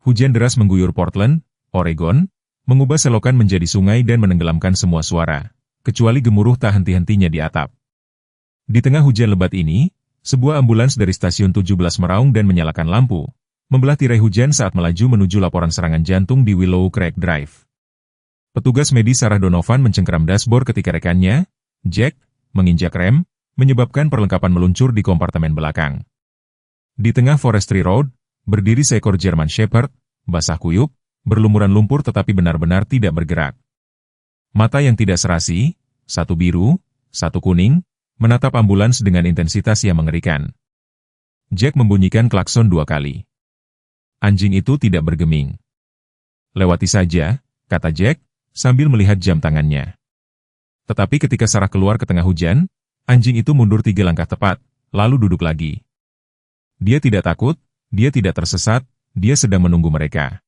Hujan deras mengguyur Portland, Oregon, mengubah selokan menjadi sungai dan menenggelamkan semua suara, kecuali gemuruh tak henti-hentinya di atap. Di tengah hujan lebat ini, sebuah ambulans dari stasiun 17 meraung dan menyalakan lampu, membelah tirai hujan saat melaju menuju laporan serangan jantung di Willow Creek Drive. Petugas medis Sarah Donovan mencengkeram dashboard ketika rekannya, Jack, menginjak rem, menyebabkan perlengkapan meluncur di kompartemen belakang. Di tengah Forestry Road, berdiri seekor German Shepherd, basah kuyup, berlumuran lumpur tetapi benar-benar tidak bergerak. Mata yang tidak serasi, satu biru, satu kuning, menatap ambulans dengan intensitas yang mengerikan. Jack membunyikan klakson 2 kali. Anjing itu tidak bergeming. Lewati saja, kata Jack, sambil melihat jam tangannya. Tetapi ketika Sarah keluar ke tengah hujan, anjing itu mundur 3 langkah tepat, lalu duduk lagi. Dia tidak takut, dia tidak tersesat, dia sedang menunggu mereka.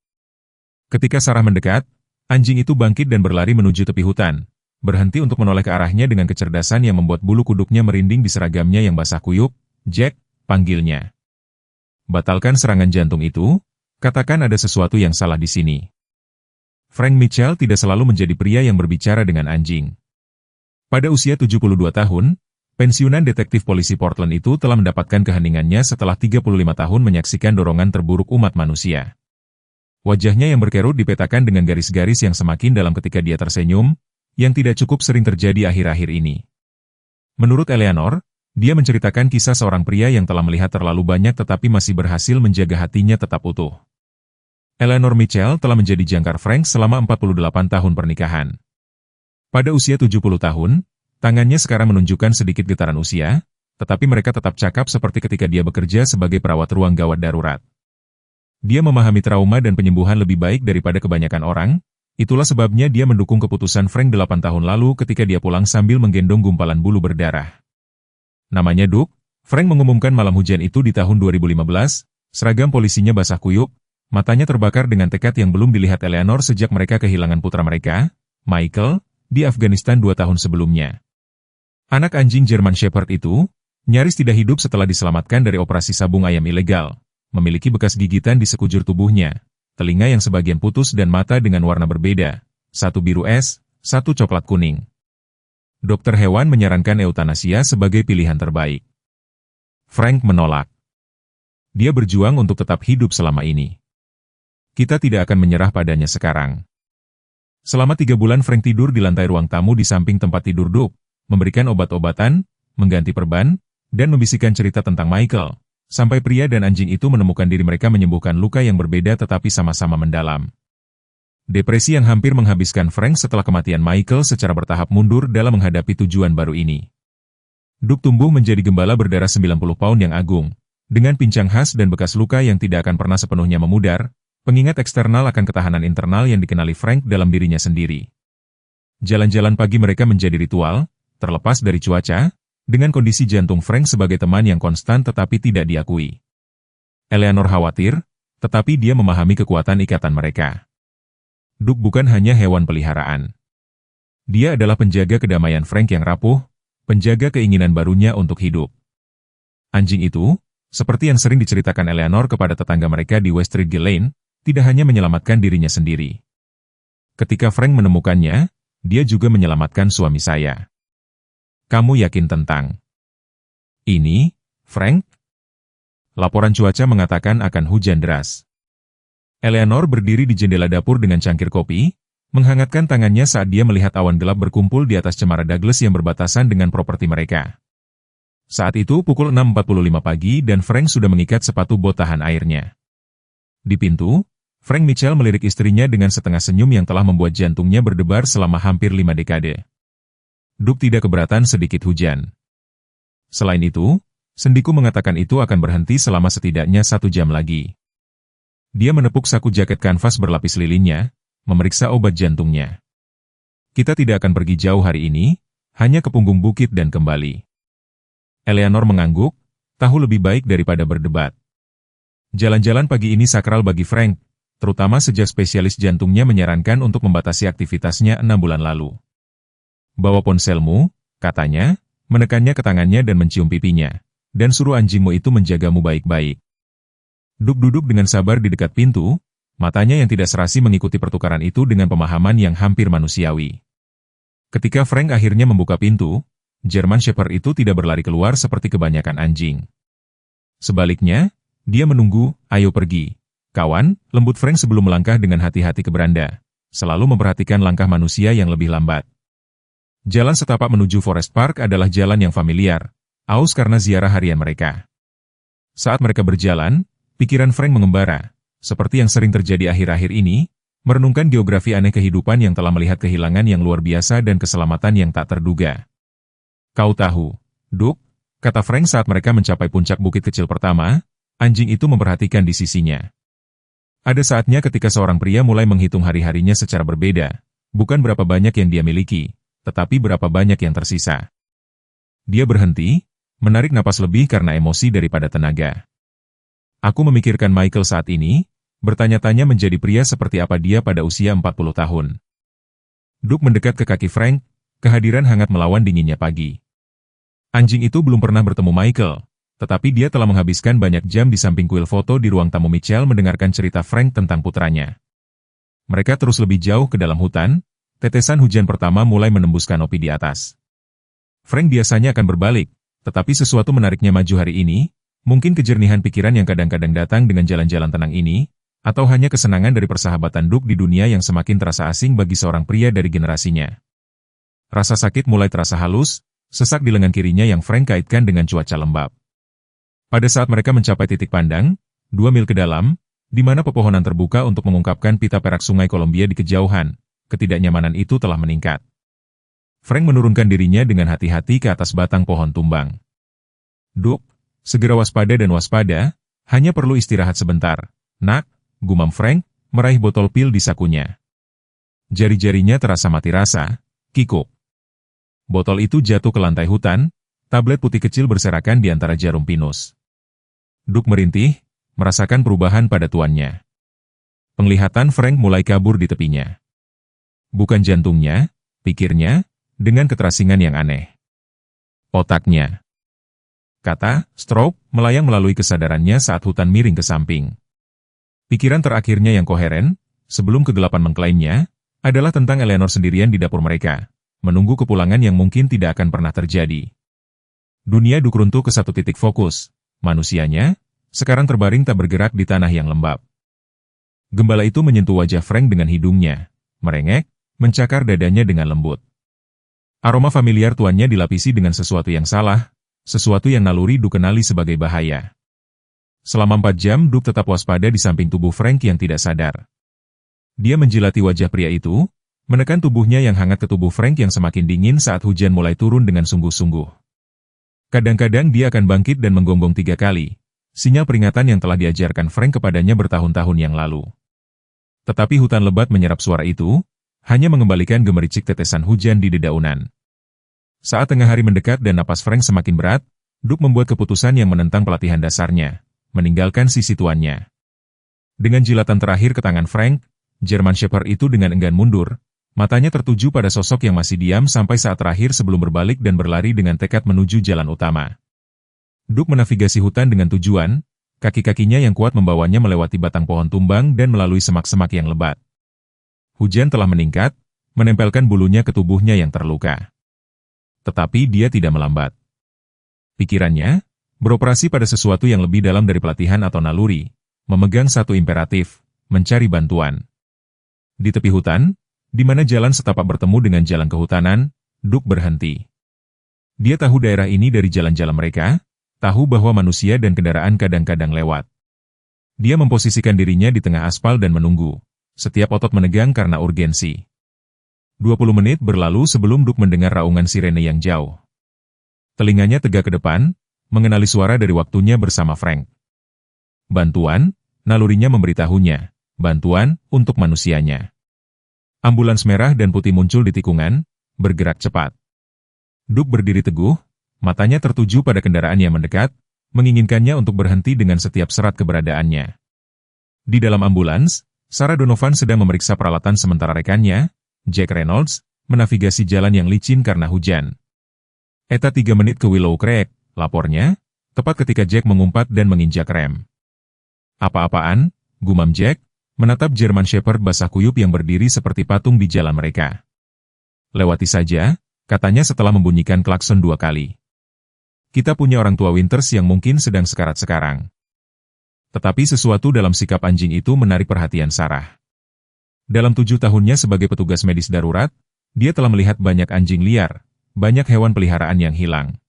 Ketika Sarah mendekat, anjing itu bangkit dan berlari menuju tepi hutan, berhenti untuk menoleh ke arahnya dengan kecerdasan yang membuat bulu kuduknya merinding di seragamnya yang basah kuyup. Jack, panggilnya. Batalkan serangan jantung itu, katakan ada sesuatu yang salah di sini. Frank Mitchell tidak selalu menjadi pria yang berbicara dengan anjing. Pada usia 72 tahun, pensiunan detektif polisi Portland itu telah mendapatkan keheningannya setelah 35 tahun menyaksikan dorongan terburuk umat manusia. Wajahnya yang berkerut dipetakan dengan garis-garis yang semakin dalam ketika dia tersenyum, yang tidak cukup sering terjadi akhir-akhir ini. Menurut Eleanor, dia menceritakan kisah seorang pria yang telah melihat terlalu banyak tetapi masih berhasil menjaga hatinya tetap utuh. Eleanor Mitchell telah menjadi jangkar Frank selama 48 tahun pernikahan. Pada usia 70 tahun, tangannya sekarang menunjukkan sedikit getaran usia, tetapi mereka tetap cakap seperti ketika dia bekerja sebagai perawat ruang gawat darurat. Dia memahami trauma dan penyembuhan lebih baik daripada kebanyakan orang, itulah sebabnya dia mendukung keputusan Frank 8 tahun lalu ketika dia pulang sambil menggendong gumpalan bulu berdarah. Namanya Duke, Frank mengumumkan malam hujan itu di tahun 2015, seragam polisinya basah kuyup, matanya terbakar dengan tekad yang belum dilihat Eleanor sejak mereka kehilangan putra mereka, Michael, di Afghanistan 2 tahun sebelumnya. Anak anjing German Shepherd itu, nyaris tidak hidup setelah diselamatkan dari operasi sabung ayam ilegal, memiliki bekas gigitan di sekujur tubuhnya, telinga yang sebagian putus dan mata dengan warna berbeda, satu biru es, satu coklat kuning. Dokter hewan menyarankan eutanasia sebagai pilihan terbaik. Frank menolak. Dia berjuang untuk tetap hidup selama ini. Kita tidak akan menyerah padanya sekarang. Selama 3 bulan Frank tidur di lantai ruang tamu di samping tempat tidur Duke, memberikan obat-obatan, mengganti perban, dan membisikkan cerita tentang Michael, sampai pria dan anjing itu menemukan diri mereka menyembuhkan luka yang berbeda tetapi sama-sama mendalam. Depresi yang hampir menghabiskan Frank setelah kematian Michael secara bertahap mundur dalam menghadapi tujuan baru ini. Duke tumbuh menjadi gembala berdarah 90 pound yang agung, dengan pincang khas dan bekas luka yang tidak akan pernah sepenuhnya memudar, pengingat eksternal akan ketahanan internal yang dikenali Frank dalam dirinya sendiri. Jalan-jalan pagi mereka menjadi ritual, terlepas dari cuaca, dengan kondisi jantung Frank sebagai teman yang konstan tetapi tidak diakui. Eleanor khawatir, tetapi dia memahami kekuatan ikatan mereka. Duke bukan hanya hewan peliharaan. Dia adalah penjaga kedamaian Frank yang rapuh, penjaga keinginan barunya untuk hidup. Anjing itu, seperti yang sering diceritakan Eleanor kepada tetangga mereka di West Ridge Lane, tidak hanya menyelamatkan dirinya sendiri. Ketika Frank menemukannya, dia juga menyelamatkan suami saya. Kamu yakin tentang ini, Frank? Laporan cuaca mengatakan akan hujan deras. Eleanor berdiri di jendela dapur dengan cangkir kopi, menghangatkan tangannya saat dia melihat awan gelap berkumpul di atas cemara Douglas yang berbatasan dengan properti mereka. Saat itu pukul 6.45 pagi dan Frank sudah mengikat sepatu bot tahan airnya. Di pintu, Frank Mitchell melirik istrinya dengan setengah senyum yang telah membuat jantungnya berdebar selama hampir 5 dekade. Duke tidak keberatan sedikit hujan. Selain itu, sendiku mengatakan itu akan berhenti selama setidaknya 1 jam lagi. Dia menepuk saku jaket kanvas berlapis lilinnya, memeriksa obat jantungnya. Kita tidak akan pergi jauh hari ini, hanya ke punggung bukit dan kembali. Eleanor mengangguk, tahu lebih baik daripada berdebat. Jalan-jalan pagi ini sakral bagi Frank, terutama sejak spesialis jantungnya menyarankan untuk membatasi aktivitasnya 6 bulan lalu. Bawa ponselmu, katanya, menekannya ke tangannya dan mencium pipinya, dan suruh anjingmu itu menjagamu baik-baik. Duke duduk dengan sabar di dekat pintu, Matanya yang tidak serasi mengikuti pertukaran itu dengan pemahaman yang hampir manusiawi. Ketika Frank akhirnya membuka pintu, German Shepherd itu tidak berlari keluar seperti kebanyakan anjing. Sebaliknya, dia menunggu, "Ayo pergi, kawan," lembut Frank sebelum melangkah dengan hati-hati ke beranda, selalu memperhatikan langkah manusia yang lebih lambat. Jalan setapak menuju Forest Park adalah jalan yang familiar, aus karena ziarah harian mereka. Saat mereka berjalan, pikiran Frank mengembara, seperti yang sering terjadi akhir-akhir ini, merenungkan geografi aneh kehidupan yang telah melihat kehilangan yang luar biasa dan keselamatan yang tak terduga. "Kau tahu, Duke," kata Frank saat mereka mencapai puncak bukit kecil pertama, anjing itu memperhatikan di sisinya. Ada saatnya ketika seorang pria mulai menghitung hari-harinya secara berbeda, bukan berapa banyak yang dia miliki, tetapi berapa banyak yang tersisa. Dia berhenti, menarik napas lebih karena emosi daripada tenaga. Aku memikirkan Michael saat ini, bertanya-tanya menjadi pria seperti apa dia pada usia 40 tahun. Duke mendekat ke kaki Frank, kehadiran hangat melawan dinginnya pagi. Anjing itu belum pernah bertemu Michael, tetapi dia telah menghabiskan banyak jam di samping kuil foto di ruang tamu Mitchell mendengarkan cerita Frank tentang putranya. Mereka terus lebih jauh ke dalam hutan, tetesan hujan pertama mulai menembus kanopi di atas. Frank biasanya akan berbalik, tetapi sesuatu menariknya maju hari ini, mungkin kejernihan pikiran yang kadang-kadang datang dengan jalan-jalan tenang ini, atau hanya kesenangan dari persahabatan Duke di dunia yang semakin terasa asing bagi seorang pria dari generasinya. Rasa sakit mulai terasa halus, sesak di lengan kirinya yang Frank kaitkan dengan cuaca lembab. Pada saat mereka mencapai titik pandang, 2 mil ke dalam, di mana pepohonan terbuka untuk mengungkapkan pita perak sungai Columbia di kejauhan, ketidaknyamanan itu telah meningkat. Frank menurunkan dirinya dengan hati-hati ke atas batang pohon tumbang. "Duke, segera waspada dan waspada, hanya perlu istirahat sebentar, nak," gumam Frank, meraih botol pil di sakunya. Jari-jarinya terasa mati rasa, kikuk. Botol itu jatuh ke lantai hutan, tablet putih kecil berserakan di antara jarum pinus. Duke merintih, merasakan perubahan pada tuannya. Penglihatan Frank mulai kabur di tepinya. Bukan jantungnya, pikirnya, dengan keterasingan yang aneh. Otaknya. Kata, stroke, melayang melalui kesadarannya saat hutan miring ke samping. Pikiran terakhirnya yang koheren, sebelum kegelapan mengklaimnya, adalah tentang Eleanor sendirian di dapur mereka, menunggu kepulangan yang mungkin tidak akan pernah terjadi. Dunia Duke runtuh ke satu titik fokus, manusianya, sekarang terbaring tak bergerak di tanah yang lembab. Gembala itu menyentuh wajah Frank dengan hidungnya, merengek, mencakar dadanya dengan lembut. Aroma familiar tuannya dilapisi dengan sesuatu yang salah, sesuatu yang naluri Duke kenali sebagai bahaya. Selama 4 jam Duke tetap waspada di samping tubuh Frank yang tidak sadar. Dia menjilati wajah pria itu, menekan tubuhnya yang hangat ke tubuh Frank yang semakin dingin saat hujan mulai turun dengan sungguh-sungguh. Kadang-kadang dia akan bangkit dan menggonggong 3 kali, sinyal peringatan yang telah diajarkan Frank kepadanya bertahun-tahun yang lalu. Tetapi hutan lebat menyerap suara itu, hanya mengembalikan gemericik tetesan hujan di dedaunan. Saat tengah hari mendekat dan napas Frank semakin berat, Duke membuat keputusan yang menentang pelatihan dasarnya, meninggalkan sisi tuannya. Dengan jilatan terakhir ke tangan Frank, German Shepherd itu dengan enggan mundur, matanya tertuju pada sosok yang masih diam sampai saat terakhir sebelum berbalik dan berlari dengan tekad menuju jalan utama. Duke menavigasi hutan dengan tujuan, kaki-kakinya yang kuat membawanya melewati batang pohon tumbang dan melalui semak-semak yang lebat. Hujan telah meningkat, menempelkan bulunya ke tubuhnya yang terluka. Tetapi dia tidak melambat. Pikirannya beroperasi pada sesuatu yang lebih dalam dari pelatihan atau naluri, memegang satu imperatif, mencari bantuan. Di tepi hutan, di mana jalan setapak bertemu dengan jalan kehutanan, Duke berhenti. Dia tahu daerah ini dari jalan-jalan mereka, tahu bahwa manusia dan kendaraan kadang-kadang lewat. Dia memposisikan dirinya di tengah aspal dan menunggu, setiap otot menegang karena urgensi. 20 menit berlalu sebelum Duke mendengar raungan sirene yang jauh. Telinganya tegak ke depan, mengenali suara dari waktunya bersama Frank. Bantuan, nalurinya memberitahunya, bantuan untuk manusianya. Ambulans merah dan putih muncul di tikungan, bergerak cepat. Duke berdiri teguh, matanya tertuju pada kendaraan yang mendekat, menginginkannya untuk berhenti dengan setiap serat keberadaannya. Di dalam ambulans, Sarah Donovan sedang memeriksa peralatan sementara rekannya, Jack Reynolds, menavigasi jalan yang licin karena hujan. "Eta 3 menit ke Willow Creek," lapornya, tepat ketika Jack mengumpat dan menginjak rem. "Apa-apaan?" gumam Jack, menatap German Shepherd basah kuyup yang berdiri seperti patung di jalan mereka. Lewati saja, katanya setelah membunyikan klakson 2 kali. Kita punya orang tua Winters yang mungkin sedang sekarat sekarang. Tetapi sesuatu dalam sikap anjing itu menarik perhatian Sarah. Dalam 7 tahunnya sebagai petugas medis darurat, dia telah melihat banyak anjing liar, banyak hewan peliharaan yang hilang.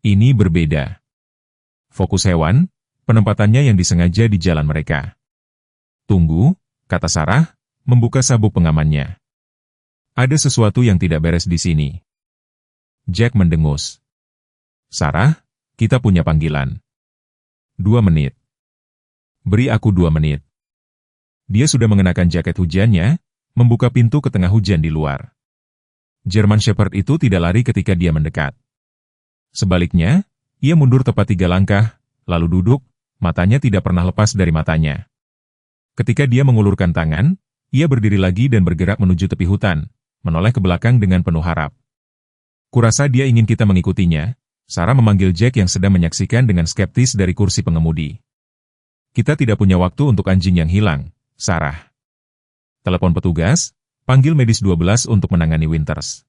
Ini berbeda. Fokus hewan, penempatannya yang disengaja di jalan mereka. Tunggu, kata Sarah, membuka sabuk pengamannya. Ada sesuatu yang tidak beres di sini. Jack mendengus. Sarah, kita punya panggilan. 2 menit. Beri aku 2 menit. Dia sudah mengenakan jaket hujannya, membuka pintu ke tengah hujan di luar. German Shepherd itu tidak lari ketika dia mendekat. Sebaliknya, ia mundur tepat 3 langkah, lalu duduk, matanya tidak pernah lepas dari matanya. Ketika dia mengulurkan tangan, ia berdiri lagi dan bergerak menuju tepi hutan, menoleh ke belakang dengan penuh harap. Kurasa dia ingin kita mengikutinya. Sarah memanggil Jack yang sedang menyaksikan dengan skeptis dari kursi pengemudi. Kita tidak punya waktu untuk anjing yang hilang, Sarah. Telepon petugas, panggil medis 12 untuk menangani Winters.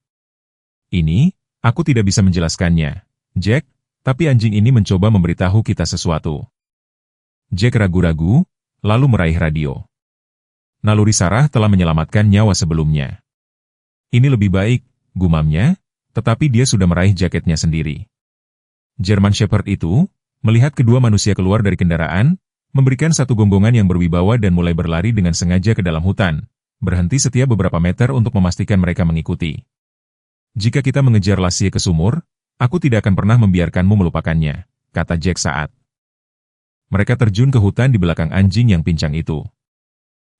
Ini, aku tidak bisa menjelaskannya, Jack, tapi anjing ini mencoba memberitahu kita sesuatu. Jack ragu-ragu, lalu meraih radio. Naluri Sarah telah menyelamatkan nyawa sebelumnya. Ini lebih baik, gumamnya, tetapi dia sudah meraih jaketnya sendiri. German Shepherd itu, melihat kedua manusia keluar dari kendaraan, memberikan satu gonggongan yang berwibawa dan mulai berlari dengan sengaja ke dalam hutan, berhenti setiap beberapa meter untuk memastikan mereka mengikuti. Jika kita mengejar Lassie ke sumur, aku tidak akan pernah membiarkanmu melupakannya, kata Jack saat mereka terjun ke hutan di belakang anjing yang pincang itu.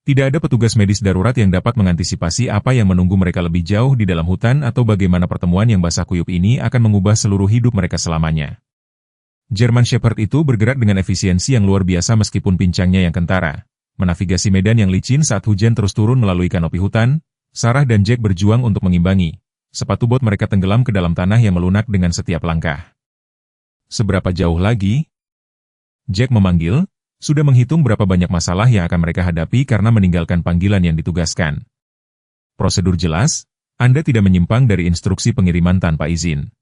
Tidak ada petugas medis darurat yang dapat mengantisipasi apa yang menunggu mereka lebih jauh di dalam hutan atau bagaimana pertemuan yang basah kuyup ini akan mengubah seluruh hidup mereka selamanya. German Shepherd itu bergerak dengan efisiensi yang luar biasa meskipun pincangnya yang kentara, menavigasi medan yang licin saat hujan terus turun melalui kanopi hutan. Sarah dan Jack berjuang untuk mengimbangi. Sepatu bot mereka tenggelam ke dalam tanah yang melunak dengan setiap langkah. Seberapa jauh lagi? Jack memanggil, sudah menghitung berapa banyak masalah yang akan mereka hadapi karena meninggalkan panggilan yang ditugaskan. Prosedur jelas, Anda tidak menyimpang dari instruksi pengiriman tanpa izin.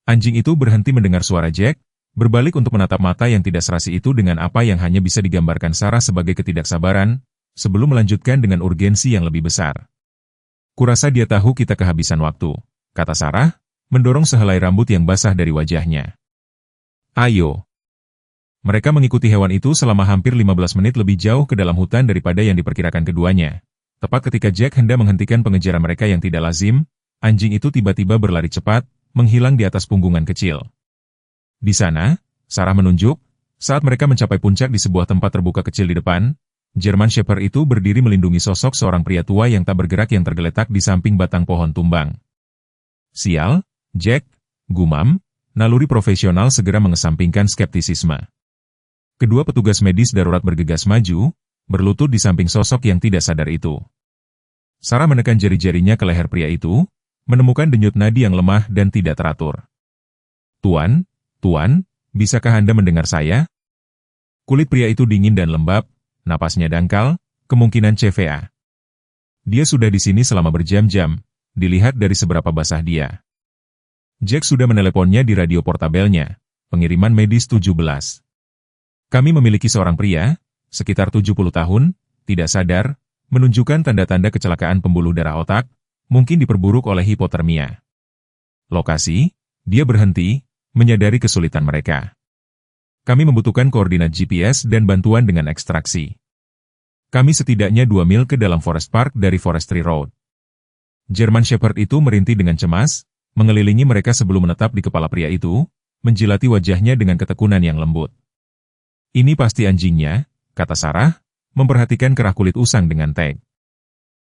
Anjing itu berhenti mendengar suara Jack, berbalik untuk menatap mata yang tidak serasi itu dengan apa yang hanya bisa digambarkan Sarah sebagai ketidaksabaran, sebelum melanjutkan dengan urgensi yang lebih besar. Kurasa dia tahu kita kehabisan waktu, kata Sarah, mendorong sehelai rambut yang basah dari wajahnya. Ayo. Mereka mengikuti hewan itu selama hampir 15 menit lebih jauh ke dalam hutan daripada yang diperkirakan keduanya. Tepat ketika Jack hendak menghentikan pengejaran mereka yang tidak lazim, anjing itu tiba-tiba berlari cepat, menghilang di atas punggungan kecil. Di sana, Sarah menunjuk, saat mereka mencapai puncak di sebuah tempat terbuka kecil di depan, German Shepherd itu berdiri melindungi sosok seorang pria tua yang tak bergerak yang tergeletak di samping batang pohon tumbang. Sial, Jack, gumam, naluri profesional segera mengesampingkan skeptisisme. Kedua petugas medis darurat bergegas maju, berlutut di samping sosok yang tidak sadar itu. Sarah menekan jari-jarinya ke leher pria itu, menemukan denyut nadi yang lemah dan tidak teratur. Tuan, bisakah Anda mendengar saya? Kulit pria itu dingin dan lembab, napasnya dangkal, kemungkinan CVA. Dia sudah di sini selama berjam-jam, dilihat dari seberapa basah dia. Jack sudah meneleponnya di radio portabelnya, pengiriman medis 17. Kami memiliki seorang pria, sekitar 70 tahun, tidak sadar, menunjukkan tanda-tanda kecelakaan pembuluh darah otak, mungkin diperburuk oleh hipotermia. Lokasi, dia berhenti, menyadari kesulitan mereka. Kami membutuhkan koordinat GPS dan bantuan dengan ekstraksi. Kami setidaknya 2 mil ke dalam Forest Park dari Forestry Road. German Shepherd itu merintih dengan cemas, mengelilingi mereka sebelum menetap di kepala pria itu, menjilati wajahnya dengan ketekunan yang lembut. Ini pasti anjingnya, kata Sarah, memperhatikan kerah kulit usang dengan tag.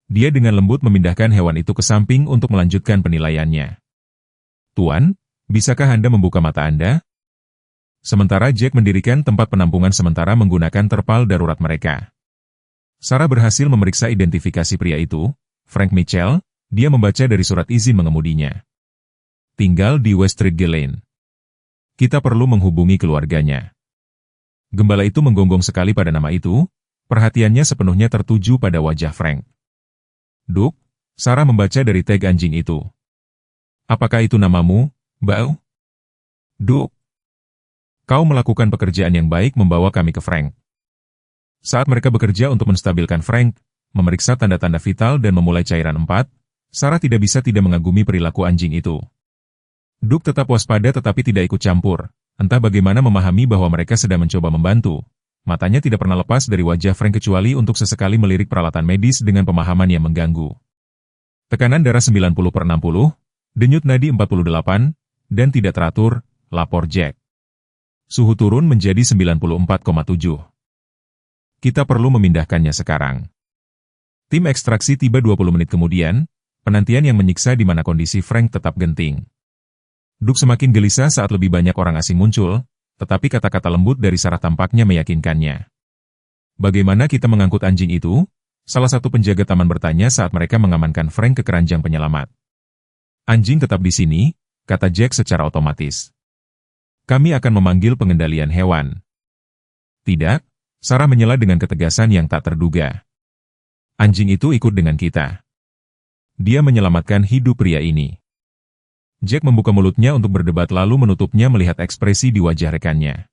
Dia dengan lembut memindahkan hewan itu ke samping untuk melanjutkan penilaiannya. Tuan, bisakah Anda membuka mata Anda? Sementara Jack mendirikan tempat penampungan sementara menggunakan terpal darurat mereka. Sarah berhasil memeriksa identifikasi pria itu, Frank Mitchell, dia membaca dari surat izin mengemudinya. Tinggal di West Street Lane. Kita perlu menghubungi keluarganya. Gembala itu menggonggong sekali pada nama itu, Perhatiannya sepenuhnya tertuju pada wajah Frank. "Duke," Sarah membaca dari tag anjing itu. "Apakah itu namamu, Bau?" "Duke, kau melakukan pekerjaan yang baik membawa kami ke Frank." Saat mereka bekerja untuk menstabilkan Frank, memeriksa tanda-tanda vital dan memulai cairan 4, Sarah tidak bisa tidak mengagumi perilaku anjing itu. Duke tetap waspada tetapi tidak ikut campur, entah bagaimana memahami bahwa mereka sedang mencoba membantu. Matanya tidak pernah lepas dari wajah Frank kecuali untuk sesekali melirik peralatan medis dengan pemahaman yang mengganggu. Tekanan darah 90/60, denyut nadi 48, dan tidak teratur, lapor Jack. Suhu turun menjadi 94,7. Kita perlu memindahkannya sekarang. Tim ekstraksi tiba 20 menit kemudian, penantian yang menyiksa di mana kondisi Frank tetap genting. Duke semakin gelisah saat lebih banyak orang asing muncul, tetapi kata-kata lembut dari Sarah tampaknya meyakinkannya. "Bagaimana kita mengangkut anjing itu?" Salah satu penjaga taman bertanya saat mereka mengamankan Frank ke keranjang penyelamat. "Anjing tetap di sini," kata Jack secara otomatis. "Kami akan memanggil pengendalian hewan." "Tidak," Sarah menyela dengan ketegasan yang tak terduga. "Anjing itu ikut dengan kita. Dia menyelamatkan hidup pria ini." Jack membuka mulutnya untuk berdebat lalu menutupnya melihat ekspresi di wajah rekannya.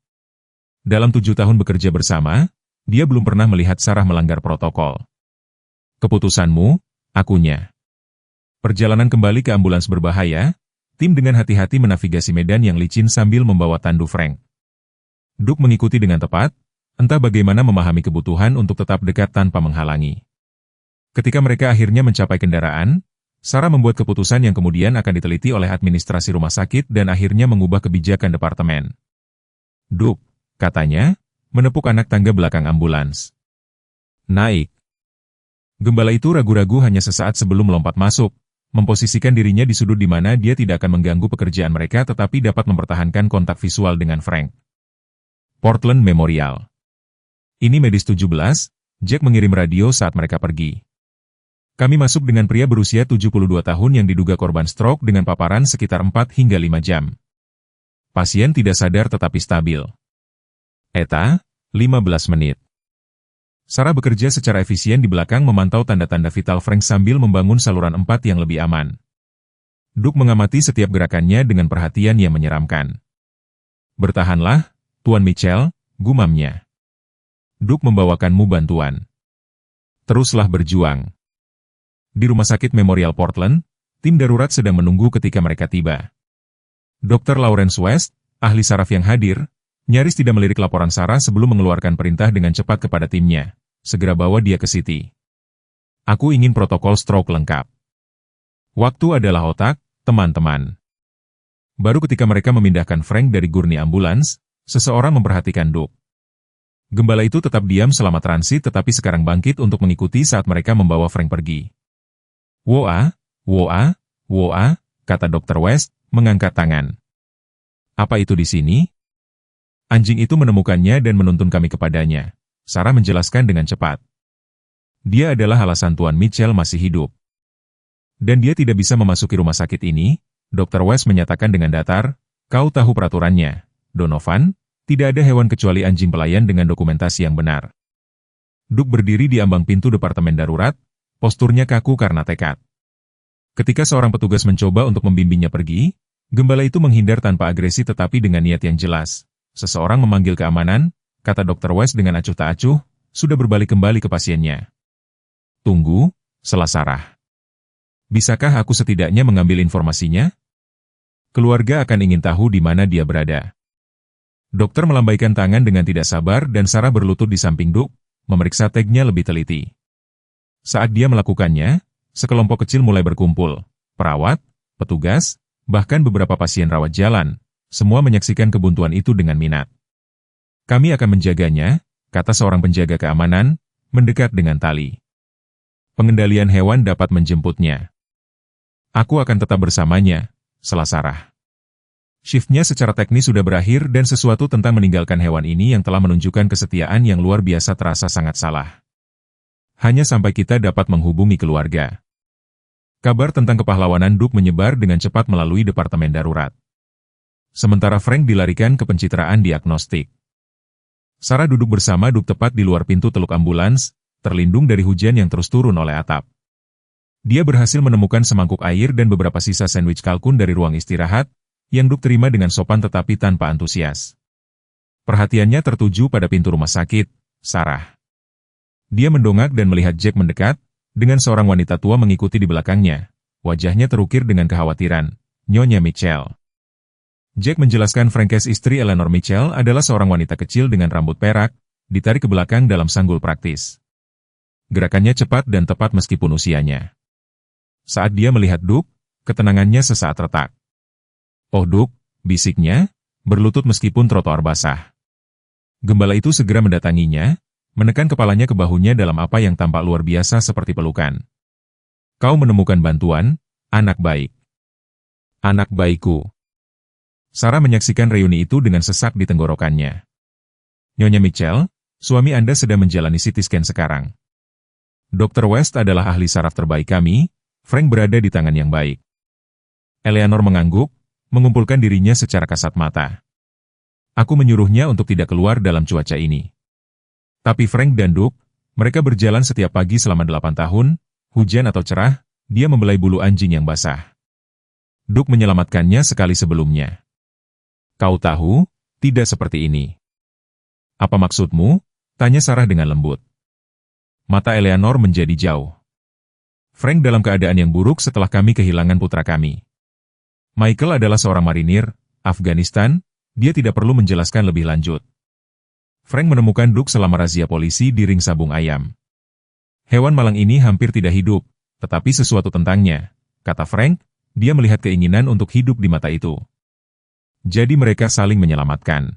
Dalam 7 tahun bekerja bersama, dia belum pernah melihat Sarah melanggar protokol. "Keputusanmu," akunya. Perjalanan kembali ke ambulans berbahaya, tim dengan hati-hati menavigasi medan yang licin sambil membawa tandu Frank. Duke mengikuti dengan tepat, entah bagaimana memahami kebutuhan untuk tetap dekat tanpa menghalangi. Ketika mereka akhirnya mencapai kendaraan, Sarah membuat keputusan yang kemudian akan diteliti oleh administrasi rumah sakit dan akhirnya mengubah kebijakan departemen. "Duke," katanya, menepuk anak tangga belakang ambulans. "Naik." Gembala itu ragu-ragu hanya sesaat sebelum melompat masuk, memposisikan dirinya di sudut di mana dia tidak akan mengganggu pekerjaan mereka tetapi dapat mempertahankan kontak visual dengan Frank. Portland Memorial. "Ini medis 17, Jack mengirim radio saat mereka pergi. Kami masuk dengan pria berusia 72 tahun yang diduga korban stroke dengan paparan sekitar 4 hingga 5 jam. Pasien tidak sadar tetapi stabil. Eta, 15 menit. Sarah bekerja secara efisien di belakang memantau tanda-tanda vital Frank sambil membangun saluran 4 yang lebih aman. Duke mengamati setiap gerakannya dengan perhatian yang menyeramkan. "Bertahanlah, Tuan Mitchell," gumamnya. "Duke membawakanmu bantuan. Teruslah berjuang." Di Rumah Sakit Memorial Portland, tim darurat sedang menunggu ketika mereka tiba. Dr. Lawrence West, ahli saraf yang hadir, nyaris tidak melirik laporan Sarah sebelum mengeluarkan perintah dengan cepat kepada timnya. "Segera bawa dia ke City. Aku ingin protokol stroke lengkap. Waktu adalah otak, teman-teman." Baru ketika mereka memindahkan Frank dari gurney ambulans, seseorang memperhatikan Duke. Gembala itu tetap diam selama transit tetapi sekarang bangkit untuk mengikuti saat mereka membawa Frank pergi. "Woa, woa, woa," kata Dr. West, mengangkat tangan. "Apa itu di sini?" "Anjing itu menemukannya dan menuntun kami kepadanya," Sarah menjelaskan dengan cepat. "Dia adalah alasan Tuan Mitchell masih hidup. Dan dia tidak bisa memasuki rumah sakit ini," Dr. West menyatakan dengan datar. "Kau tahu peraturannya, Donovan, tidak ada hewan kecuali anjing pelayan dengan dokumentasi yang benar." Duke berdiri di ambang pintu departemen darurat, posturnya kaku karena tekad. Ketika seorang petugas mencoba untuk membimbingnya pergi, gembala itu menghindar tanpa agresi tetapi dengan niat yang jelas. "Seseorang memanggil keamanan," kata Dr. West dengan acuh tak acuh, sudah berbalik kembali ke pasiennya. "Tunggu," sela Sarah. "Bisakah aku setidaknya mengambil informasinya? Keluarga akan ingin tahu di mana dia berada." Dokter melambaikan tangan dengan tidak sabar dan Sarah berlutut di samping Duke, memeriksa tagnya lebih teliti. Saat dia melakukannya, sekelompok kecil mulai berkumpul. Perawat, petugas, bahkan beberapa pasien rawat jalan, semua menyaksikan kebuntuan itu dengan minat. "Kami akan menjaganya," kata seorang penjaga keamanan, mendekat dengan tali. "Pengendalian hewan dapat menjemputnya." "Aku akan tetap bersamanya," sela Sarah. Shiftnya secara teknis sudah berakhir dan sesuatu tentang meninggalkan hewan ini yang telah menunjukkan kesetiaan yang luar biasa terasa sangat salah. Hanya sampai kita dapat menghubungi keluarga. Kabar tentang kepahlawanan Duke menyebar dengan cepat melalui departemen darurat. Sementara Frank dilarikan ke pencitraan diagnostik. Sarah duduk bersama Duke tepat di luar pintu teluk ambulans, terlindung dari hujan yang terus turun oleh atap. Dia berhasil menemukan semangkuk air dan beberapa sisa sandwich kalkun dari ruang istirahat, yang Duke terima dengan sopan tetapi tanpa antusias. Perhatiannya tertuju pada pintu rumah sakit, Sarah. Dia mendongak dan melihat Jack mendekat, dengan seorang wanita tua mengikuti di belakangnya. Wajahnya terukir dengan kekhawatiran. Nyonya Mitchell. Jack menjelaskan Frankes istri Eleanor Mitchell adalah seorang wanita kecil dengan rambut perak, ditarik ke belakang dalam sanggul praktis. Gerakannya cepat dan tepat meskipun usianya. Saat dia melihat Duke, ketenangannya sesaat retak. "Oh Duke," bisiknya, berlutut meskipun trotoar basah. Gembala itu segera mendatanginya, menekan kepalanya ke bahunya dalam apa yang tampak luar biasa seperti pelukan. "Kau menemukan bantuan, anak baik." "Anak baikku." Sarah menyaksikan reuni itu dengan sesak di tenggorokannya. "Nyonya Mitchell, suami Anda sedang menjalani CT scan sekarang. Dr. West adalah ahli saraf terbaik kami, Frank berada di tangan yang baik." Eleanor mengangguk, mengumpulkan dirinya secara kasat mata. "Aku menyuruhnya untuk tidak keluar dalam cuaca ini. Tapi Frank dan Duke, mereka berjalan setiap pagi selama 8 tahun, hujan atau cerah, dia membelai bulu anjing yang basah. Duke menyelamatkannya sekali sebelumnya. Kau tahu, tidak seperti ini." "Apa maksudmu?" tanya Sarah dengan lembut. Mata Eleanor menjadi jauh. "Frank dalam keadaan yang buruk setelah kami kehilangan putra kami. Michael adalah seorang marinir, Afghanistan, dia tidak perlu menjelaskan lebih lanjut. Frank menemukan Duke selama razia polisi di ring sabung ayam. Hewan malang ini hampir tidak hidup, tetapi sesuatu tentangnya, kata Frank, dia melihat keinginan untuk hidup di mata itu. Jadi mereka saling menyelamatkan."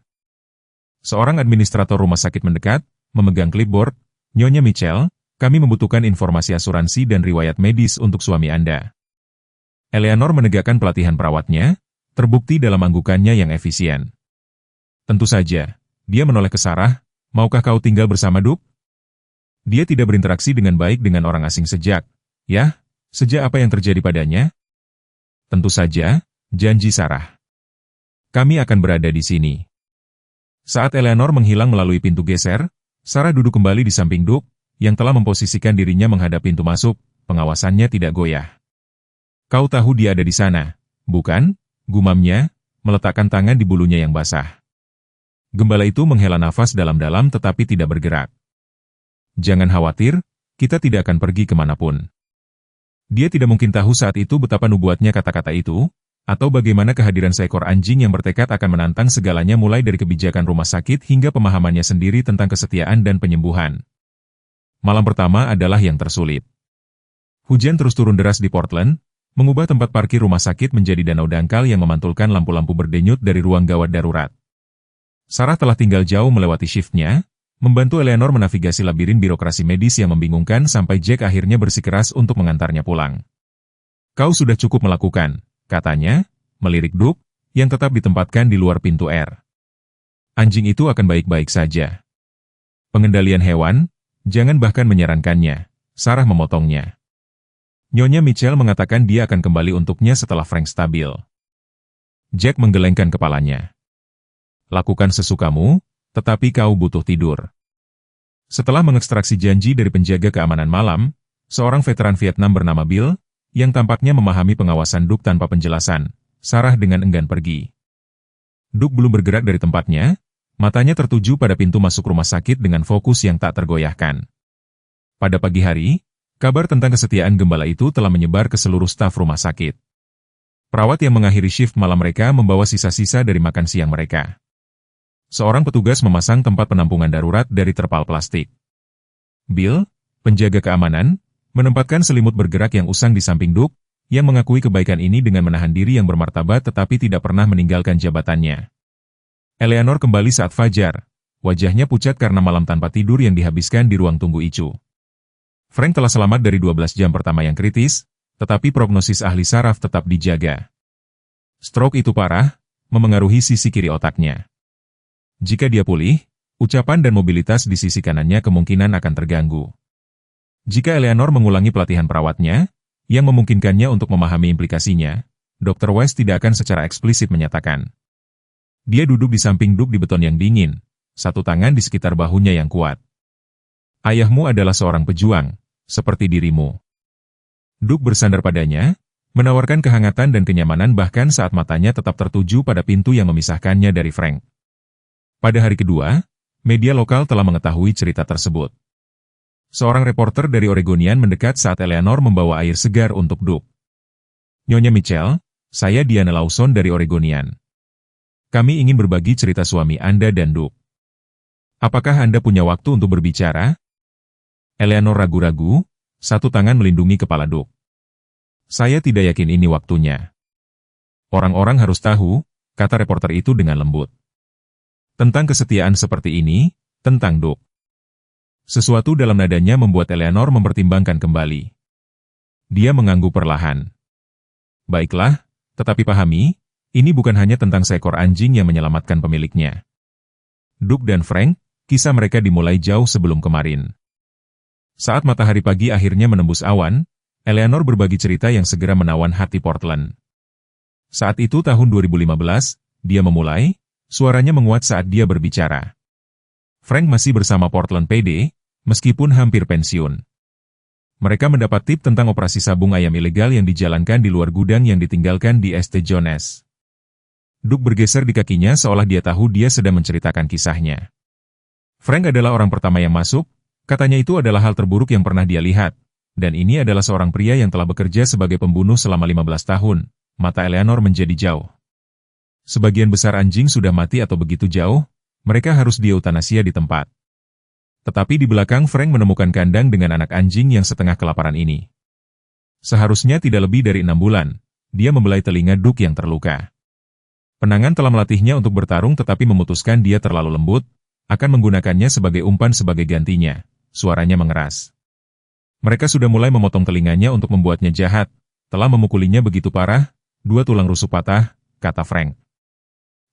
Seorang administrator rumah sakit mendekat, memegang clipboard. "Nyonya Mitchell, kami membutuhkan informasi asuransi dan riwayat medis untuk suami Anda." Eleanor menegakkan pelatihan perawatnya, terbukti dalam anggukannya yang efisien. "Tentu saja." Dia menoleh ke Sarah, "Maukah kau tinggal bersama Duke?" Dia tidak berinteraksi dengan baik dengan orang asing sejak apa yang terjadi padanya? "Tentu saja," janji Sarah. "Kami akan berada di sini." Saat Eleanor menghilang melalui pintu geser, Sarah duduk kembali di samping Duke, yang telah memposisikan dirinya menghadap pintu masuk, pengawasannya tidak goyah. "Kau tahu dia ada di sana, bukan?" gumamnya, meletakkan tangan di bulunya yang basah. Gembala itu menghela nafas dalam-dalam tetapi tidak bergerak. "Jangan khawatir, kita tidak akan pergi kemanapun." Dia tidak mungkin tahu saat itu betapa nubuatnya kata-kata itu, atau bagaimana kehadiran seekor anjing yang bertekad akan menantang segalanya mulai dari kebijakan rumah sakit hingga pemahamannya sendiri tentang kesetiaan dan penyembuhan. Malam pertama adalah yang tersulit. Hujan terus turun deras di Portland, mengubah tempat parkir rumah sakit menjadi danau dangkal yang memantulkan lampu-lampu berdenyut dari ruang gawat darurat. Sarah telah tinggal jauh melewati shiftnya, membantu Eleanor menavigasi labirin birokrasi medis yang membingungkan sampai Jack akhirnya bersikeras untuk mengantarnya pulang. "Kau sudah cukup melakukan," katanya, melirik Duke, yang tetap ditempatkan di luar pintu R. "Anjing itu akan baik-baik saja." "Pengendalian hewan, jangan bahkan menyarankannya," Sarah memotongnya. "Nyonya Mitchell mengatakan dia akan kembali untuknya setelah Frank stabil." Jack menggelengkan kepalanya. "Lakukan sesukamu, tetapi kau butuh tidur." Setelah mengekstraksi janji dari penjaga keamanan malam, seorang veteran Vietnam bernama Bill, yang tampaknya memahami pengawasan Duke tanpa penjelasan, Sarah dengan enggan pergi. Duke belum bergerak dari tempatnya, matanya tertuju pada pintu masuk rumah sakit dengan fokus yang tak tergoyahkan. Pada pagi hari, kabar tentang kesetiaan gembala itu telah menyebar ke seluruh staf rumah sakit. Perawat yang mengakhiri shift malam mereka membawa sisa-sisa dari makan siang mereka. Seorang petugas memasang tempat penampungan darurat dari terpal plastik. Bill, penjaga keamanan, menempatkan selimut bergerak yang usang di samping Duke, yang mengakui kebaikan ini dengan menahan diri yang bermartabat tetapi tidak pernah meninggalkan jabatannya. Eleanor kembali saat fajar, wajahnya pucat karena malam tanpa tidur yang dihabiskan di ruang tunggu ICU. Frank telah selamat dari 12 jam pertama yang kritis, tetapi prognosis ahli saraf tetap dijaga. Stroke itu parah, memengaruhi sisi kiri otaknya. Jika dia pulih, ucapan dan mobilitas di sisi kanannya kemungkinan akan terganggu. Jika Eleanor mengulangi pelatihan perawatnya, yang memungkinkannya untuk memahami implikasinya, Dr. West tidak akan secara eksplisit menyatakan. Dia duduk di samping Duke di beton yang dingin, satu tangan di sekitar bahunya yang kuat. Ayahmu adalah seorang pejuang, seperti dirimu. Duke bersandar padanya, menawarkan kehangatan dan kenyamanan bahkan saat matanya tetap tertuju pada pintu yang memisahkannya dari Frank. Pada hari kedua, media lokal telah mengetahui cerita tersebut. Seorang reporter dari Oregonian mendekat saat Eleanor membawa air segar untuk Duke. Nyonya Mitchell, saya Diana Lawson dari Oregonian. Kami ingin berbagi cerita suami Anda dan Duke. Apakah Anda punya waktu untuk berbicara? Eleanor ragu-ragu, satu tangan melindungi kepala Duke. Saya tidak yakin ini waktunya. Orang-orang harus tahu, kata reporter itu dengan lembut. Tentang kesetiaan seperti ini, tentang Duke. Sesuatu dalam nadanya membuat Eleanor mempertimbangkan kembali. Dia mengangguk perlahan. Baiklah, tetapi pahami, ini bukan hanya tentang seekor anjing yang menyelamatkan pemiliknya. Duke dan Frank, kisah mereka dimulai jauh sebelum kemarin. Saat matahari pagi akhirnya menembus awan, Eleanor berbagi cerita yang segera menawan hati Portland. Saat itu tahun 2015, dia memulai, suaranya menguat saat dia berbicara. Frank masih bersama Portland PD, meskipun hampir pensiun. Mereka mendapat tip tentang operasi sabung ayam ilegal yang dijalankan di luar gudang yang ditinggalkan di St. John's. Duke bergeser di kakinya seolah dia tahu dia sedang menceritakan kisahnya. Frank adalah orang pertama yang masuk, katanya itu adalah hal terburuk yang pernah dia lihat, dan ini adalah seorang pria yang telah bekerja sebagai pembunuh selama 15 tahun, mata Eleanor menjadi jauh. Sebagian besar anjing sudah mati atau begitu jauh, mereka harus dieuthanasia di tempat. Tetapi di belakang Frank menemukan kandang dengan anak anjing yang setengah kelaparan ini. Seharusnya tidak lebih dari 6 bulan, dia membelai telinga Duke yang terluka. Penangan telah melatihnya untuk bertarung tetapi memutuskan dia terlalu lembut, akan menggunakannya sebagai umpan sebagai gantinya, suaranya mengeras. Mereka sudah mulai memotong telinganya untuk membuatnya jahat, telah memukulinya begitu parah, 2 tulang rusuk patah, kata Frank.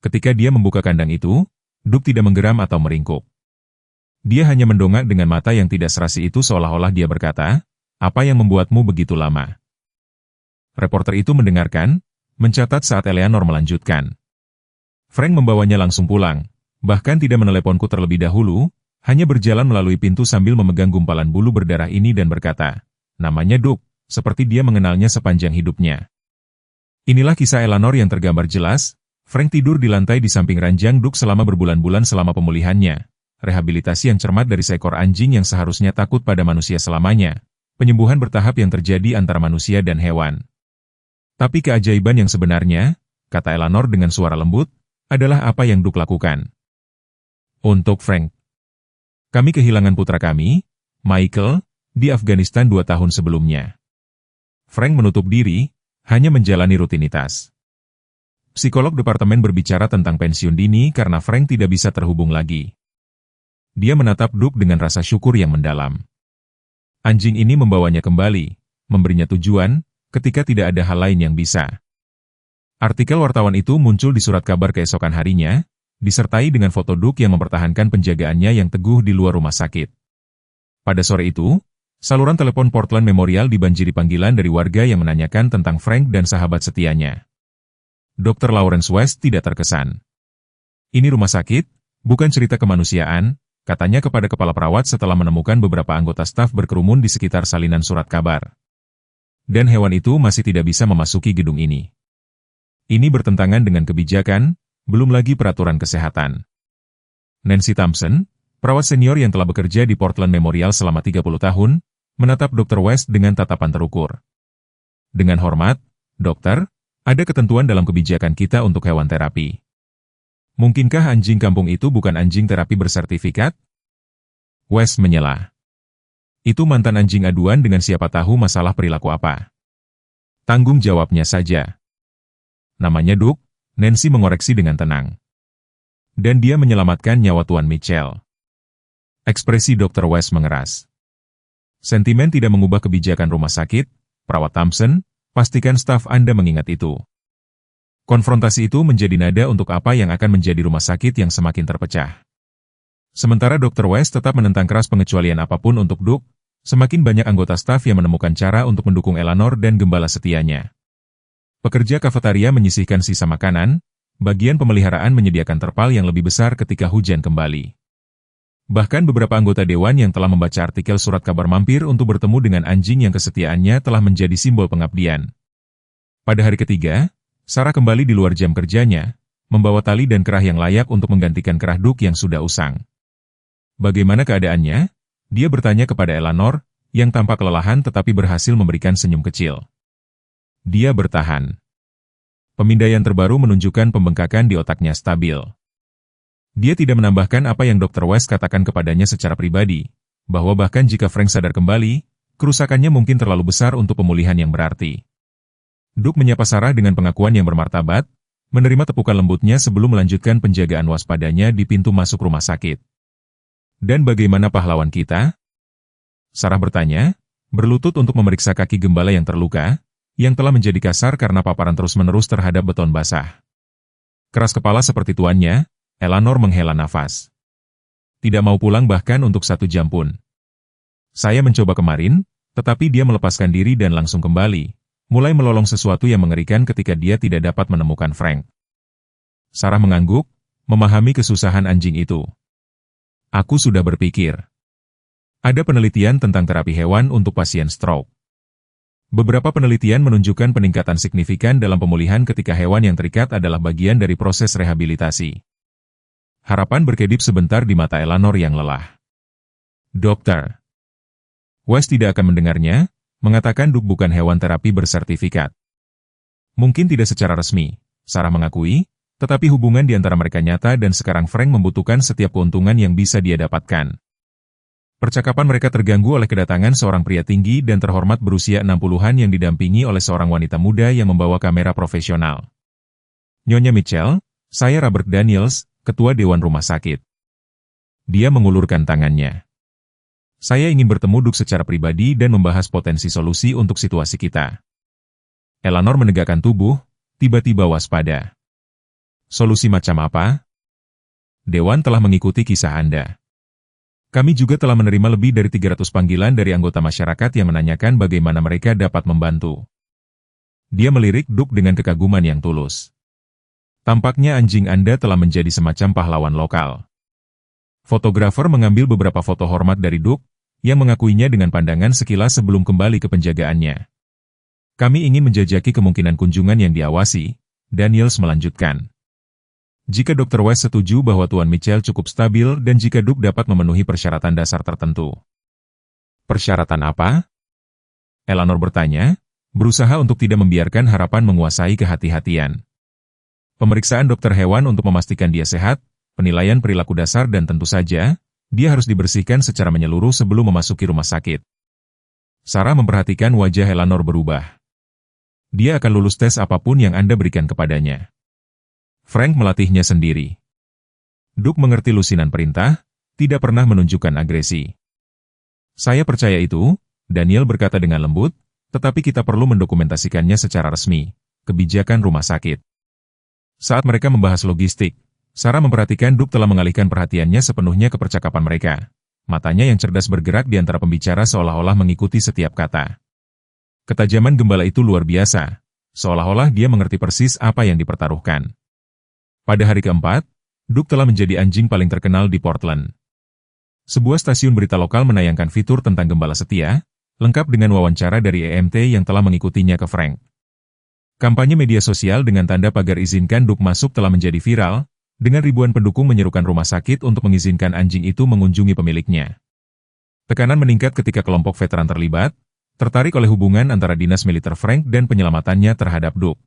Ketika dia membuka kandang itu, Duke tidak menggeram atau meringkuk. Dia hanya mendongak dengan mata yang tidak serasi itu seolah-olah dia berkata, apa yang membuatmu begitu lama? Reporter itu mendengarkan, mencatat saat Eleanor melanjutkan. Frank membawanya langsung pulang, bahkan tidak meneleponku terlebih dahulu, hanya berjalan melalui pintu sambil memegang gumpalan bulu berdarah ini dan berkata, namanya Duke, seperti dia mengenalnya sepanjang hidupnya. Inilah kisah Eleanor yang tergambar jelas. Frank tidur di lantai di samping ranjang Duke selama berbulan-bulan selama pemulihannya. Rehabilitasi yang cermat dari seekor anjing yang seharusnya takut pada manusia selamanya. Penyembuhan bertahap yang terjadi antara manusia dan hewan. Tapi keajaiban yang sebenarnya, kata Eleanor dengan suara lembut, adalah apa yang Duke lakukan. Untuk Frank. Kami kehilangan putra kami, Michael, di Afghanistan 2 tahun sebelumnya. Frank menutup diri, hanya menjalani rutinitas. Psikolog departemen berbicara tentang pensiun dini karena Frank tidak bisa terhubung lagi. Dia menatap Duke dengan rasa syukur yang mendalam. Anjing ini membawanya kembali, memberinya tujuan, ketika tidak ada hal lain yang bisa. Artikel wartawan itu muncul di surat kabar keesokan harinya, disertai dengan foto Duke yang mempertahankan penjagaannya yang teguh di luar rumah sakit. Pada sore itu, saluran telepon Portland Memorial dibanjiri panggilan dari warga yang menanyakan tentang Frank dan sahabat setianya. Dr. Lawrence West tidak terkesan. Ini rumah sakit, bukan cerita kemanusiaan, katanya kepada kepala perawat setelah menemukan beberapa anggota staf berkerumun di sekitar salinan surat kabar. Dan hewan itu masih tidak bisa memasuki gedung ini. Ini bertentangan dengan kebijakan, belum lagi peraturan kesehatan. Nancy Thompson, perawat senior yang telah bekerja di Portland Memorial selama 30 tahun, menatap Dr. West dengan tatapan terukur. Dengan hormat, dokter, ada ketentuan dalam kebijakan kita untuk hewan terapi. Mungkinkah anjing kampung itu bukan anjing terapi bersertifikat? West menyela. Itu mantan anjing aduan dengan siapa tahu masalah perilaku apa. Tanggung jawabnya saja. Namanya Duke, Nancy mengoreksi dengan tenang. Dan dia menyelamatkan nyawa Tuan Mitchell. Ekspresi Dr. West mengeras. Sentimen tidak mengubah kebijakan rumah sakit, perawat Thompson, pastikan staf Anda mengingat itu. Konfrontasi itu menjadi nada untuk apa yang akan menjadi rumah sakit yang semakin terpecah. Sementara Dr. West tetap menentang keras pengecualian apapun untuk Duke, semakin banyak anggota staf yang menemukan cara untuk mendukung Eleanor dan gembala setianya. Pekerja kafetaria menyisihkan sisa makanan, bagian pemeliharaan menyediakan terpal yang lebih besar ketika hujan kembali. Bahkan beberapa anggota dewan yang telah membaca artikel surat kabar mampir untuk bertemu dengan anjing yang kesetiaannya telah menjadi simbol pengabdian. Pada hari ketiga, Sarah kembali di luar jam kerjanya, membawa tali dan kerah yang layak untuk menggantikan kerah Duke yang sudah usang. Bagaimana keadaannya? Dia bertanya kepada Eleanor, yang tampak kelelahan tetapi berhasil memberikan senyum kecil. Dia bertahan. Pemindaian terbaru menunjukkan pembengkakan di otaknya stabil. Dia tidak menambahkan apa yang Dr. West katakan kepadanya secara pribadi, bahwa bahkan jika Frank sadar kembali, kerusakannya mungkin terlalu besar untuk pemulihan yang berarti. Duke menyapa Sarah dengan pengakuan yang bermartabat, menerima tepukan lembutnya sebelum melanjutkan penjagaan waspadanya di pintu masuk rumah sakit. Dan bagaimana pahlawan kita? Sarah bertanya, berlutut untuk memeriksa kaki gembala yang terluka, yang telah menjadi kasar karena paparan terus-menerus terhadap beton basah. Keras kepala seperti tuannya, Eleanor menghela nafas. Tidak mau pulang bahkan untuk 1 jam pun. Saya mencoba kemarin, tetapi dia melepaskan diri dan langsung kembali, mulai melolong sesuatu yang mengerikan ketika dia tidak dapat menemukan Frank. Sarah mengangguk, memahami kesusahan anjing itu. Aku sudah berpikir. Ada penelitian tentang terapi hewan untuk pasien stroke. Beberapa penelitian menunjukkan peningkatan signifikan dalam pemulihan ketika hewan yang terikat adalah bagian dari proses rehabilitasi. Harapan berkedip sebentar di mata Eleanor yang lelah. Dokter. West tidak akan mendengarnya, mengatakan Duke bukan hewan terapi bersertifikat. Mungkin tidak secara resmi, Sarah mengakui, tetapi hubungan di antara mereka nyata dan sekarang Frank membutuhkan setiap keuntungan yang bisa dia dapatkan. Percakapan mereka terganggu oleh kedatangan seorang pria tinggi dan terhormat berusia 60-an yang didampingi oleh seorang wanita muda yang membawa kamera profesional. Nyonya Mitchell, saya Robert Daniels, Ketua Dewan Rumah Sakit. Dia mengulurkan tangannya. Saya ingin bertemu Duke secara pribadi dan membahas potensi solusi untuk situasi kita. Eleanor menegakkan tubuh, tiba-tiba waspada. Solusi macam apa? Dewan telah mengikuti kisah Anda. Kami juga telah menerima lebih dari 300 panggilan dari anggota masyarakat yang menanyakan bagaimana mereka dapat membantu. Dia melirik Duke dengan kekaguman yang tulus. Tampaknya anjing Anda telah menjadi semacam pahlawan lokal. Fotografer mengambil beberapa foto hormat dari Duke, yang mengakuinya dengan pandangan sekilas sebelum kembali ke penjagaannya. Kami ingin menjajaki kemungkinan kunjungan yang diawasi, Daniels melanjutkan. Jika Dr. West setuju bahwa Tuan Mitchell cukup stabil dan jika Duke dapat memenuhi persyaratan dasar tertentu. Persyaratan apa? Eleanor bertanya, berusaha untuk tidak membiarkan harapan menguasai kehati-hatian. Pemeriksaan dokter hewan untuk memastikan dia sehat, penilaian perilaku dasar dan tentu saja, dia harus dibersihkan secara menyeluruh sebelum memasuki rumah sakit. Sarah memperhatikan wajah Eleanor berubah. Dia akan lulus tes apapun yang Anda berikan kepadanya. Frank melatihnya sendiri. Duke mengerti lusinan perintah, tidak pernah menunjukkan agresi. Saya percaya itu, Daniel berkata dengan lembut, tetapi kita perlu mendokumentasikannya secara resmi, kebijakan rumah sakit. Saat mereka membahas logistik, Sarah memperhatikan Duke telah mengalihkan perhatiannya sepenuhnya ke percakapan mereka. Matanya yang cerdas bergerak di antara pembicara seolah-olah mengikuti setiap kata. Ketajaman gembala itu luar biasa, seolah-olah dia mengerti persis apa yang dipertaruhkan. Pada hari keempat, Duke telah menjadi anjing paling terkenal di Portland. Sebuah stasiun berita lokal menayangkan fitur tentang gembala setia, lengkap dengan wawancara dari EMT yang telah mengikutinya ke Frank. Kampanye media sosial dengan tanda pagar izinkan Duke masuk telah menjadi viral, dengan ribuan pendukung menyerukan rumah sakit untuk mengizinkan anjing itu mengunjungi pemiliknya. Tekanan meningkat ketika kelompok veteran terlibat, tertarik oleh hubungan antara dinas militer Frank dan penyelamatannya terhadap Duke.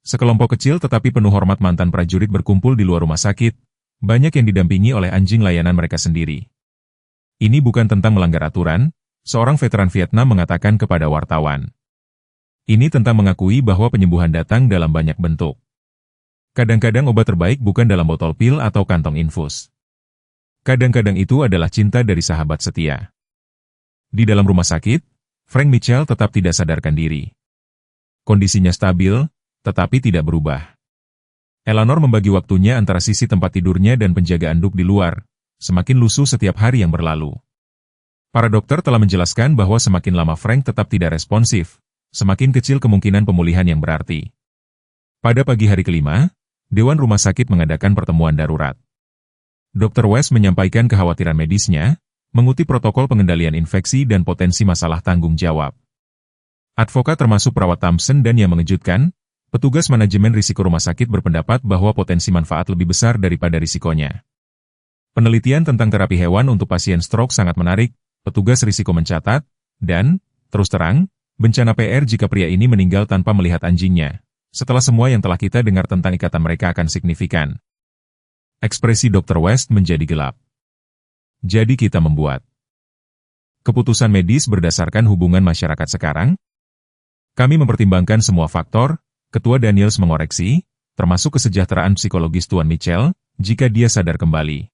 Sekelompok kecil tetapi penuh hormat mantan prajurit berkumpul di luar rumah sakit, banyak yang didampingi oleh anjing layanan mereka sendiri. Ini bukan tentang melanggar aturan, seorang veteran Vietnam mengatakan kepada wartawan. Ini tentang mengakui bahwa penyembuhan datang dalam banyak bentuk. Kadang-kadang obat terbaik bukan dalam botol pil atau kantong infus. Kadang-kadang itu adalah cinta dari sahabat setia. Di dalam rumah sakit, Frank Mitchell tetap tidak sadarkan diri. Kondisinya stabil, tetapi tidak berubah. Eleanor membagi waktunya antara sisi tempat tidurnya dan penjagaan Duke di luar, semakin lusuh setiap hari yang berlalu. Para dokter telah menjelaskan bahwa semakin lama Frank tetap tidak responsif, semakin kecil kemungkinan pemulihan yang berarti. Pada pagi hari kelima, Dewan Rumah Sakit mengadakan pertemuan darurat. Dr. West menyampaikan kekhawatiran medisnya, mengutip protokol pengendalian infeksi dan potensi masalah tanggung jawab. Advokat termasuk perawat Thompson dan yang mengejutkan, petugas manajemen risiko rumah sakit berpendapat bahwa potensi manfaat lebih besar daripada risikonya. Penelitian tentang terapi hewan untuk pasien stroke sangat menarik, petugas risiko mencatat, dan, terus terang, bencana PR jika pria ini meninggal tanpa melihat anjingnya. Setelah semua yang telah kita dengar tentang ikatan mereka akan signifikan. Ekspresi Dr. West menjadi gelap. Jadi kita membuat keputusan medis berdasarkan hubungan masyarakat sekarang? Kami mempertimbangkan semua faktor, Ketua Daniels mengoreksi, termasuk kesejahteraan psikologis Tuan Mitchell, jika dia sadar kembali.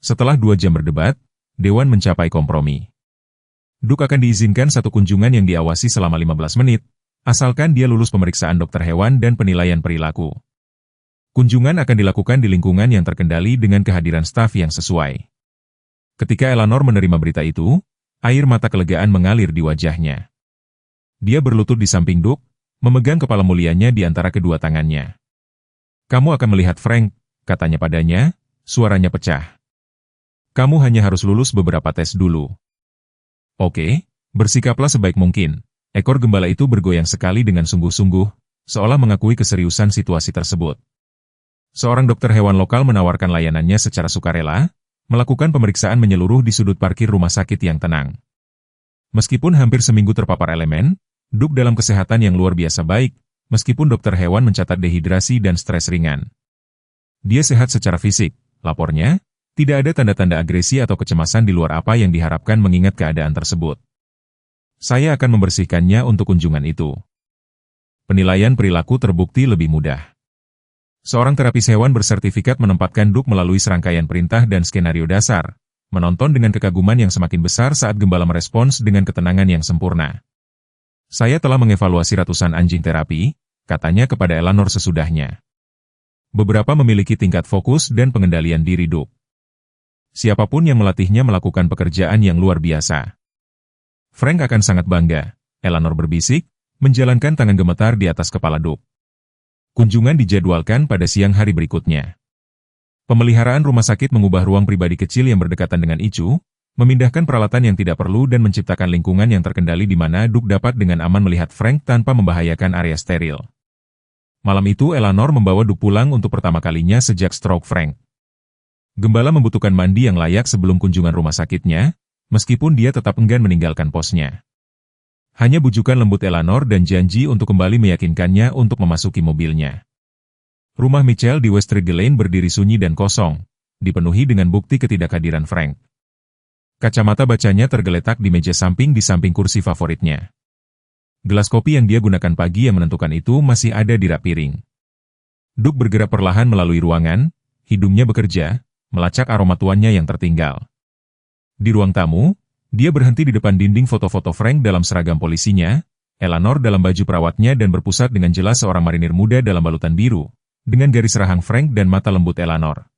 Setelah 2 jam berdebat, Dewan mencapai kompromi. Duke akan diizinkan satu kunjungan yang diawasi selama 15 menit, asalkan dia lulus pemeriksaan dokter hewan dan penilaian perilaku. Kunjungan akan dilakukan di lingkungan yang terkendali dengan kehadiran staf yang sesuai. Ketika Eleanor menerima berita itu, air mata kelegaan mengalir di wajahnya. Dia berlutut di samping Duke, memegang kepala mulianya di antara kedua tangannya. "Kamu akan melihat Frank," katanya padanya, suaranya pecah. "Kamu hanya harus lulus beberapa tes dulu." "Oke, bersikaplah sebaik mungkin." Ekor gembala itu bergoyang sekali dengan sungguh-sungguh, seolah mengakui keseriusan situasi tersebut. Seorang dokter hewan lokal menawarkan layanannya secara sukarela, melakukan pemeriksaan menyeluruh di sudut parkir rumah sakit yang tenang. Meskipun hampir seminggu terpapar elemen, Duke dalam kesehatan yang luar biasa baik, meskipun dokter hewan mencatat dehidrasi dan stres ringan. Dia sehat secara fisik, lapornya, tidak ada tanda-tanda agresi atau kecemasan di luar apa yang diharapkan mengingat keadaan tersebut. "Saya akan membersihkannya untuk kunjungan itu." Penilaian perilaku terbukti lebih mudah. Seorang terapis hewan bersertifikat menempatkan Duke melalui serangkaian perintah dan skenario dasar, menonton dengan kekaguman yang semakin besar saat gembala merespons dengan ketenangan yang sempurna. "Saya telah mengevaluasi ratusan anjing terapi," katanya kepada Eleanor sesudahnya. "Beberapa memiliki tingkat fokus dan pengendalian diri Duke. Siapapun yang melatihnya melakukan pekerjaan yang luar biasa." "Frank akan sangat bangga," Eleanor berbisik, menjalankan tangan gemetar di atas kepala Duke. Kunjungan dijadwalkan pada siang hari berikutnya. Pemeliharaan rumah sakit mengubah ruang pribadi kecil yang berdekatan dengan Ichu, memindahkan peralatan yang tidak perlu dan menciptakan lingkungan yang terkendali di mana Duke dapat dengan aman melihat Frank tanpa membahayakan area steril. Malam itu Eleanor membawa Duke pulang untuk pertama kalinya sejak stroke Frank. Gembala membutuhkan mandi yang layak sebelum kunjungan rumah sakitnya, meskipun dia tetap enggan meninggalkan posnya. Hanya bujukan lembut Eleanor dan janji untuk kembali meyakinkannya untuk memasuki mobilnya. Rumah Mitchell di West Ridge Lane berdiri sunyi dan kosong, dipenuhi dengan bukti ketidakhadiran Frank. Kacamata bacanya tergeletak di meja samping di samping kursi favoritnya. Gelas kopi yang dia gunakan pagi yang menentukan itu masih ada di rak piring. Duke bergerak perlahan melalui ruangan, hidungnya bekerja, melacak aroma tuannya yang tertinggal. Di ruang tamu, dia berhenti di depan dinding foto-foto Frank dalam seragam polisinya, Eleanor dalam baju perawatnya dan berpusat dengan jelas seorang marinir muda dalam balutan biru, dengan garis rahang Frank dan mata lembut Eleanor.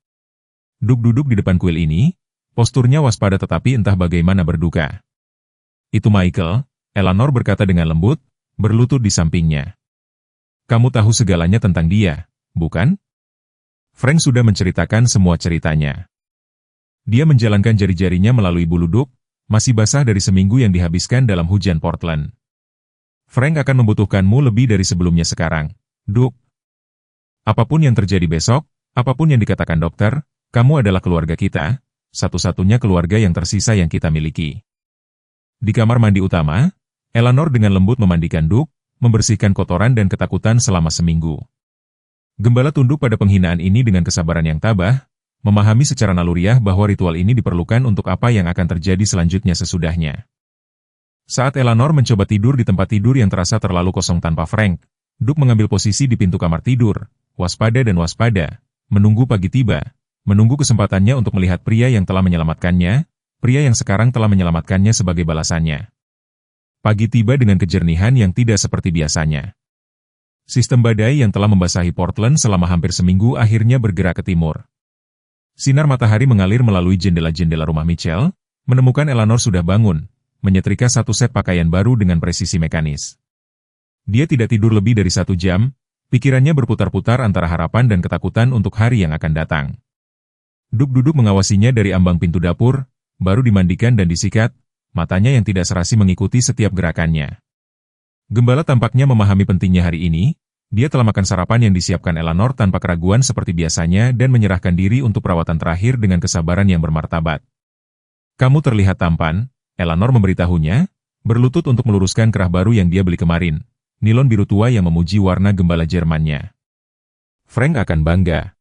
Duke duduk di depan kuil ini, posturnya waspada tetapi entah bagaimana berduka. "Itu Michael," Eleanor berkata dengan lembut, berlutut di sampingnya. "Kamu tahu segalanya tentang dia, bukan?" Frank sudah menceritakan semua ceritanya. Dia menjalankan jari-jarinya melalui bulu Duke, masih basah dari seminggu yang dihabiskan dalam hujan Portland. "Frank akan membutuhkanmu lebih dari sebelumnya sekarang, Duke. Apapun yang terjadi besok, apapun yang dikatakan dokter, kamu adalah keluarga kita, satu-satunya keluarga yang tersisa yang kita miliki." Di kamar mandi utama, Eleanor dengan lembut memandikan Duke, membersihkan kotoran dan ketakutan selama seminggu. Gembala tunduk pada penghinaan ini dengan kesabaran yang tabah, memahami secara naluriah bahwa ritual ini diperlukan untuk apa yang akan terjadi selanjutnya sesudahnya. Saat Eleanor mencoba tidur di tempat tidur yang terasa terlalu kosong tanpa Frank, Duke mengambil posisi di pintu kamar tidur, waspada dan waspada, menunggu pagi tiba, menunggu kesempatannya untuk melihat pria yang telah menyelamatkannya, pria yang sekarang telah menyelamatkannya sebagai balasannya. Pagi tiba dengan kejernihan yang tidak seperti biasanya. Sistem badai yang telah membasahi Portland selama hampir seminggu akhirnya bergerak ke timur. Sinar matahari mengalir melalui jendela-jendela rumah Mitchell, menemukan Eleanor sudah bangun, menyetrika satu set pakaian baru dengan presisi mekanis. Dia tidak tidur lebih dari 1 jam, pikirannya berputar-putar antara harapan dan ketakutan untuk hari yang akan datang. Duke duduk mengawasinya dari ambang pintu dapur, baru dimandikan dan disikat, matanya yang tidak serasi mengikuti setiap gerakannya. Gembala tampaknya memahami pentingnya hari ini, dia telah makan sarapan yang disiapkan Eleanor tanpa keraguan seperti biasanya dan menyerahkan diri untuk perawatan terakhir dengan kesabaran yang bermartabat. "Kamu terlihat tampan," Eleanor memberitahunya, berlutut untuk meluruskan kerah baru yang dia beli kemarin, nilon biru tua yang memuji warna gembala Jermannya. Frank akan bangga.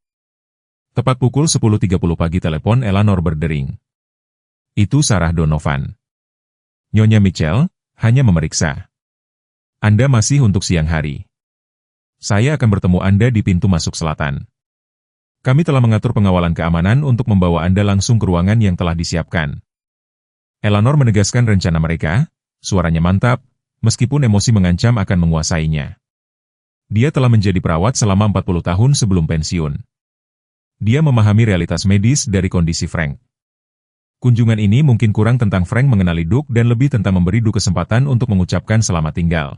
Tepat pukul 10.30 pagi telepon Eleanor berdering. "Itu Sarah Donovan." "Nyonya Mitchell, hanya memeriksa. Anda masih untuk siang hari. Saya akan bertemu Anda di pintu masuk selatan. Kami telah mengatur pengawalan keamanan untuk membawa Anda langsung ke ruangan yang telah disiapkan." Eleanor menegaskan rencana mereka, suaranya mantap, meskipun emosi mengancam akan menguasainya. Dia telah menjadi perawat selama 40 tahun sebelum pensiun. Dia memahami realitas medis dari kondisi Frank. Kunjungan ini mungkin kurang tentang Frank mengenali Duke dan lebih tentang memberi Duke kesempatan untuk mengucapkan selamat tinggal.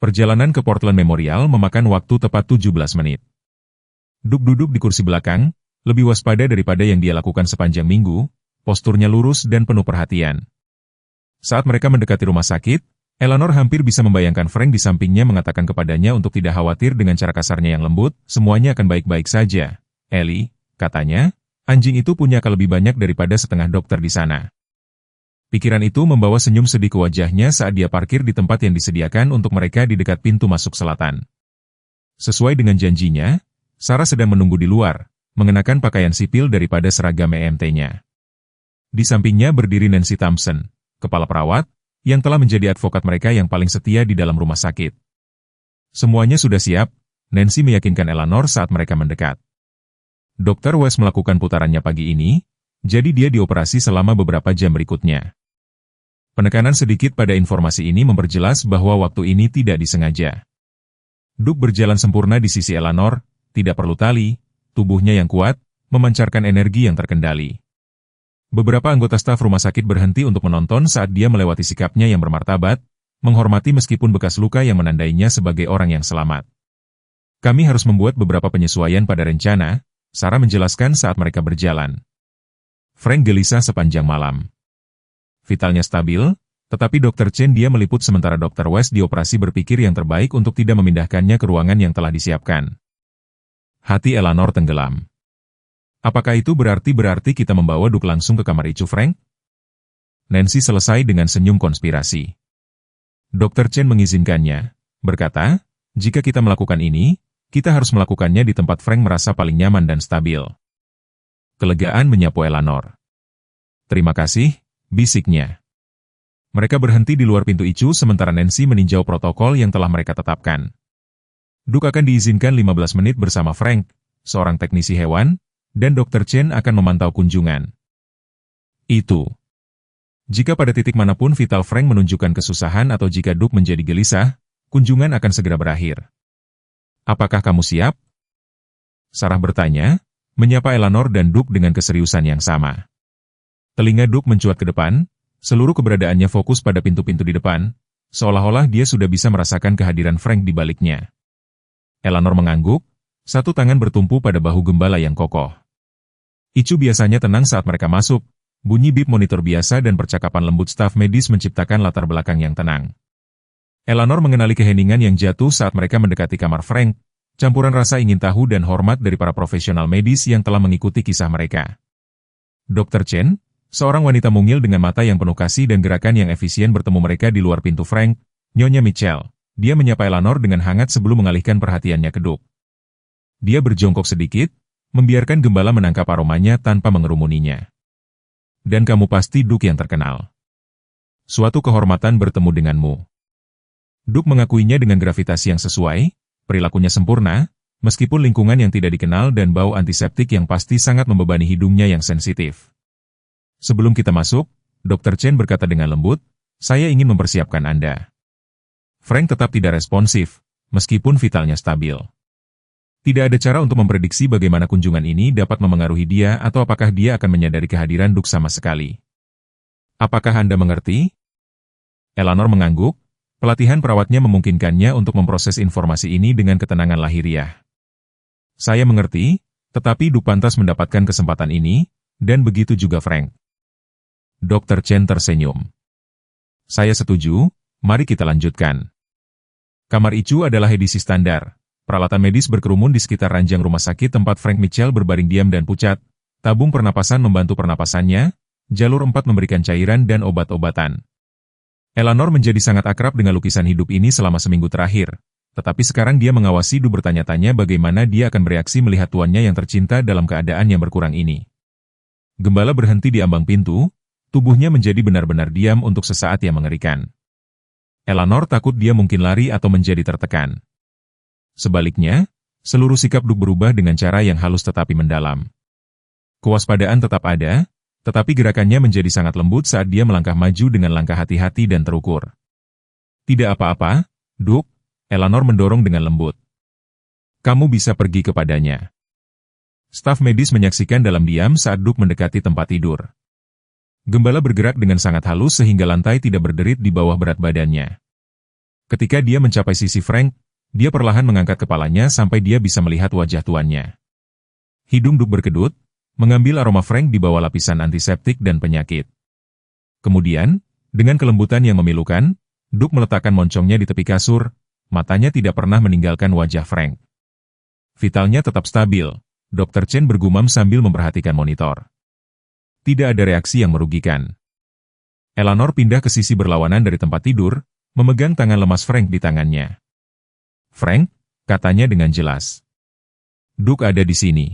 Perjalanan ke Portland Memorial memakan waktu tepat 17 menit. Duke duduk di kursi belakang, lebih waspada daripada yang dia lakukan sepanjang minggu, posturnya lurus dan penuh perhatian. Saat mereka mendekati rumah sakit, Eleanor hampir bisa membayangkan Frank di sampingnya mengatakan kepadanya untuk tidak khawatir dengan cara kasarnya yang lembut, semuanya akan baik-baik saja. "Ellie," katanya, "anjing itu punya akal lebih banyak daripada setengah dokter di sana." Pikiran itu membawa senyum sedih ke wajahnya saat dia parkir di tempat yang disediakan untuk mereka di dekat pintu masuk selatan. Sesuai dengan janjinya, Sarah sedang menunggu di luar, mengenakan pakaian sipil daripada seragam EMT-nya. Di sampingnya berdiri Nancy Thompson, kepala perawat, yang telah menjadi advokat mereka yang paling setia di dalam rumah sakit. Semuanya sudah siap, Nancy meyakinkan Eleanor saat mereka mendekat. Dr. West melakukan putarannya pagi ini, jadi dia dioperasi selama beberapa jam berikutnya. Penekanan sedikit pada informasi ini memperjelas bahwa waktu ini tidak disengaja. Duke berjalan sempurna di sisi Eleanor, tidak perlu tali, tubuhnya yang kuat, memancarkan energi yang terkendali. Beberapa anggota staf rumah sakit berhenti untuk menonton saat dia melewati sikapnya yang bermartabat, menghormati meskipun bekas luka yang menandainya sebagai orang yang selamat. "Kami harus membuat beberapa penyesuaian pada rencana," Sarah menjelaskan saat mereka berjalan. Frank gelisah sepanjang malam. Vitalnya stabil, tetapi Dr. Chen dia meliput sementara Dr. West dioperasi berpikir yang terbaik untuk tidak memindahkannya ke ruangan yang telah disiapkan. Hati Eleanor tenggelam. "Apakah itu berarti kita membawa Duke langsung ke kamar Icu Frank?" Nancy selesai dengan senyum konspirasi. Dr. Chen mengizinkannya, berkata, "Jika kita melakukan ini, kita harus melakukannya di tempat Frank merasa paling nyaman dan stabil." Kelegaan menyapu Eleanor. "Terima kasih," bisiknya. Mereka berhenti di luar pintu Icu sementara Nancy meninjau protokol yang telah mereka tetapkan. Duke akan diizinkan 15 menit bersama Frank, seorang teknisi hewan, dan Dr. Chen akan memantau kunjungan. Itu. Jika pada titik manapun vital Frank menunjukkan kesusahan atau jika Duke menjadi gelisah, kunjungan akan segera berakhir. "Apakah kamu siap?" Sarah bertanya, menyapa Eleanor dan Duke dengan keseriusan yang sama. Telinga Duke mencuat ke depan, seluruh keberadaannya fokus pada pintu-pintu di depan, seolah-olah dia sudah bisa merasakan kehadiran Frank di baliknya. Eleanor mengangguk, satu tangan bertumpu pada bahu gembala yang kokoh. Icu biasanya tenang saat mereka masuk, bunyi bip monitor biasa dan percakapan lembut staf medis menciptakan latar belakang yang tenang. Eleanor mengenali keheningan yang jatuh saat mereka mendekati kamar Frank, campuran rasa ingin tahu dan hormat dari para profesional medis yang telah mengikuti kisah mereka. Dr. Chen, seorang wanita mungil dengan mata yang penuh kasih dan gerakan yang efisien bertemu mereka di luar pintu Frank, "Nyonya Mitchell." Dia menyapa Eleanor dengan hangat sebelum mengalihkan perhatiannya ke Duke. Dia berjongkok sedikit, membiarkan gembala menangkap aromanya tanpa mengerumuninya. "Dan kamu pasti Duke yang terkenal. Suatu kehormatan bertemu denganmu." Duke mengakuinya dengan gravitasi yang sesuai, perilakunya sempurna, meskipun lingkungan yang tidak dikenal dan bau antiseptik yang pasti sangat membebani hidungnya yang sensitif. "Sebelum kita masuk," Dr. Chen berkata dengan lembut, "saya ingin mempersiapkan Anda." Frank tetap tidak responsif, meskipun vitalnya stabil. Tidak ada cara untuk memprediksi bagaimana kunjungan ini dapat memengaruhi dia atau apakah dia akan menyadari kehadiran Duke sama sekali. "Apakah Anda mengerti?" Eleanor mengangguk. Pelatihan perawatnya memungkinkannya untuk memproses informasi ini dengan ketenangan lahiriah. "Saya mengerti, Tetapi Duke pantas mendapatkan kesempatan ini, dan begitu juga Frank. Dr. Chen tersenyum. Saya setuju, mari kita lanjutkan. Kamar Icu adalah edisi standar. Peralatan medis berkerumun di sekitar ranjang rumah sakit tempat Frank Mitchell berbaring diam dan pucat. Tabung pernapasan membantu pernapasannya, jalur 4 memberikan cairan dan obat-obatan. Eleanor menjadi sangat akrab dengan lukisan hidup ini selama seminggu terakhir, tetapi sekarang dia mengawasi Duke bertanya-tanya bagaimana dia akan bereaksi melihat tuannya yang tercinta dalam keadaan yang berkurang ini. Gembala berhenti di ambang pintu, tubuhnya menjadi benar-benar diam untuk sesaat yang mengerikan. Eleanor takut dia mungkin lari atau menjadi tertekan. Sebaliknya, seluruh sikap Duke berubah dengan cara yang halus tetapi mendalam. Kewaspadaan tetap ada, tetapi gerakannya menjadi sangat lembut saat dia melangkah maju dengan langkah hati-hati dan terukur. Tidak apa-apa, Duke, Eleanor mendorong dengan lembut. Kamu bisa pergi kepadanya. Staf medis menyaksikan dalam diam saat Duke mendekati tempat tidur. Gembala bergerak dengan sangat halus sehingga lantai tidak berderit di bawah berat badannya. Ketika dia mencapai sisi Frank, dia perlahan mengangkat kepalanya sampai dia bisa melihat wajah tuannya. Hidung Duke berkedut, mengambil aroma Frank di bawah lapisan antiseptik dan penyakit. Kemudian, dengan kelembutan yang memilukan, Duke meletakkan moncongnya di tepi kasur, matanya tidak pernah meninggalkan wajah Frank. Vitalnya tetap stabil, Dr. Chen bergumam sambil memperhatikan monitor. Tidak ada reaksi yang merugikan. Eleanor pindah ke sisi berlawanan dari tempat tidur, memegang tangan lemas Frank di tangannya. Frank, katanya dengan jelas. Duke ada di sini.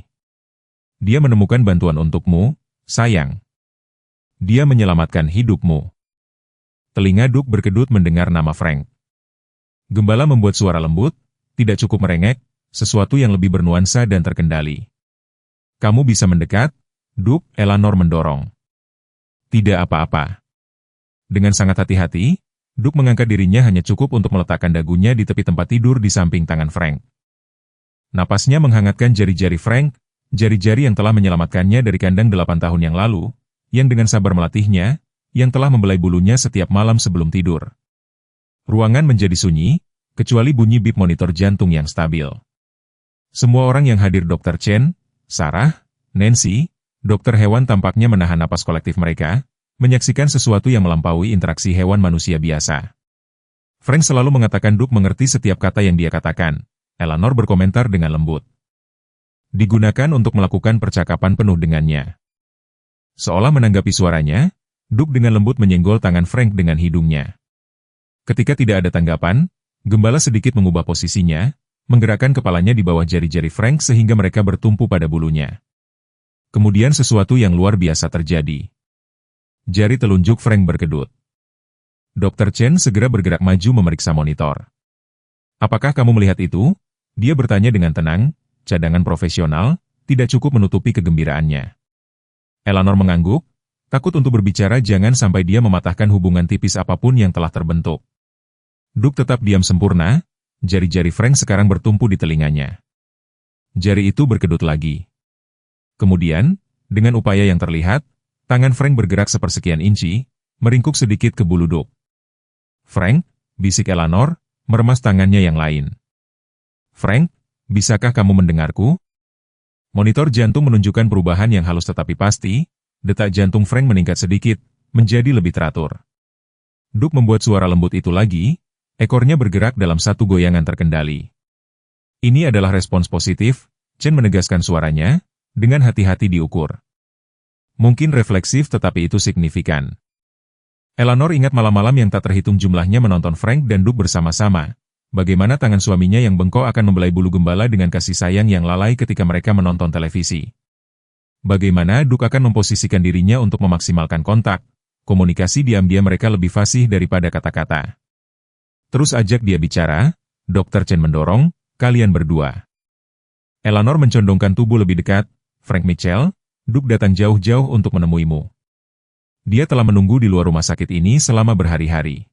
Dia menemukan bantuan untukmu, sayang. Dia menyelamatkan hidupmu. Telinga Duke berkedut mendengar nama Frank. Gembala membuat suara lembut, tidak cukup merengek, sesuatu yang lebih bernuansa dan terkendali. Kamu bisa mendekat, Duke, Eleanor mendorong. Tidak apa-apa. Dengan sangat hati-hati, Duke mengangkat dirinya hanya cukup untuk meletakkan dagunya di tepi tempat tidur di samping tangan Frank. Napasnya menghangatkan jari-jari Frank, jari-jari yang telah menyelamatkannya dari kandang 8 tahun yang lalu, yang dengan sabar melatihnya, yang telah membelai bulunya setiap malam sebelum tidur. Ruangan menjadi sunyi, kecuali bunyi bip monitor jantung yang stabil. Semua orang yang hadir Dr. Chen, Sarah, Nancy, dokter hewan tampaknya menahan napas kolektif mereka, menyaksikan sesuatu yang melampaui interaksi hewan manusia biasa. Frank selalu mengatakan Duke mengerti setiap kata yang dia katakan. Eleanor berkomentar dengan lembut. Digunakan untuk melakukan percakapan penuh dengannya. Seolah menanggapi suaranya, Duke dengan lembut menyenggol tangan Frank dengan hidungnya. Ketika tidak ada tanggapan, Gembala sedikit mengubah posisinya, menggerakkan kepalanya di bawah jari-jari Frank sehingga mereka bertumpu pada bulunya. Kemudian sesuatu yang luar biasa terjadi. Jari telunjuk Frank berkedut. Dr. Chen segera bergerak maju memeriksa monitor. Apakah kamu melihat itu? Dia bertanya dengan tenang. Cadangan profesional, tidak cukup menutupi kegembiraannya. Eleanor mengangguk, takut untuk berbicara jangan sampai dia mematahkan hubungan tipis apapun yang telah terbentuk. Duke tetap diam sempurna, jari-jari Frank sekarang bertumpu di telinganya. Jari itu berkedut lagi. Kemudian, dengan upaya yang terlihat, tangan Frank bergerak sepersekian inci, meringkuk sedikit ke bulu Duke. Frank, bisik Eleanor, meremas tangannya yang lain. Frank, bisakah kamu mendengarku? Monitor jantung menunjukkan perubahan yang halus tetapi pasti, detak jantung Frank meningkat sedikit, menjadi lebih teratur. Duke membuat suara lembut itu lagi, ekornya bergerak dalam satu goyangan terkendali. Ini adalah respons positif, Chen menegaskan suaranya, dengan hati-hati diukur. Mungkin refleksif tetapi itu signifikan. Eleanor ingat malam-malam yang tak terhitung jumlahnya menonton Frank dan Duke bersama-sama. Bagaimana tangan suaminya yang bengkok akan membelai bulu gembala dengan kasih sayang yang lalai ketika mereka menonton televisi. Bagaimana Duke akan memposisikan dirinya untuk memaksimalkan kontak, komunikasi diam-diam mereka lebih fasih daripada kata-kata. Terus ajak dia bicara, Dr. Chen mendorong, kalian berdua. Eleanor mencondongkan tubuh lebih dekat, Frank Mitchell, Duke datang jauh-jauh untuk menemuimu. Dia telah menunggu di luar rumah sakit ini selama berhari-hari.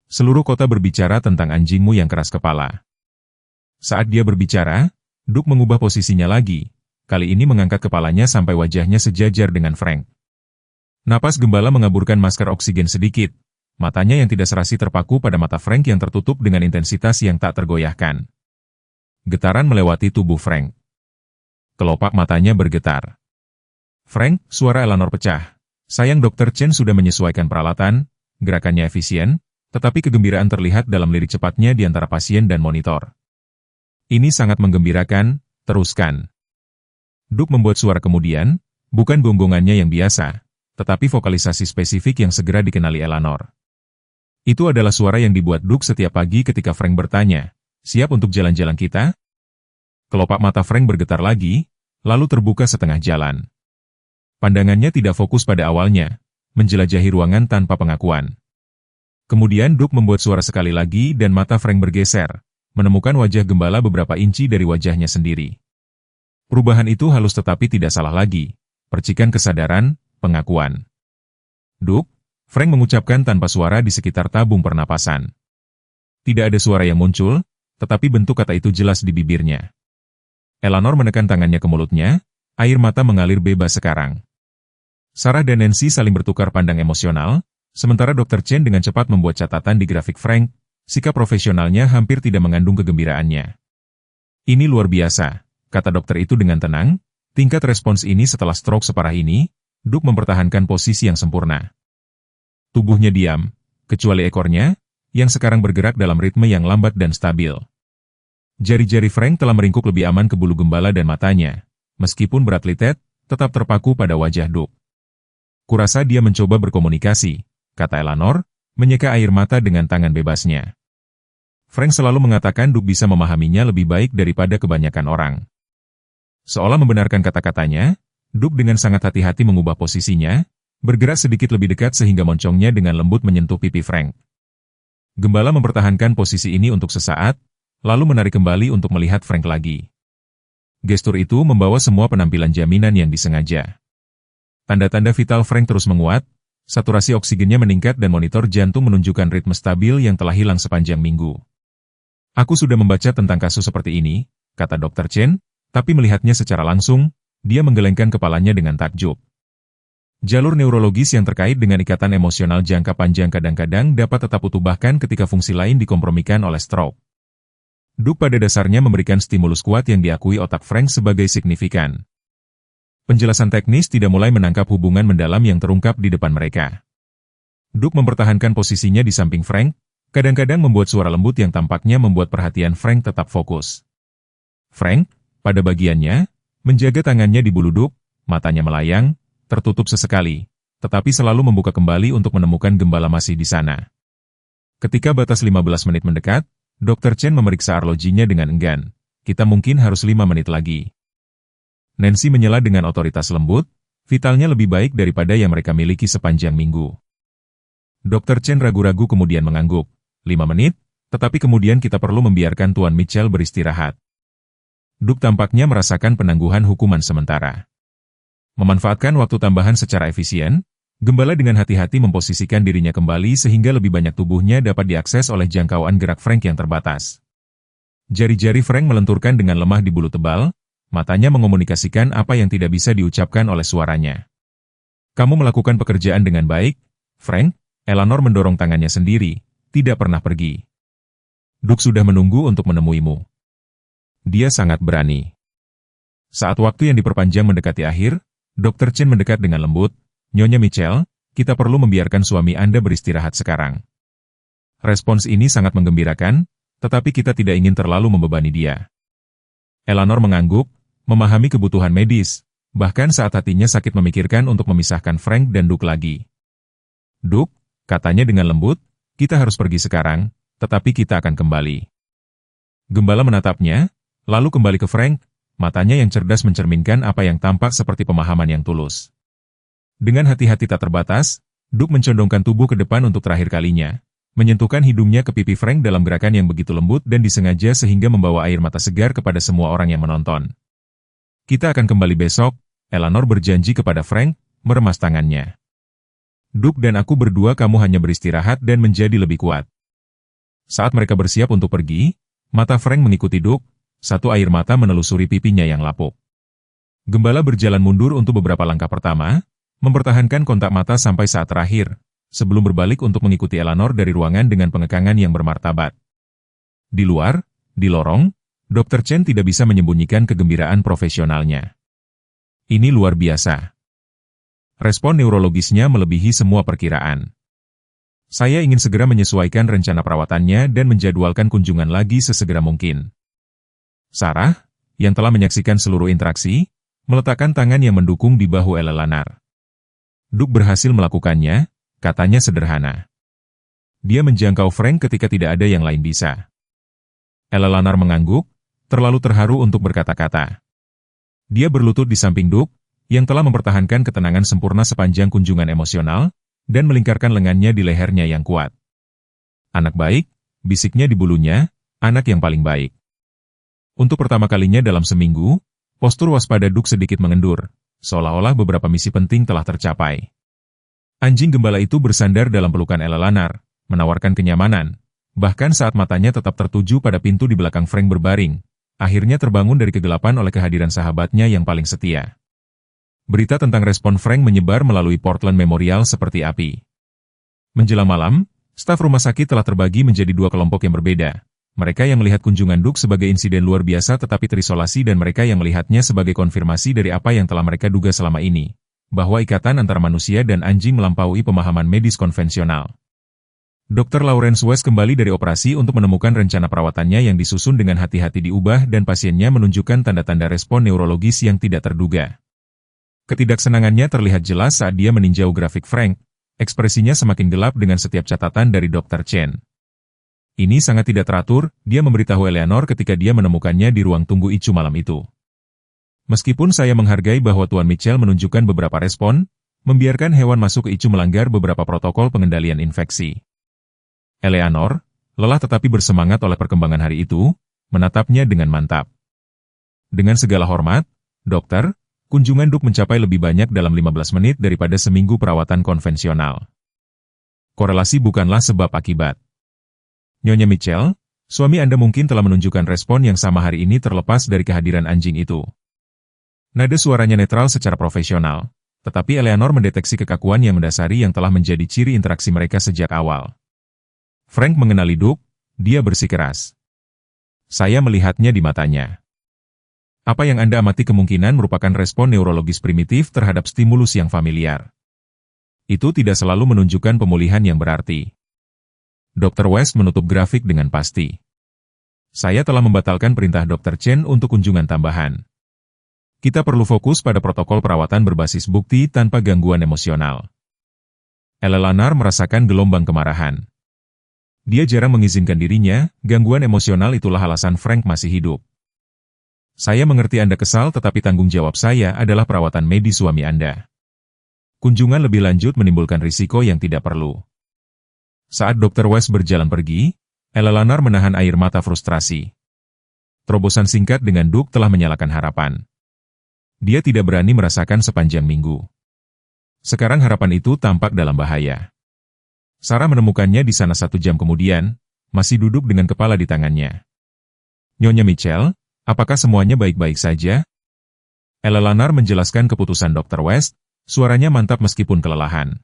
Seluruh kota berbicara tentang anjingmu yang keras kepala. Saat dia berbicara, Duke mengubah posisinya lagi, kali ini mengangkat kepalanya sampai wajahnya sejajar dengan Frank. Napas Gembala mengaburkan masker oksigen sedikit, matanya yang tidak serasi terpaku pada mata Frank yang tertutup dengan intensitas yang tak tergoyahkan. Getaran melewati tubuh Frank. Kelopak matanya bergetar. Frank, suara Eleanor pecah. Sayang Dr. Chen sudah menyesuaikan peralatan, gerakannya efisien, tetapi kegembiraan terlihat dalam lirik cepatnya di antara pasien dan monitor. Ini sangat menggembirakan, teruskan. Duke membuat suara kemudian, bukan gonggongannya yang biasa, tetapi vokalisasi spesifik yang segera dikenali Eleanor. Itu adalah suara yang dibuat Duke setiap pagi ketika Frank bertanya, "Siap untuk jalan-jalan kita?" Kelopak mata Frank bergetar lagi, lalu terbuka setengah jalan. Pandangannya tidak fokus pada awalnya, menjelajahi ruangan tanpa pengakuan. Kemudian Duke membuat suara sekali lagi dan mata Frank bergeser, menemukan wajah gembala beberapa inci dari wajahnya sendiri. Perubahan itu halus tetapi tidak salah lagi, percikan kesadaran, pengakuan. "Duke," Frank mengucapkan tanpa suara di sekitar tabung pernapasan. Tidak ada suara yang muncul, tetapi bentuk kata itu jelas di bibirnya. Eleanor menekan tangannya ke mulutnya, air mata mengalir bebas sekarang. Sarah dan Nancy saling bertukar pandang emosional, sementara Dr. Chen dengan cepat membuat catatan di grafik Frank, sikap profesionalnya hampir tidak mengandung kegembiraannya. "Ini luar biasa," kata dokter itu dengan tenang, tingkat respons ini setelah stroke separah ini, Duke mempertahankan posisi yang sempurna. Tubuhnya diam, kecuali ekornya, yang sekarang bergerak dalam ritme yang lambat dan stabil. Jari-jari Frank telah meringkuk lebih aman ke bulu gembala dan matanya, meskipun berat litet, tetap terpaku pada wajah Duke. "Kurasa dia mencoba berkomunikasi," kata Eleanor, menyeka air mata dengan tangan bebasnya. Frank selalu mengatakan Duke bisa memahaminya lebih baik daripada kebanyakan orang. Seolah membenarkan kata-katanya, Duke dengan sangat hati-hati mengubah posisinya, bergerak sedikit lebih dekat sehingga moncongnya dengan lembut menyentuh pipi Frank. Gembala mempertahankan posisi ini untuk sesaat, lalu menarik kembali untuk melihat Frank lagi. Gestur itu membawa semua penampilan jaminan yang disengaja. Tanda-tanda vital Frank terus menguat, saturasi oksigennya meningkat dan monitor jantung menunjukkan ritme stabil yang telah hilang sepanjang minggu. "Aku sudah membaca tentang kasus seperti ini," kata Dr. Chen, tapi melihatnya secara langsung, dia menggelengkan kepalanya dengan takjub. Jalur neurologis yang terkait dengan ikatan emosional jangka panjang kadang-kadang dapat tetap utuh bahkan ketika fungsi lain dikompromikan oleh stroke. Duke pada dasarnya memberikan stimulus kuat yang diakui otak Frank sebagai signifikan. Penjelasan teknis tidak mulai menangkap hubungan mendalam yang terungkap di depan mereka. Duke mempertahankan posisinya di samping Frank, kadang-kadang membuat suara lembut yang tampaknya membuat perhatian Frank tetap fokus. Frank, pada bagiannya, menjaga tangannya di bulu Duke, matanya melayang, tertutup sesekali, tetapi selalu membuka kembali untuk menemukan gembala masih di sana. Ketika batas 15 menit mendekat, Dr. Chen memeriksa arlojinya dengan enggan. "Kita mungkin harus 5 menit lagi." Nancy menyela dengan otoritas lembut, vitalnya lebih baik daripada yang mereka miliki sepanjang minggu. Dr. Chen ragu-ragu kemudian mengangguk. 5 menit, tetapi kemudian kita perlu membiarkan Tuan Mitchell beristirahat. Duke tampaknya merasakan penangguhan hukuman sementara. Memanfaatkan waktu tambahan secara efisien, gembala dengan hati-hati memposisikan dirinya kembali sehingga lebih banyak tubuhnya dapat diakses oleh jangkauan gerak Frank yang terbatas. Jari-jari Frank melenturkan dengan lemah di bulu tebal, matanya mengomunikasikan apa yang tidak bisa diucapkan oleh suaranya. "Kamu melakukan pekerjaan dengan baik, Frank." Eleanor mendorong tangannya sendiri, "tidak pernah pergi. Duke sudah menunggu untuk menemuimu. Dia sangat berani." Saat waktu yang diperpanjang mendekati akhir, Dr. Chen mendekat dengan lembut, "Nyonya Mitchell, kita perlu membiarkan suami Anda beristirahat sekarang." Respons ini sangat menggembirakan, tetapi kita tidak ingin terlalu membebani dia. Eleanor mengangguk, memahami kebutuhan medis, bahkan saat hatinya sakit memikirkan untuk memisahkan Frank dan Duke lagi. "Duke," katanya dengan lembut, "kita harus pergi sekarang, tetapi kita akan kembali." Gembala menatapnya, lalu kembali ke Frank, matanya yang cerdas mencerminkan apa yang tampak seperti pemahaman yang tulus. Dengan hati-hati tak terbatas, Duke mencondongkan tubuh ke depan untuk terakhir kalinya, menyentuhkan hidungnya ke pipi Frank dalam gerakan yang begitu lembut dan disengaja sehingga membawa air mata segar kepada semua orang yang menonton. "Kita akan kembali besok," Eleanor berjanji kepada Frank, meremas tangannya. "Duke dan aku berdua kamu hanya beristirahat dan menjadi lebih kuat." Saat mereka bersiap untuk pergi, mata Frank mengikuti Duke, satu air mata menelusuri pipinya yang lapuk. Gembala berjalan mundur untuk beberapa langkah pertama, mempertahankan kontak mata sampai saat terakhir, sebelum berbalik untuk mengikuti Eleanor dari ruangan dengan pengekangan yang bermartabat. Di luar, di lorong, Dr. Chen tidak bisa menyembunyikan kegembiraan profesionalnya. Ini luar biasa. Respon neurologisnya melebihi semua perkiraan. Saya ingin segera menyesuaikan rencana perawatannya dan menjadwalkan kunjungan lagi sesegera mungkin. Sarah, yang telah menyaksikan seluruh interaksi, meletakkan tangan yang mendukung di bahu Eleanor. Duke berhasil melakukannya, katanya sederhana. Dia menjangkau Frank ketika tidak ada yang lain bisa. Eleanor mengangguk, terlalu terharu untuk berkata-kata. Dia berlutut di samping Duke, yang telah mempertahankan ketenangan sempurna sepanjang kunjungan emosional, dan melingkarkan lengannya di lehernya yang kuat. Anak baik, bisiknya di bulunya, anak yang paling baik. Untuk pertama kalinya dalam seminggu, postur waspada Duke sedikit mengendur, seolah-olah beberapa misi penting telah tercapai. Anjing gembala itu bersandar dalam pelukan Eleanor, menawarkan kenyamanan, bahkan saat matanya tetap tertuju pada pintu di belakang Frank berbaring, akhirnya terbangun dari kegelapan oleh kehadiran sahabatnya yang paling setia. Berita tentang respon Frank menyebar melalui Portland Memorial seperti api. Menjelang malam, staf rumah sakit telah terbagi menjadi dua kelompok yang berbeda. Mereka yang melihat kunjungan Duke sebagai insiden luar biasa tetapi terisolasi dan mereka yang melihatnya sebagai konfirmasi dari apa yang telah mereka duga selama ini, bahwa ikatan antara manusia dan anjing melampaui pemahaman medis konvensional. Dr. Lawrence West kembali dari operasi untuk menemukan rencana perawatannya yang disusun dengan hati-hati diubah dan pasiennya menunjukkan tanda-tanda respon neurologis yang tidak terduga. Ketidaksenangannya terlihat jelas saat dia meninjau grafik Frank, ekspresinya semakin gelap dengan setiap catatan dari Dr. Chen. Ini sangat tidak teratur, dia memberitahu Eleanor ketika dia menemukannya di ruang tunggu ICU malam itu. Meskipun saya menghargai bahwa Tuan Mitchell menunjukkan beberapa respon, membiarkan hewan masuk ke ICU melanggar beberapa protokol pengendalian infeksi. Eleanor, lelah tetapi bersemangat oleh perkembangan hari itu, menatapnya dengan mantap. Dengan segala hormat, dokter, kunjungan Duke mencapai lebih banyak dalam 15 menit daripada seminggu perawatan konvensional. Korelasi bukanlah sebab akibat. Nyonya Mitchell, suami Anda mungkin telah menunjukkan respon yang sama hari ini terlepas dari kehadiran anjing itu. Nada suaranya netral secara profesional, tetapi Eleanor mendeteksi kekakuan yang mendasari yang telah menjadi ciri interaksi mereka sejak awal. Frank mengenali Duke, dia bersikeras. Saya melihatnya di matanya. Apa yang Anda amati kemungkinan merupakan respon neurologis primitif terhadap stimulus yang familiar. Itu tidak selalu menunjukkan pemulihan yang berarti. Dr. West menutup grafik dengan pasti. Saya telah membatalkan perintah Dr. Chen untuk kunjungan tambahan. Kita perlu fokus pada protokol perawatan berbasis bukti tanpa gangguan emosional. Eleanor merasakan gelombang kemarahan. Dia jarang mengizinkan dirinya, gangguan emosional itulah alasan Frank masih hidup. Saya mengerti Anda kesal tetapi tanggung jawab saya adalah perawatan medis suami Anda. Kunjungan lebih lanjut menimbulkan risiko yang tidak perlu. Saat Dr. West berjalan pergi, Eleanor menahan air mata frustrasi. Terobosan singkat dengan Duke telah menyalakan harapan. Dia tidak berani merasakan sepanjang minggu. Sekarang harapan itu tampak dalam bahaya. Sarah menemukannya di sana 1 jam kemudian, masih duduk dengan kepala di tangannya. Nyonya Mitchell, apakah semuanya baik-baik saja? Eleanor menjelaskan keputusan Dr. West, suaranya mantap meskipun kelelahan.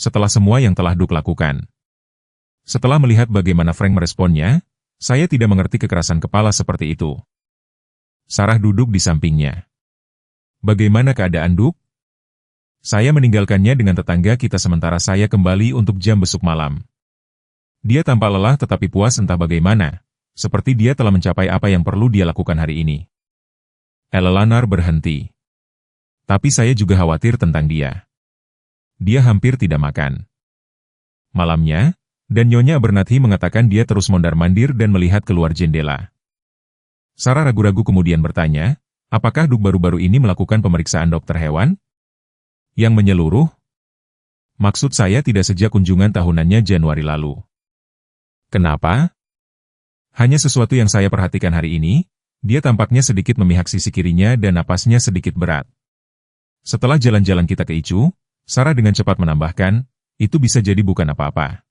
Setelah semua yang telah Duke lakukan. Setelah melihat bagaimana Frank meresponnya, saya tidak mengerti kekerasan kepala seperti itu. Sarah duduk di sampingnya. Bagaimana keadaan Duke? Saya meninggalkannya dengan tetangga kita sementara saya kembali untuk jam besuk malam. Dia tampak lelah tetapi puas entah bagaimana, seperti dia telah mencapai apa yang perlu dia lakukan hari ini. Eleanor berhenti. Tapi saya juga khawatir tentang dia. Dia hampir tidak makan. Malamnya, dan Nyonya Abernathy mengatakan dia terus mondar-mandir dan melihat keluar jendela. Sarah ragu-ragu kemudian bertanya, apakah Duke baru-baru ini melakukan pemeriksaan dokter hewan? Yang menyeluruh? Maksud saya tidak sejak kunjungan tahunannya Januari lalu. Kenapa? Hanya sesuatu yang saya perhatikan hari ini, dia tampaknya sedikit memihak sisi kirinya dan napasnya sedikit berat. Setelah jalan-jalan kita ke ICU, Sarah dengan cepat menambahkan, itu bisa jadi bukan apa-apa.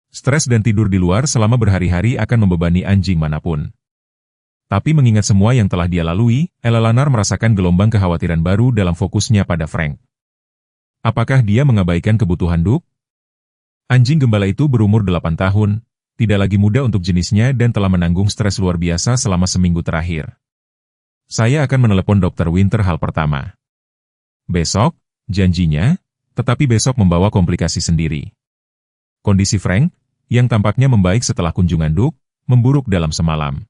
Stres dan tidur di luar selama berhari-hari akan membebani anjing manapun. Tapi mengingat semua yang telah dia lalui, Eleanor merasakan gelombang kekhawatiran baru dalam fokusnya pada Frank. Apakah dia mengabaikan kebutuhan Duke? Anjing gembala itu berumur 8 tahun, Tidak lagi muda untuk jenisnya dan telah menanggung stres luar biasa selama seminggu terakhir. Saya akan menelepon Dr. Winter hal pertama. Besok, janjinya, tetapi besok membawa komplikasi sendiri. Kondisi Frank, yang tampaknya membaik setelah kunjungan Duke, memburuk dalam semalam.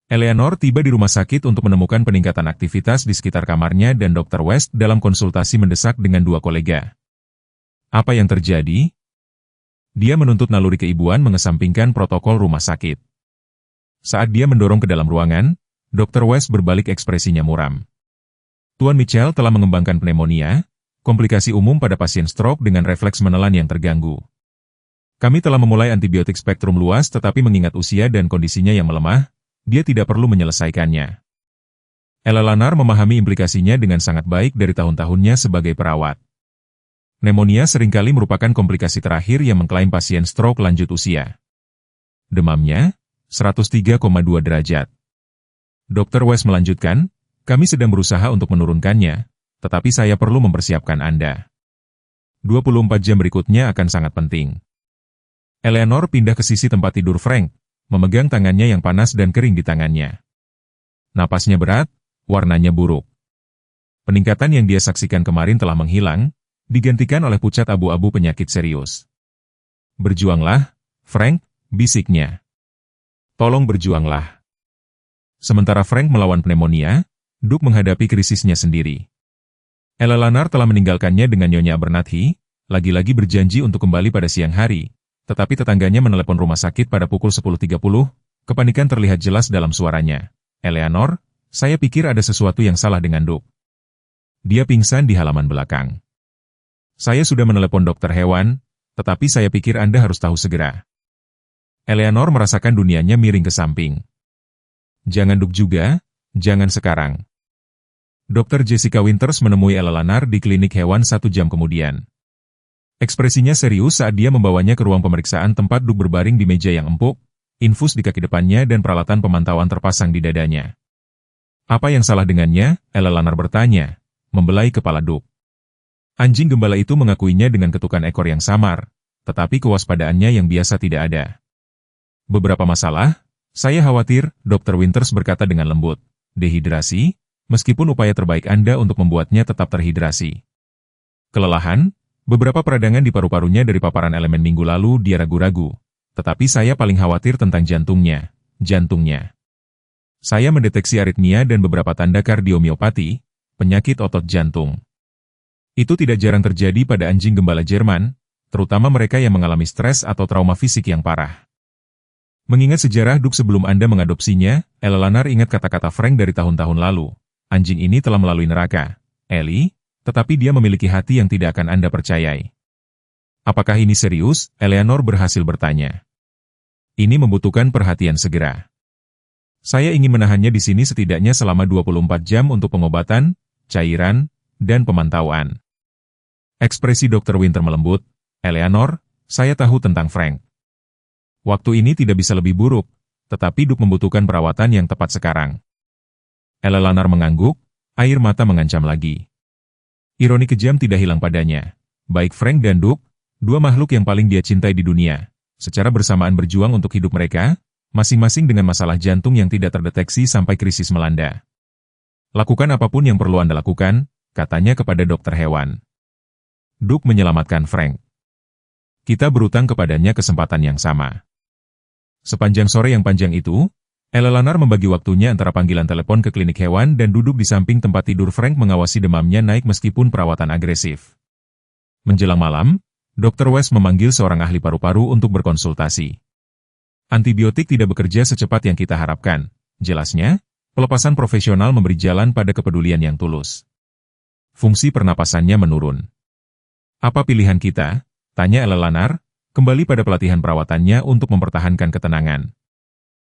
Eleanor tiba di rumah sakit untuk menemukan peningkatan aktivitas di sekitar kamarnya dan Dr. West dalam konsultasi mendesak dengan dua kolega. Apa yang terjadi? Dia menuntut naluri keibuan mengesampingkan protokol rumah sakit. Saat dia mendorong ke dalam ruangan, Dr. West berbalik ekspresinya muram. Tuan Mitchell telah mengembangkan pneumonia, komplikasi umum pada pasien stroke dengan refleks menelan yang terganggu. Kami telah memulai antibiotik spektrum luas tetapi mengingat usia dan kondisinya yang melemah, dia tidak perlu menyelesaikannya. Eleanor memahami implikasinya dengan sangat baik dari tahun-tahunnya sebagai perawat. Pneumonia seringkali merupakan komplikasi terakhir yang mengklaim pasien stroke lanjut usia. Demamnya, 103,2 derajat. Dr. West melanjutkan, kami sedang berusaha untuk menurunkannya, tetapi saya perlu mempersiapkan Anda. 24 jam berikutnya akan sangat penting. Eleanor pindah ke sisi tempat tidur Frank, memegang tangannya yang panas dan kering di tangannya. Napasnya berat, warnanya buruk. Peningkatan yang dia saksikan kemarin telah menghilang, digantikan oleh pucat abu-abu penyakit serius. Berjuanglah, Frank, bisiknya. Tolong berjuanglah. Sementara Frank melawan pneumonia, Duke menghadapi krisisnya sendiri. Eleanor telah meninggalkannya dengan Nyonya Abernathy, lagi-lagi berjanji untuk kembali pada siang hari, tetapi tetangganya menelepon rumah sakit pada pukul 10.30, kepanikan terlihat jelas dalam suaranya. Eleanor, saya pikir ada sesuatu yang salah dengan Duke. Dia pingsan di halaman belakang. Saya sudah menelepon dokter hewan, tetapi saya pikir Anda harus tahu segera. Eleanor merasakan dunianya miring ke samping. Jangan Duke juga, jangan sekarang. Dr. Jessica Winters menemui Eleanor di klinik hewan 1 jam kemudian. Ekspresinya serius saat dia membawanya ke ruang pemeriksaan tempat Duke berbaring di meja yang empuk, infus di kaki depannya dan peralatan pemantauan terpasang di dadanya. Apa yang salah dengannya? Eleanor bertanya, membelai kepala Duke. Anjing gembala itu mengakuinya dengan ketukan ekor yang samar, tetapi kewaspadaannya yang biasa tidak ada. Beberapa masalah, saya khawatir, Dr. Winters berkata dengan lembut. Dehidrasi, meskipun upaya terbaik Anda untuk membuatnya tetap terhidrasi. Kelelahan, beberapa peradangan di paru-parunya dari paparan elemen minggu lalu dia ragu-ragu, tetapi saya paling khawatir tentang jantungnya. Saya mendeteksi aritmia dan beberapa tanda kardiomiopati, penyakit otot jantung. Itu tidak jarang terjadi pada anjing gembala Jerman, terutama mereka yang mengalami stres atau trauma fisik yang parah. Mengingat sejarah Duke sebelum Anda mengadopsinya, Eleanor ingat kata-kata Frank dari tahun-tahun lalu. Anjing ini telah melalui neraka, Ellie, tetapi dia memiliki hati yang tidak akan Anda percayai. Apakah ini serius? Eleanor berhasil bertanya. Ini membutuhkan perhatian segera. Saya ingin menahannya di sini setidaknya selama 24 jam untuk pengobatan, cairan, dan pemantauan. Ekspresi Dr. Winter melembut. Eleanor, saya tahu tentang Frank. Waktu ini tidak bisa lebih buruk, tetapi Duke membutuhkan perawatan yang tepat sekarang. Eleanor mengangguk, air mata mengancam lagi. Ironi kejam tidak hilang padanya. Baik Frank dan Duke, dua makhluk yang paling dia cintai di dunia, secara bersamaan berjuang untuk hidup mereka, masing-masing dengan masalah jantung yang tidak terdeteksi sampai krisis melanda. Lakukan apapun yang perlu Anda lakukan, katanya kepada dokter hewan. Duke menyelamatkan Frank. Kita berutang kepadanya kesempatan yang sama. Sepanjang sore yang panjang itu, Eleanor membagi waktunya antara panggilan telepon ke klinik hewan dan duduk di samping tempat tidur Frank mengawasi demamnya naik meskipun perawatan agresif. Menjelang malam, Dr. West memanggil seorang ahli paru-paru untuk berkonsultasi. Antibiotik tidak bekerja secepat yang kita harapkan. Jelasnya, pelepasan profesional memberi jalan pada kepedulian yang tulus. Fungsi pernapasannya menurun. Apa pilihan kita? Tanya Eleanor, kembali pada pelatihan perawatannya untuk mempertahankan ketenangan.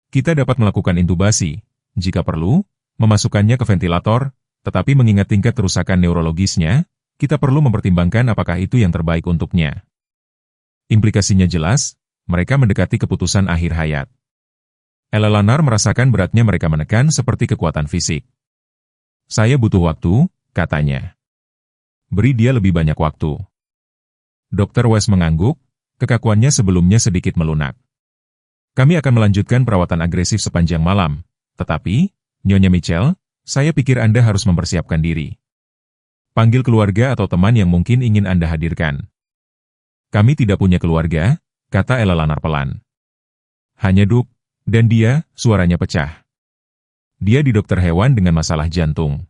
Kita dapat melakukan intubasi, jika perlu, memasukkannya ke ventilator, tetapi mengingat tingkat kerusakan neurologisnya, kita perlu mempertimbangkan apakah itu yang terbaik untuknya. Implikasinya jelas, mereka mendekati keputusan akhir hayat. Eleanor merasakan beratnya mereka menekan seperti kekuatan fisik. Saya butuh waktu, katanya. Beri dia lebih banyak waktu. Dr. West mengangguk, kekakuannya sebelumnya sedikit melunak. Kami akan melanjutkan perawatan agresif sepanjang malam. Tetapi, Nyonya Mitchell, saya pikir Anda harus mempersiapkan diri. Panggil keluarga atau teman yang mungkin ingin Anda hadirkan. Kami tidak punya keluarga, kata Eleanor pelan. Hanya Duke, dan dia, suaranya pecah. Dia di dokter hewan dengan masalah jantung.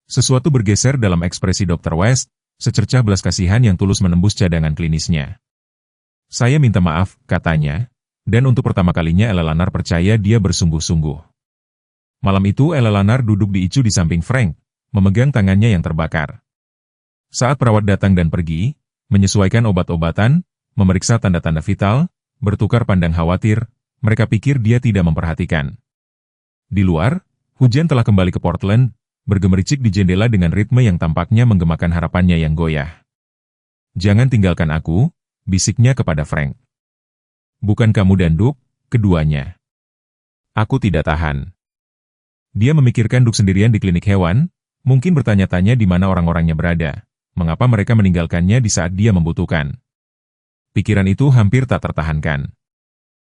Sesuatu bergeser dalam ekspresi Dr. West, secercah belas kasihan yang tulus menembus cadangan klinisnya. Saya minta maaf, katanya, dan untuk pertama kalinya Eleanor percaya dia bersungguh-sungguh. Malam itu Eleanor duduk di icu di samping Frank, memegang tangannya yang terbakar. Saat perawat datang dan pergi, menyesuaikan obat-obatan, memeriksa tanda-tanda vital, bertukar pandang khawatir, mereka pikir dia tidak memperhatikan. Di luar, hujan telah kembali ke Portland, bergemericik di jendela dengan ritme yang tampaknya menggemakan harapannya yang goyah. Jangan tinggalkan aku, bisiknya kepada Frank. Bukan kamu dan Duke, keduanya. Aku tidak tahan. Dia memikirkan Duke sendirian di klinik hewan, mungkin bertanya-tanya di mana orang-orangnya berada, mengapa mereka meninggalkannya di saat dia membutuhkan. Pikiran itu hampir tak tertahankan.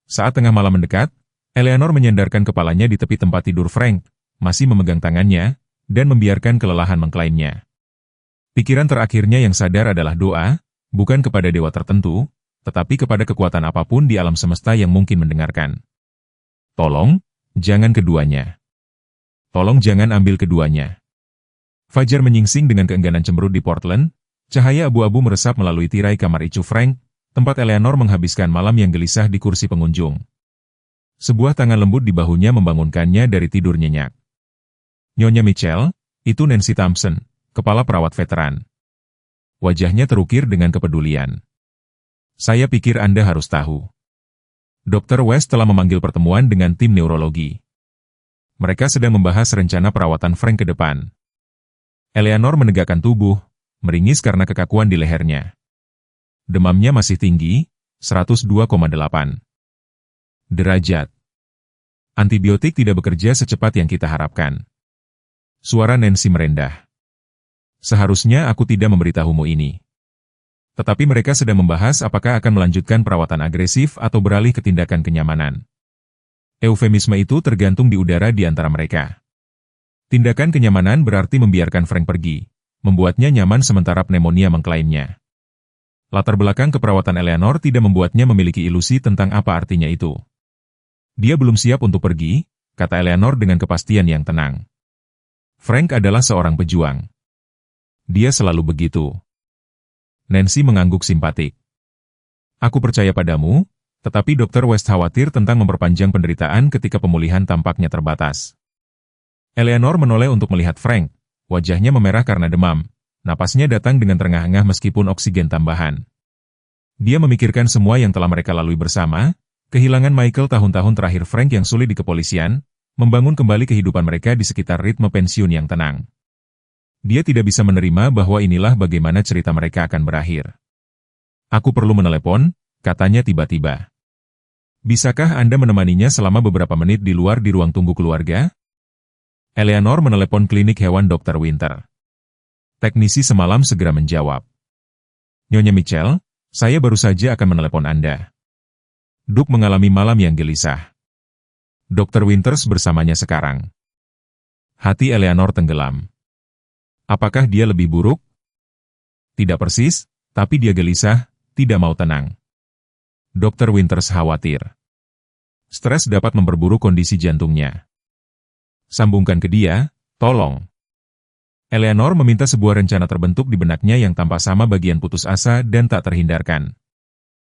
Saat tengah malam mendekat, Eleanor menyandarkan kepalanya di tepi tempat tidur Frank, masih memegang tangannya, dan membiarkan kelelahan mengklaimnya. Pikiran terakhirnya yang sadar adalah doa, bukan kepada dewa tertentu, tetapi kepada kekuatan apapun di alam semesta yang mungkin mendengarkan. Tolong, jangan keduanya. Tolong jangan ambil keduanya. Fajar menyingsing dengan keengganan cemberut di Portland, cahaya abu-abu meresap melalui tirai kamar icu Frank, tempat Eleanor menghabiskan malam yang gelisah di kursi pengunjung. Sebuah tangan lembut di bahunya membangunkannya dari tidur nyenyak. Nyonya Mitchell, itu Nancy Thompson, kepala perawat veteran. Wajahnya terukir dengan kepedulian. Saya pikir Anda harus tahu. Dr. West telah memanggil pertemuan dengan tim neurologi. Mereka sedang membahas rencana perawatan Frank ke depan. Eleanor menegakkan tubuh, meringis karena kekakuan di lehernya. Demamnya masih tinggi, 102,8 derajat. Antibiotik tidak bekerja secepat yang kita harapkan. Suara Nancy merendah. Seharusnya aku tidak memberitahumu ini. Tetapi mereka sedang membahas apakah akan melanjutkan perawatan agresif atau beralih ke tindakan kenyamanan. Eufemisme itu tergantung di udara di antara mereka. Tindakan kenyamanan berarti membiarkan Frank pergi, membuatnya nyaman sementara pneumonia mengklaimnya. Latar belakang keperawatan Eleanor tidak membuatnya memiliki ilusi tentang apa artinya itu. Dia belum siap untuk pergi, kata Eleanor dengan kepastian yang tenang. Frank adalah seorang pejuang. Dia selalu begitu. Nancy mengangguk simpatik. Aku percaya padamu, tetapi Dr. West khawatir tentang memperpanjang penderitaan ketika pemulihan tampaknya terbatas. Eleanor menoleh untuk melihat Frank, wajahnya memerah karena demam, napasnya datang dengan terengah-engah meskipun oksigen tambahan. Dia memikirkan semua yang telah mereka lalui bersama, kehilangan Michael tahun-tahun terakhir Frank yang sulit di kepolisian, membangun kembali kehidupan mereka di sekitar ritme pensiun yang tenang. Dia tidak bisa menerima bahwa inilah bagaimana cerita mereka akan berakhir. Aku perlu menelepon, katanya tiba-tiba. Bisakah Anda menemaninya selama beberapa menit di luar di ruang tunggu keluarga? Eleanor menelepon klinik hewan Dr. Winter. Teknisi semalam segera menjawab. Nyonya Mitchell, saya baru saja akan menelepon Anda. Duke mengalami malam yang gelisah. Dr. Winters bersamanya sekarang. Hati Eleanor tenggelam. Apakah dia lebih buruk? Tidak persis, tapi dia gelisah, tidak mau tenang. Dr. Winters khawatir. Stres dapat memperburuk kondisi jantungnya. Sambungkan ke dia, tolong. Eleanor meminta sebuah rencana terbentuk di benaknya yang tampak sama bagian putus asa dan tak terhindarkan.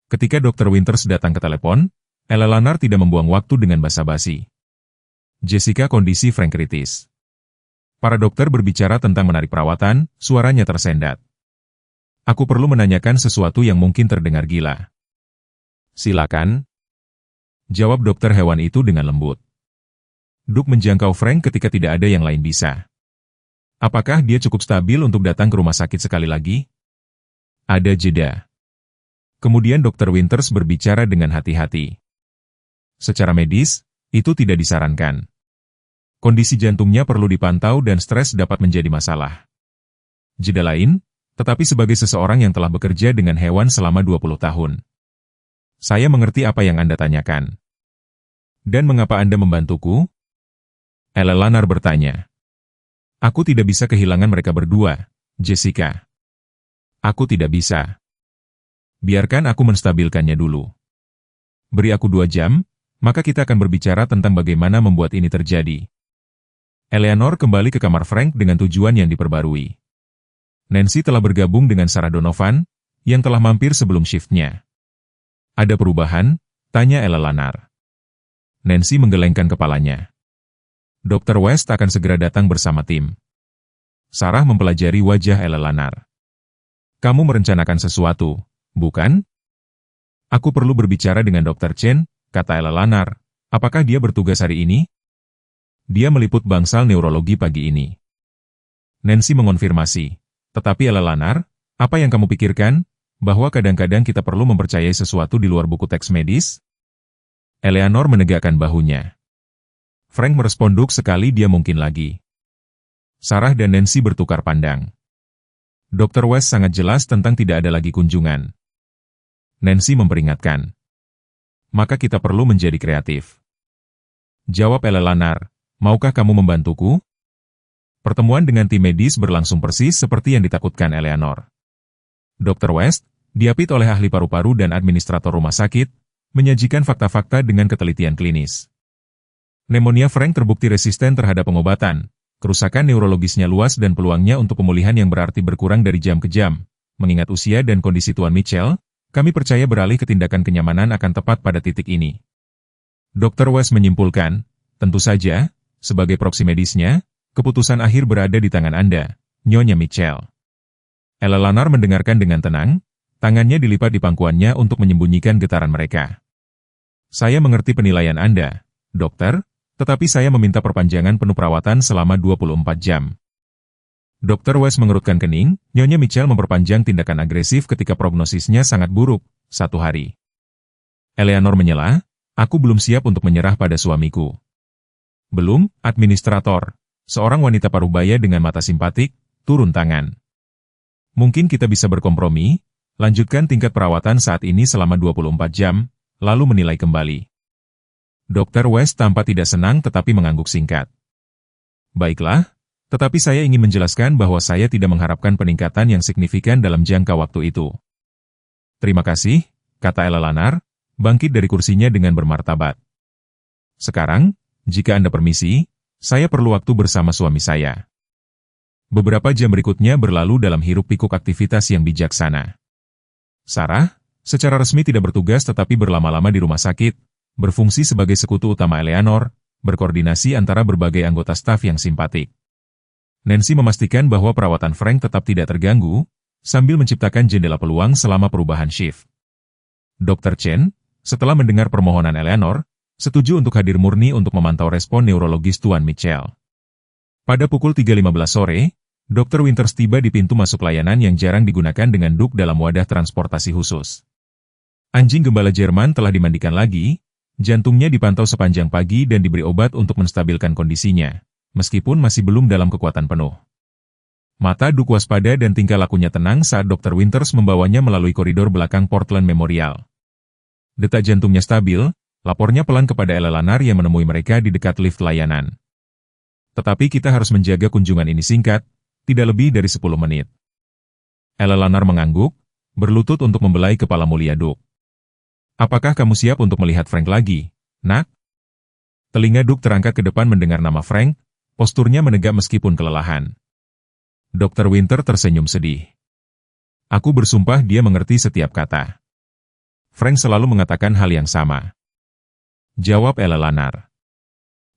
Ketika Dr. Winters datang ke telepon, Eleanor tidak membuang waktu dengan basa-basi. Jessica, kondisi Frank kritis. Para dokter berbicara tentang menarik perawatan, suaranya tersendat. Aku perlu menanyakan sesuatu yang mungkin terdengar gila. Silakan. Jawab dokter hewan itu dengan lembut. Duke menjangkau Frank ketika tidak ada yang lain bisa. Apakah dia cukup stabil untuk datang ke rumah sakit sekali lagi? Ada jeda. Kemudian Dr. Winters berbicara dengan hati-hati. Secara medis, itu tidak disarankan. Kondisi jantungnya perlu dipantau dan stres dapat menjadi masalah. Jeda lain, tetapi sebagai seseorang yang telah bekerja dengan hewan selama 20 tahun. Saya mengerti apa yang Anda tanyakan. Dan mengapa Anda membantuku? Eleanor bertanya. Aku tidak bisa kehilangan mereka berdua, Jessica. Aku tidak bisa. Biarkan aku menstabilkannya dulu. Beri aku 2 jam, maka kita akan berbicara tentang bagaimana membuat ini terjadi. Eleanor kembali ke kamar Frank dengan tujuan yang diperbarui. Nancy telah bergabung dengan Sarah Donovan, yang telah mampir sebelum shiftnya. Ada perubahan? Tanya Eleanor. Nancy menggelengkan kepalanya. Dr. West akan segera datang bersama tim. Sarah mempelajari wajah Eleanor. Kamu merencanakan sesuatu, bukan? Aku perlu berbicara dengan Dr. Chen, kata Eleanor. Apakah dia bertugas hari ini? Dia meliput bangsal neurologi pagi ini. Nancy mengonfirmasi. Tetapi Eleanor, apa yang kamu pikirkan? Bahwa kadang-kadang kita perlu mempercayai sesuatu di luar buku teks medis? Eleanor menegakkan bahunya. Frank meresponduk sekali dia mungkin lagi. Sarah dan Nancy bertukar pandang. Dr. West sangat jelas tentang tidak ada lagi kunjungan. Nancy memperingatkan. Maka kita perlu menjadi kreatif. Jawab Eleanor, maukah kamu membantuku? Pertemuan dengan tim medis berlangsung persis seperti yang ditakutkan Eleanor. Dr. West, diapit oleh ahli paru-paru dan administrator rumah sakit, menyajikan fakta-fakta dengan ketelitian klinis. Pneumonia Frank terbukti resisten terhadap pengobatan, kerusakan neurologisnya luas dan peluangnya untuk pemulihan yang berarti berkurang dari jam ke jam. Mengingat usia dan kondisi Tuan Mitchell, kami percaya beralih ke tindakan kenyamanan akan tepat pada titik ini. Dr. West menyimpulkan, tentu saja, sebagai proksi medisnya, keputusan akhir berada di tangan Anda, Nyonya Mitchell. Eleanor mendengarkan dengan tenang, tangannya dilipat di pangkuannya untuk menyembunyikan getaran mereka. Saya mengerti penilaian Anda, dokter, tetapi saya meminta perpanjangan penuh perawatan selama 24 jam. Dr. West mengerutkan kening, Nyonya Mitchell memperpanjang tindakan agresif ketika prognosisnya sangat buruk, 1 hari. Eleanor menyela, aku belum siap untuk menyerah pada suamiku. Belum, administrator, seorang wanita parubaya dengan mata simpatik, turun tangan. Mungkin kita bisa berkompromi, lanjutkan tingkat perawatan saat ini selama 24 jam, lalu menilai kembali. Dr. West tampak tidak senang tetapi mengangguk singkat. Baiklah, tetapi saya ingin menjelaskan bahwa saya tidak mengharapkan peningkatan yang signifikan dalam jangka waktu itu. Terima kasih, kata Eleanor, bangkit dari kursinya dengan bermartabat. Sekarang, jika Anda permisi, saya perlu waktu bersama suami saya. Beberapa jam berikutnya berlalu dalam hiruk-pikuk aktivitas yang bijaksana. Sarah, secara resmi tidak bertugas tetapi berlama-lama di rumah sakit, berfungsi sebagai sekutu utama Eleanor, berkoordinasi antara berbagai anggota staf yang simpatik. Nancy memastikan bahwa perawatan Frank tetap tidak terganggu, sambil menciptakan jendela peluang selama perubahan shift. Dr. Chen, setelah mendengar permohonan Eleanor, setuju untuk hadir murni untuk memantau respon neurologis Tuan Mitchell. Pada pukul 3.15 sore, Dr. Winters tiba di pintu masuk layanan yang jarang digunakan dengan duk dalam wadah transportasi khusus. Anjing gembala Jerman telah dimandikan lagi, jantungnya dipantau sepanjang pagi dan diberi obat untuk menstabilkan kondisinya, meskipun masih belum dalam kekuatan penuh. Mata Duk waspada dan tingkah lakunya tenang saat Dr. Winters membawanya melalui koridor belakang Portland Memorial. Detak jantungnya stabil, lapornya pelan kepada Eleanor yang menemui mereka di dekat lift layanan. Tetapi kita harus menjaga kunjungan ini singkat, tidak lebih dari 10 menit. Eleanor mengangguk, berlutut untuk membelai kepala mulia Duk. Apakah kamu siap untuk melihat Frank lagi, nak? Telinga Duk terangkat ke depan mendengar nama Frank, posturnya menegak meskipun kelelahan. Dr. Winter tersenyum sedih. Aku bersumpah dia mengerti setiap kata. Frank selalu mengatakan hal yang sama. Jawab Eleanor.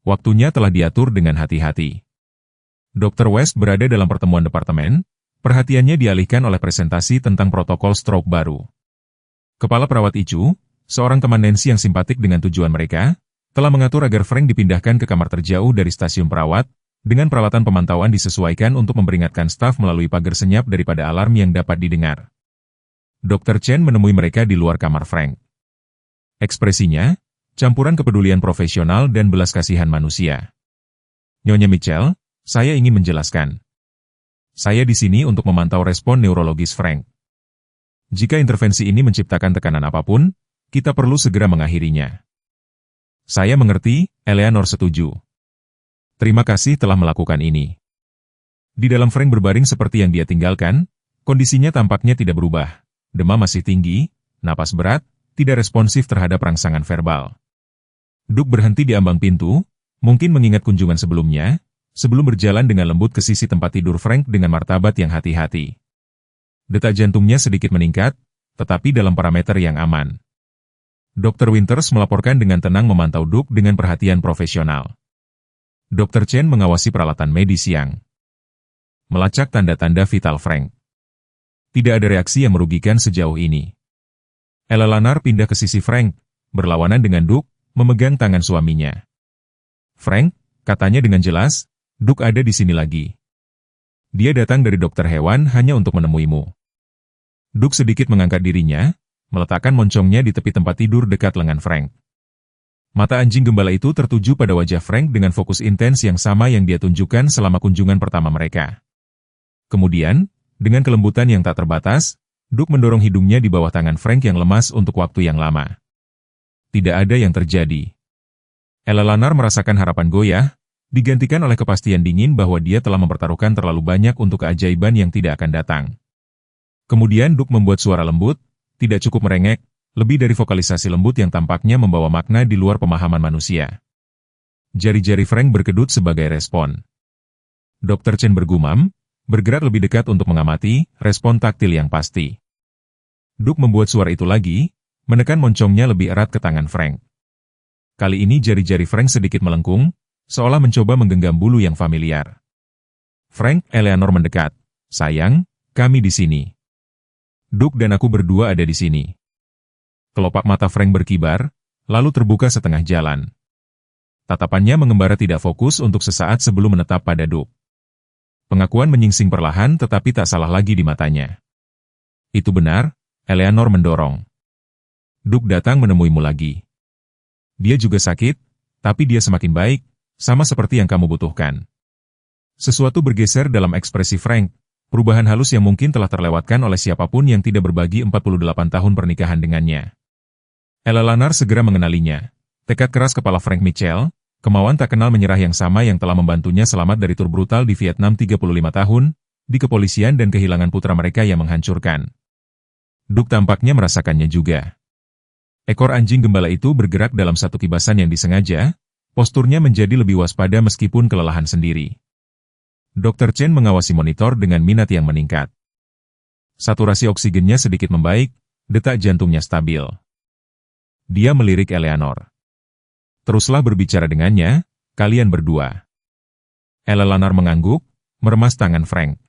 Waktunya telah diatur dengan hati-hati. Dr. West berada dalam pertemuan departemen, perhatiannya dialihkan oleh presentasi tentang protokol stroke baru. Kepala perawat Icu, seorang teman Nancy yang simpatik dengan tujuan mereka, telah mengatur agar Frank dipindahkan ke kamar terjauh dari stasiun perawat, dengan peralatan pemantauan disesuaikan untuk memperingatkan staf melalui pagar senyap daripada alarm yang dapat didengar. Dr. Chen menemui mereka di luar kamar Frank. Ekspresinya, campuran kepedulian profesional dan belas kasihan manusia. Nyonya Mitchell, saya ingin menjelaskan. Saya di sini untuk memantau respon neurologis Frank. Jika intervensi ini menciptakan tekanan apapun, kita perlu segera mengakhirinya. Saya mengerti, Eleanor setuju. Terima kasih telah melakukan ini. Di dalam Frank berbaring seperti yang dia tinggalkan, kondisinya tampaknya tidak berubah. Demam masih tinggi, napas berat, tidak responsif terhadap rangsangan verbal. Duke berhenti di ambang pintu, mungkin mengingat kunjungan sebelumnya, sebelum berjalan dengan lembut ke sisi tempat tidur Frank dengan martabat yang hati-hati. Detak jantungnya sedikit meningkat, tetapi dalam parameter yang aman. Dr. Winters melaporkan dengan tenang memantau Duke dengan perhatian profesional. Dr. Chen mengawasi peralatan medis yang melacak tanda-tanda vital Frank. Tidak ada reaksi yang merugikan sejauh ini. Eleanor pindah ke sisi Frank, berlawanan dengan Duke, memegang tangan suaminya. Frank, katanya dengan jelas, Duke ada di sini lagi. Dia datang dari dokter hewan hanya untuk menemuimu. Duke sedikit mengangkat dirinya, meletakkan moncongnya di tepi tempat tidur dekat lengan Frank. Mata anjing gembala itu tertuju pada wajah Frank dengan fokus intens yang sama yang dia tunjukkan selama kunjungan pertama mereka. Kemudian, dengan kelembutan yang tak terbatas, Duke mendorong hidungnya di bawah tangan Frank yang lemas untuk waktu yang lama. Tidak ada yang terjadi. Eleanor merasakan harapan goyah, digantikan oleh kepastian dingin bahwa dia telah mempertaruhkan terlalu banyak untuk keajaiban yang tidak akan datang. Kemudian Duke membuat suara lembut, tidak cukup merengek, lebih dari vokalisasi lembut yang tampaknya membawa makna di luar pemahaman manusia. Jari-jari Frank berkedut sebagai respon. Dr. Chen bergumam, bergerak lebih dekat untuk mengamati respon taktil yang pasti. Duke membuat suara itu lagi, menekan moncongnya lebih erat ke tangan Frank. Kali ini jari-jari Frank sedikit melengkung, seolah mencoba menggenggam bulu yang familiar. Frank, Eleanor mendekat. Sayang, kami di sini. Duke dan aku berdua ada di sini. Kelopak mata Frank berkibar, lalu terbuka setengah jalan. Tatapannya mengembara tidak fokus untuk sesaat sebelum menetap pada Duke. Pengakuan menyingsing perlahan tetapi tak salah lagi di matanya. Itu benar, Eleanor mendorong. Duke datang menemuimu lagi. Dia juga sakit, tapi dia semakin baik, sama seperti yang kamu butuhkan. Sesuatu bergeser dalam ekspresi Frank, perubahan halus yang mungkin telah terlewatkan oleh siapapun yang tidak berbagi 48 tahun pernikahan dengannya. Eleanor segera mengenalinya. Tekad keras kepala Frank Mitchell, kemauan tak kenal menyerah yang sama yang telah membantunya selamat dari tur brutal di Vietnam 35 tahun, di kepolisian dan kehilangan putra mereka yang menghancurkan. Duke tampaknya merasakannya juga. Ekor anjing gembala itu bergerak dalam satu kibasan yang disengaja, posturnya menjadi lebih waspada meskipun kelelahan sendiri. Dr. Chen mengawasi monitor dengan minat yang meningkat. Saturasi oksigennya sedikit membaik, detak jantungnya stabil. Dia melirik Eleanor. Teruslah berbicara dengannya, kalian berdua. Eleanor mengangguk, meremas tangan Frank.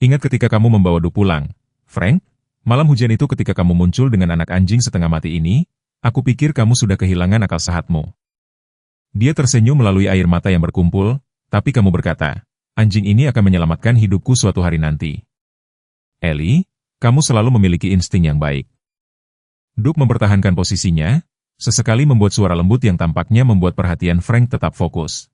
Ingat ketika kamu membawa Duke pulang, Frank? Malam hujan itu ketika kamu muncul dengan anak anjing setengah mati ini, aku pikir kamu sudah kehilangan akal sehatmu. Dia tersenyum melalui air mata yang berkumpul, tapi kamu berkata, anjing ini akan menyelamatkan hidupku suatu hari nanti. Ellie, kamu selalu memiliki insting yang baik. Duke mempertahankan posisinya, sesekali membuat suara lembut yang tampaknya membuat perhatian Frank tetap fokus.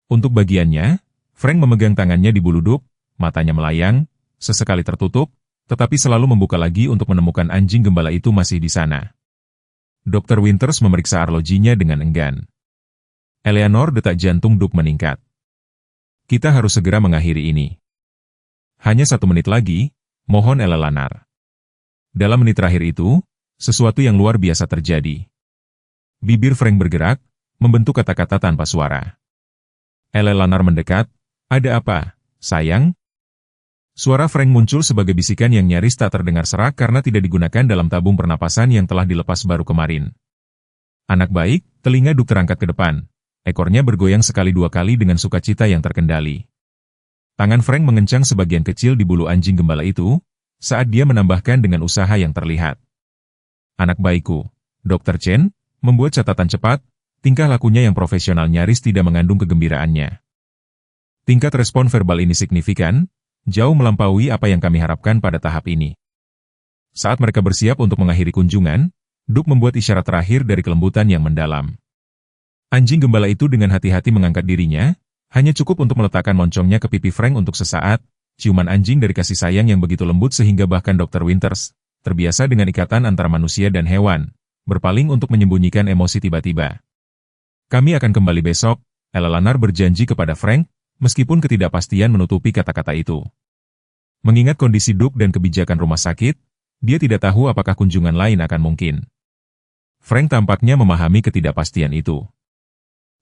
Untuk bagiannya, Frank memegang tangannya di bulu Duke, matanya melayang, sesekali tertutup, tetapi selalu membuka lagi untuk menemukan anjing gembala itu masih di sana. Dr. Winters memeriksa arlojinya dengan enggan. Eleanor, detak jantung Duke meningkat. Kita harus segera mengakhiri ini. Hanya 1 menit lagi, mohon Eleanor. Dalam menit terakhir itu, sesuatu yang luar biasa terjadi. Bibir Frank bergerak, membentuk kata-kata tanpa suara. Eleanor mendekat, ada apa, sayang? Suara Frank muncul sebagai bisikan yang nyaris tak terdengar serak karena tidak digunakan dalam tabung pernapasan yang telah dilepas baru kemarin. Anak baik, telinga Duke terangkat ke depan. Ekornya bergoyang sekali 2 kali dengan sukacita yang terkendali. Tangan Frank mengencang sebagian kecil di bulu anjing gembala itu, saat dia menambahkan dengan usaha yang terlihat. Anak baikku, Dr. Chen, membuat catatan cepat, tingkah lakunya yang profesional nyaris tidak mengandung kegembiraannya. Tingkat respon verbal ini signifikan, jauh melampaui apa yang kami harapkan pada tahap ini. Saat mereka bersiap untuk mengakhiri kunjungan, Duke membuat isyarat terakhir dari kelembutan yang mendalam. Anjing gembala itu dengan hati-hati mengangkat dirinya, hanya cukup untuk meletakkan moncongnya ke pipi Frank untuk sesaat, ciuman anjing dari kasih sayang yang begitu lembut sehingga bahkan Dr. Winters terbiasa dengan ikatan antara manusia dan hewan, berpaling untuk menyembunyikan emosi tiba-tiba. Kami akan kembali besok, Eleanor berjanji kepada Frank, meskipun ketidakpastian menutupi kata-kata itu. Mengingat kondisi Duke dan kebijakan rumah sakit, dia tidak tahu apakah kunjungan lain akan mungkin. Frank tampaknya memahami ketidakpastian itu.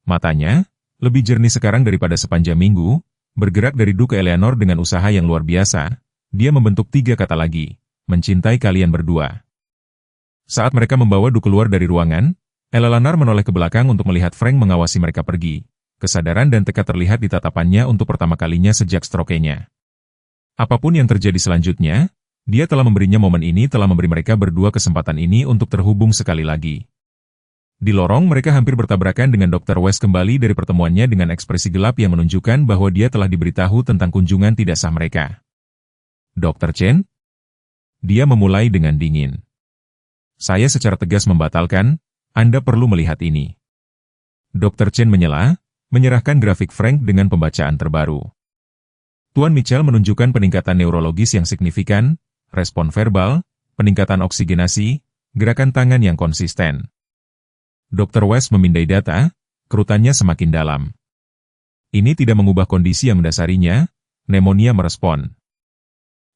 Matanya, lebih jernih sekarang daripada sepanjang minggu, bergerak dari Duke ke Eleanor dengan usaha yang luar biasa. Dia membentuk 3 kata lagi, mencintai kalian berdua. Saat mereka membawa Duke keluar dari ruangan, Eleanor menoleh ke belakang untuk melihat Frank mengawasi mereka pergi. Kesadaran dan tekad terlihat di tatapannya untuk pertama kalinya sejak stroke-nya. Apapun yang terjadi selanjutnya, dia telah memberinya momen ini telah memberi mereka berdua kesempatan ini untuk terhubung sekali lagi. Di lorong mereka hampir bertabrakan dengan Dr. West kembali dari pertemuannya dengan ekspresi gelap yang menunjukkan bahwa dia telah diberitahu tentang kunjungan tidak sah mereka. Dr. Chen? Dia memulai dengan dingin. Saya secara tegas membatalkan, Anda perlu melihat ini. Dr. Chen menyela, menyerahkan grafik Frank dengan pembacaan terbaru. Tuan Mitchell menunjukkan peningkatan neurologis yang signifikan, respon verbal, peningkatan oksigenasi, gerakan tangan yang konsisten. Dr. West memindai data, kerutannya semakin dalam. Ini tidak mengubah kondisi yang mendasarinya, pneumonia merespon.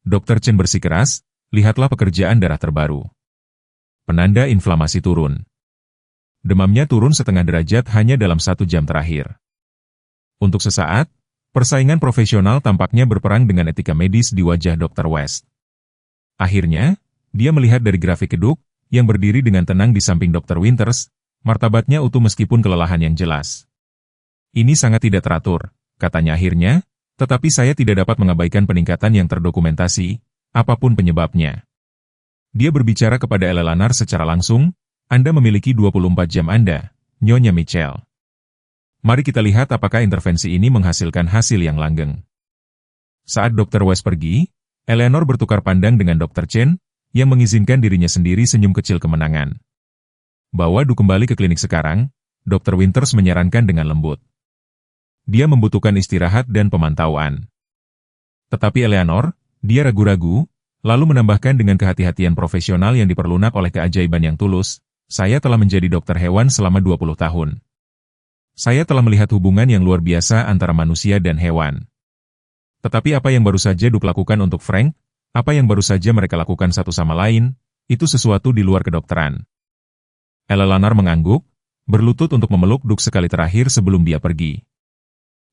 Dr. Chen bersikeras, lihatlah pekerjaan darah terbaru. Penanda inflamasi turun. Demamnya turun setengah derajat hanya dalam 1 jam terakhir. Untuk sesaat, persaingan profesional tampaknya berperang dengan etika medis di wajah Dr. West. Akhirnya, dia melihat dari grafik keduk, yang berdiri dengan tenang di samping Dr. Winters, martabatnya utuh meskipun kelelahan yang jelas. Ini sangat tidak teratur, katanya akhirnya, tetapi saya tidak dapat mengabaikan peningkatan yang terdokumentasi, apapun penyebabnya. Dia berbicara kepada Eleanor secara langsung, Anda memiliki 24 jam Anda, Nyonya Mitchell. Mari kita lihat apakah intervensi ini menghasilkan hasil yang langgeng. Saat Dr. West pergi, Eleanor bertukar pandang dengan Dr. Chen, yang mengizinkan dirinya sendiri senyum kecil kemenangan. Bawa Duke kembali ke klinik sekarang, Dr. Winters menyarankan dengan lembut. Dia membutuhkan istirahat dan pemantauan. Tetapi Eleanor, dia ragu-ragu, lalu menambahkan dengan kehati-hatian profesional yang diperlunak oleh keajaiban yang tulus, saya telah menjadi dokter hewan selama 20 tahun. Saya telah melihat hubungan yang luar biasa antara manusia dan hewan. Tetapi apa yang baru saja Duke lakukan untuk Frank, apa yang baru saja mereka lakukan satu sama lain, itu sesuatu di luar kedokteran. Eleanor mengangguk, berlutut untuk memeluk Duke sekali terakhir sebelum dia pergi.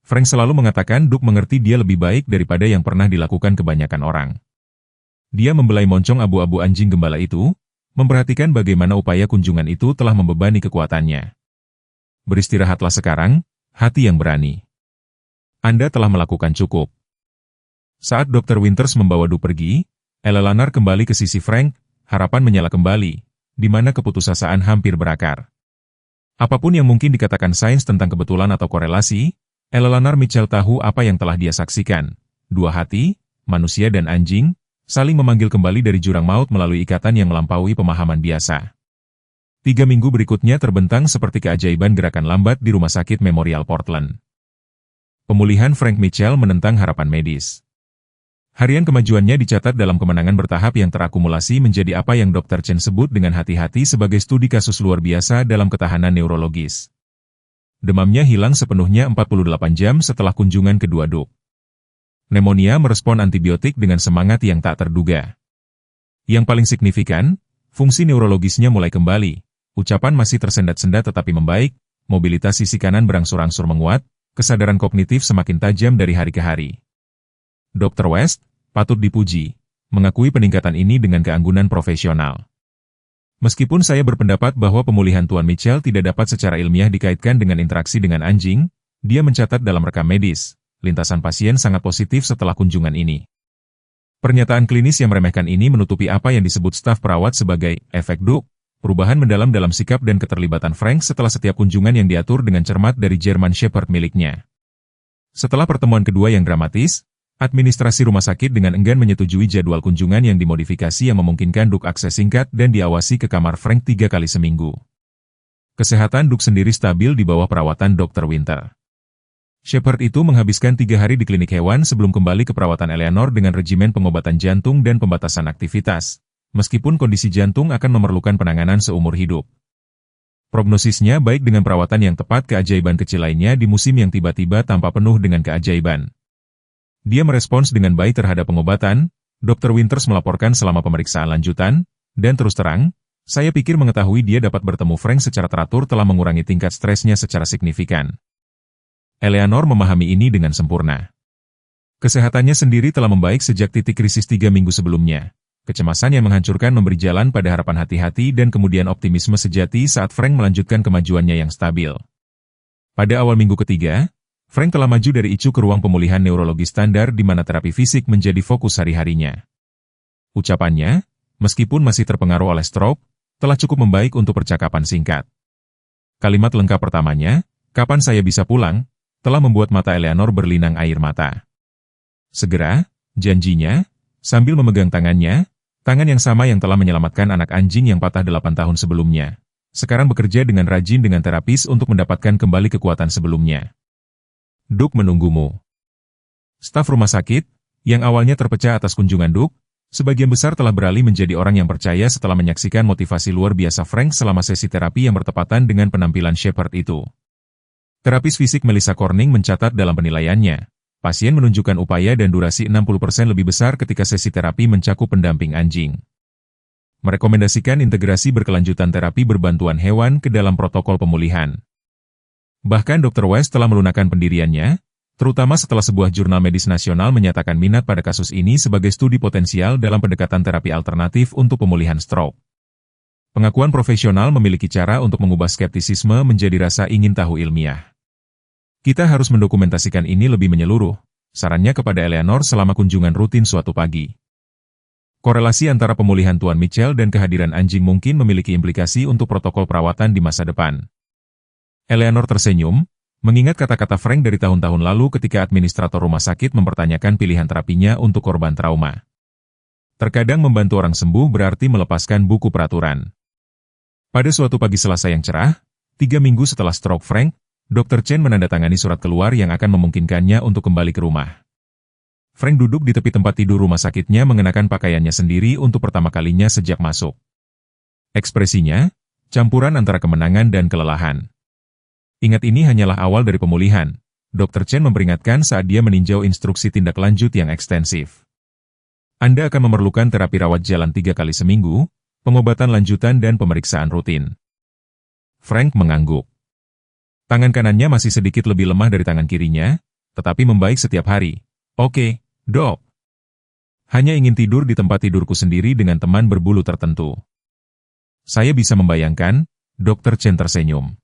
Frank selalu mengatakan Duke mengerti dia lebih baik daripada yang pernah dilakukan kebanyakan orang. Dia membelai moncong abu-abu anjing gembala itu, memperhatikan bagaimana upaya kunjungan itu telah membebani kekuatannya. Beristirahatlah sekarang, hati yang berani. Anda telah melakukan cukup. Saat Dr. Winters membawa Duke pergi, Eleanor kembali ke sisi Frank, harapan menyala kembali, di mana keputusasaan hampir berakar. Apapun yang mungkin dikatakan sains tentang kebetulan atau korelasi, Eleanor Mitchell tahu apa yang telah dia saksikan. 2 hati, manusia dan anjing, saling memanggil kembali dari jurang maut melalui ikatan yang melampaui pemahaman biasa. 3 minggu berikutnya terbentang seperti keajaiban gerakan lambat di Rumah Sakit Memorial Portland. Pemulihan Frank Mitchell menentang harapan medis. Harian kemajuannya dicatat dalam kemenangan bertahap yang terakumulasi menjadi apa yang Dr. Chen sebut dengan hati-hati sebagai studi kasus luar biasa dalam ketahanan neurologis. Demamnya hilang sepenuhnya 48 jam setelah kunjungan kedua Duke. Pneumonia merespon antibiotik dengan semangat yang tak terduga. Yang paling signifikan, fungsi neurologisnya mulai kembali, ucapan masih tersendat-sendat tetapi membaik, mobilitas sisi kanan berangsur-angsur menguat, kesadaran kognitif semakin tajam dari hari ke hari. Dr. West, patut dipuji, mengakui peningkatan ini dengan keanggunan profesional. Meskipun saya berpendapat bahwa pemulihan Tuan Mitchell tidak dapat secara ilmiah dikaitkan dengan interaksi dengan anjing, dia mencatat dalam rekam medis, lintasan pasien sangat positif setelah kunjungan ini. Pernyataan klinis yang meremehkan ini menutupi apa yang disebut staf perawat sebagai efek Duke, perubahan mendalam dalam sikap dan keterlibatan Frank setelah setiap kunjungan yang diatur dengan cermat dari German Shepherd miliknya. Setelah pertemuan kedua yang dramatis, administrasi rumah sakit dengan enggan menyetujui jadwal kunjungan yang dimodifikasi yang memungkinkan Duke akses singkat dan diawasi ke kamar Frank 3 kali seminggu. Kesehatan Duke sendiri stabil di bawah perawatan Dr. Winter. Shepherd itu menghabiskan 3 hari di klinik hewan sebelum kembali ke perawatan Eleanor dengan regimen pengobatan jantung dan pembatasan aktivitas, meskipun kondisi jantung akan memerlukan penanganan seumur hidup. Prognosisnya baik dengan perawatan yang tepat. Keajaiban kecil lainnya di musim yang tiba-tiba tampak penuh dengan keajaiban. Dia merespons dengan baik terhadap pengobatan. Dr. Winters melaporkan selama pemeriksaan lanjutan, dan terus terang, saya pikir mengetahui dia dapat bertemu Frank secara teratur telah mengurangi tingkat stresnya secara signifikan. Eleanor memahami ini dengan sempurna. Kesehatannya sendiri telah membaik sejak titik krisis 3 minggu sebelumnya. Kecemasan yang menghancurkan memberi jalan pada harapan hati-hati dan kemudian optimisme sejati saat Frank melanjutkan kemajuannya yang stabil. Pada awal minggu ketiga, Frank telah maju dari ICU ke ruang pemulihan neurologi standar di mana terapi fisik menjadi fokus hari-harinya. Ucapannya, meskipun masih terpengaruh oleh stroke, telah cukup membaik untuk percakapan singkat. Kalimat lengkap pertamanya, "Kapan saya bisa pulang?" telah membuat mata Eleanor berlinang air mata. Segera, janjinya, sambil memegang tangan yang sama yang telah menyelamatkan anak anjing yang patah 8 tahun sebelumnya. Sekarang bekerja dengan rajin dengan terapis untuk mendapatkan kembali kekuatan sebelumnya. Duk menunggumu. Staf rumah sakit, yang awalnya terpecah atas kunjungan Duk, sebagian besar telah beralih menjadi orang yang percaya setelah menyaksikan motivasi luar biasa Frank selama sesi terapi yang bertepatan dengan penampilan Shepard itu. Terapis fisik Melissa Corning mencatat dalam penilaiannya, pasien menunjukkan upaya dan durasi 60% lebih besar ketika sesi terapi mencakup pendamping anjing. Merekomendasikan integrasi berkelanjutan terapi berbantuan hewan ke dalam protokol pemulihan. Bahkan Dr. West telah melunakkan pendiriannya, terutama setelah sebuah jurnal medis nasional menyatakan minat pada kasus ini sebagai studi potensial dalam pendekatan terapi alternatif untuk pemulihan stroke. Pengakuan profesional memiliki cara untuk mengubah skeptisisme menjadi rasa ingin tahu ilmiah. Kita harus mendokumentasikan ini lebih menyeluruh, sarannya kepada Eleanor selama kunjungan rutin suatu pagi. Korelasi antara pemulihan Tuan Mitchell dan kehadiran anjing mungkin memiliki implikasi untuk protokol perawatan di masa depan. Eleanor tersenyum, mengingat kata-kata Frank dari tahun-tahun lalu ketika administrator rumah sakit mempertanyakan pilihan terapinya untuk korban trauma. Terkadang membantu orang sembuh berarti melepaskan buku peraturan. Pada suatu pagi Selasa yang cerah, 3 minggu setelah stroke Frank, Dr. Chen menandatangani surat keluar yang akan memungkinkannya untuk kembali ke rumah. Frank duduk di tepi tempat tidur rumah sakitnya mengenakan pakaiannya sendiri untuk pertama kalinya sejak masuk. Ekspresinya, campuran antara kemenangan dan kelelahan. Ingat, ini hanyalah awal dari pemulihan. Dr. Chen memperingatkan saat dia meninjau instruksi tindak lanjut yang ekstensif. Anda akan memerlukan terapi rawat jalan 3 kali seminggu, pengobatan lanjutan dan pemeriksaan rutin. Frank mengangguk. Tangan kanannya masih sedikit lebih lemah dari tangan kirinya, tetapi membaik setiap hari. Oke, Dok. Hanya ingin tidur di tempat tidurku sendiri dengan teman berbulu tertentu. Saya bisa membayangkan, Dr. Chen tersenyum.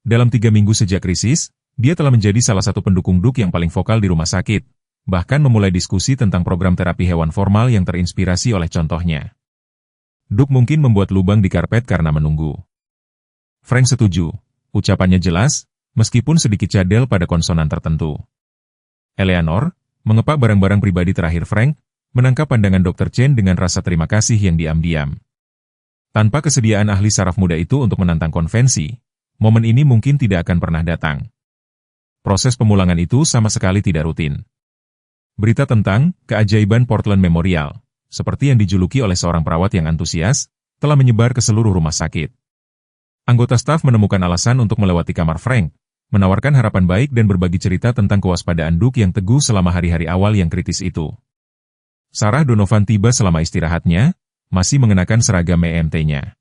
Dalam 3 minggu sejak krisis, dia telah menjadi salah satu pendukung Duk yang paling vokal di rumah sakit, bahkan memulai diskusi tentang program terapi hewan formal yang terinspirasi oleh contohnya. Duk mungkin membuat lubang di karpet karena menunggu. Frank setuju, ucapannya jelas, meskipun sedikit cadel pada konsonan tertentu. Eleanor, mengepak barang-barang pribadi terakhir Frank, menangkap pandangan Dr. Chen dengan rasa terima kasih yang diam-diam. Tanpa kesediaan ahli saraf muda itu untuk menantang konvensi, momen ini mungkin tidak akan pernah datang. Proses pemulangan itu sama sekali tidak rutin. Berita tentang keajaiban Portland Memorial, seperti yang dijuluki oleh seorang perawat yang antusias, telah menyebar ke seluruh rumah sakit. Anggota staf menemukan alasan untuk melewati kamar Frank, menawarkan harapan baik dan berbagi cerita tentang kewaspadaan Duk yang teguh selama hari-hari awal yang kritis itu. Sarah Donovan tiba selama istirahatnya, masih mengenakan seragam EMT-nya.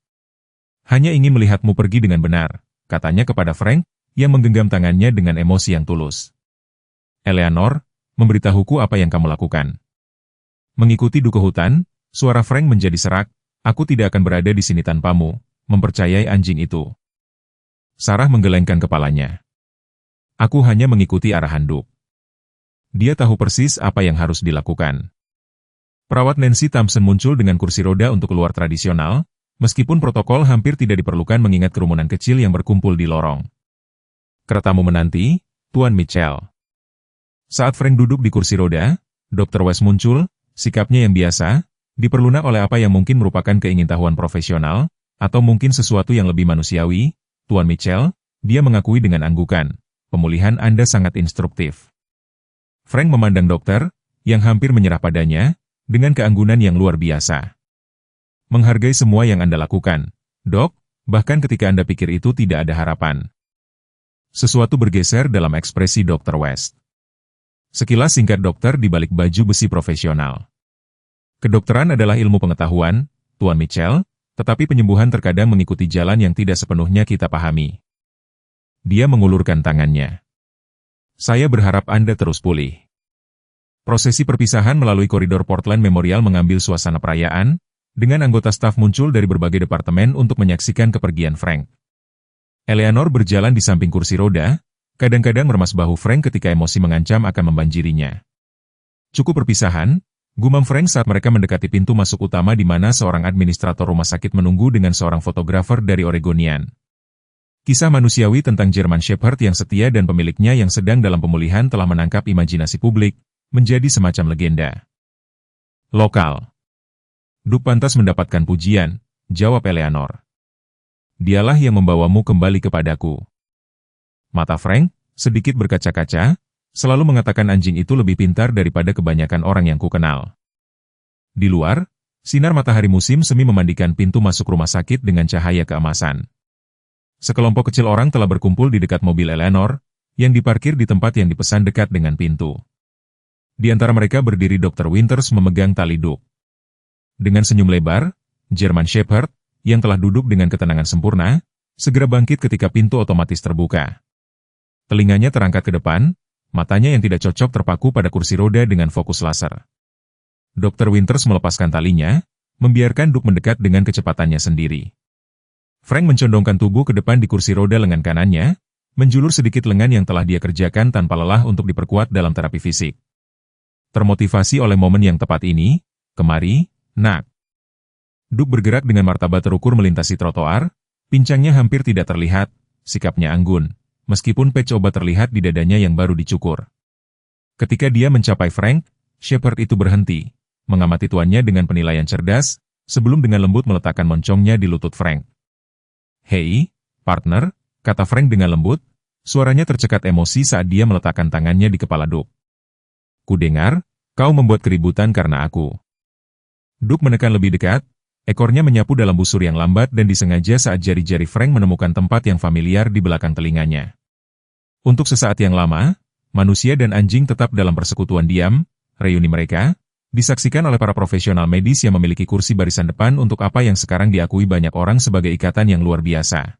Hanya ingin melihatmu pergi dengan benar, katanya kepada Frank, yang menggenggam tangannya dengan emosi yang tulus. Eleanor, memberitahuku apa yang kamu lakukan. Mengikuti Duk ke hutan, suara Frank menjadi serak, aku tidak akan berada di sini tanpamu, mempercayai anjing itu. Sarah menggelengkan kepalanya. Aku hanya mengikuti arahan Duk. Dia tahu persis apa yang harus dilakukan. Perawat Nancy Thompson muncul dengan kursi roda untuk keluar tradisional, meskipun protokol hampir tidak diperlukan mengingat kerumunan kecil yang berkumpul di lorong. Keretamu menanti, Tuan Mitchell. Saat Frank duduk di kursi roda, Dr. West muncul, sikapnya yang biasa, diperlunak oleh apa yang mungkin merupakan keingintahuan profesional, atau mungkin sesuatu yang lebih manusiawi. Tuan Mitchell, dia mengakui dengan anggukan, pemulihan Anda sangat instruktif. Frank memandang dokter, yang hampir menyerah padanya, dengan keanggunan yang luar biasa. Menghargai semua yang Anda lakukan, Dok, bahkan ketika Anda pikir itu tidak ada harapan. Sesuatu bergeser dalam ekspresi Dr. West. Sekilas singkat dokter di balik baju besi profesional. Kedokteran adalah ilmu pengetahuan, Tuan Mitchell, tetapi penyembuhan terkadang mengikuti jalan yang tidak sepenuhnya kita pahami. Dia mengulurkan tangannya. Saya berharap Anda terus pulih. Prosesi perpisahan melalui koridor Portland Memorial mengambil suasana perayaan, dengan anggota staf muncul dari berbagai departemen untuk menyaksikan kepergian Frank. Eleanor berjalan di samping kursi roda, kadang-kadang meremas bahu Frank ketika emosi mengancam akan membanjirinya. Cukup perpisahan, gumam Frank saat mereka mendekati pintu masuk utama di mana seorang administrator rumah sakit menunggu dengan seorang fotografer dari Oregonian. Kisah manusiawi tentang German Shepherd yang setia dan pemiliknya yang sedang dalam pemulihan telah menangkap imajinasi publik, menjadi semacam legenda. Lokal. Duke pantas mendapatkan pujian, jawab Eleanor. Dialah yang membawamu kembali kepadaku. Mata Frank, sedikit berkaca-kaca, selalu mengatakan anjing itu lebih pintar daripada kebanyakan orang yang kukenal. Di luar, sinar matahari musim semi memandikan pintu masuk rumah sakit dengan cahaya keemasan. Sekelompok kecil orang telah berkumpul di dekat mobil Eleanor, yang diparkir di tempat yang dipesan dekat dengan pintu. Di antara mereka berdiri Dr. Winters memegang tali Duke. Dengan senyum lebar, German Shepherd, yang telah duduk dengan ketenangan sempurna, segera bangkit ketika pintu otomatis terbuka. Telinganya terangkat ke depan, matanya yang tidak cocok terpaku pada kursi roda dengan fokus laser. Dr. Winters melepaskan talinya, membiarkan Duke mendekat dengan kecepatannya sendiri. Frank mencondongkan tubuh ke depan di kursi roda lengan kanannya, menjulur sedikit lengan yang telah dia kerjakan tanpa lelah untuk diperkuat dalam terapi fisik. Termotivasi oleh momen yang tepat ini, kemari, Nak. Duke bergerak dengan martabat terukur melintasi trotoar, pincangnya hampir tidak terlihat, sikapnya anggun, meskipun patch obat terlihat di dadanya yang baru dicukur. Ketika dia mencapai Frank, Shepherd itu berhenti, mengamati tuannya dengan penilaian cerdas, sebelum dengan lembut meletakkan moncongnya di lutut Frank. Hei, partner, kata Frank dengan lembut, suaranya tercekat emosi saat dia meletakkan tangannya di kepala Duke. Kudengar, kau membuat keributan karena aku. Duke menekan lebih dekat, ekornya menyapu dalam busur yang lambat dan disengaja saat jari-jari Frank menemukan tempat yang familiar di belakang telinganya. Untuk sesaat yang lama, manusia dan anjing tetap dalam persekutuan diam, reuni mereka, disaksikan oleh para profesional medis yang memiliki kursi barisan depan untuk apa yang sekarang diakui banyak orang sebagai ikatan yang luar biasa.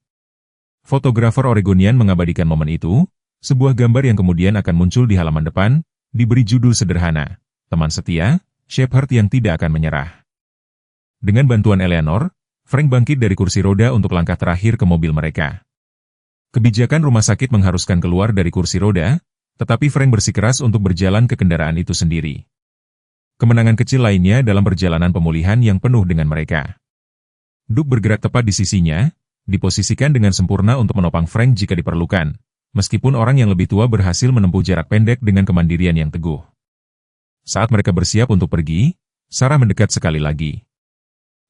Fotografer Oregonian mengabadikan momen itu, sebuah gambar yang kemudian akan muncul di halaman depan, diberi judul sederhana, Teman Setia, Shepherd yang tidak akan menyerah. Dengan bantuan Eleanor, Frank bangkit dari kursi roda untuk langkah terakhir ke mobil mereka. Kebijakan rumah sakit mengharuskan keluar dari kursi roda, tetapi Frank bersikeras untuk berjalan ke kendaraan itu sendiri. Kemenangan kecil lainnya dalam perjalanan pemulihan yang penuh dengan mereka. Duke bergerak tepat di sisinya, diposisikan dengan sempurna untuk menopang Frank jika diperlukan, meskipun orang yang lebih tua berhasil menempuh jarak pendek dengan kemandirian yang teguh. Saat mereka bersiap untuk pergi, Sarah mendekat sekali lagi.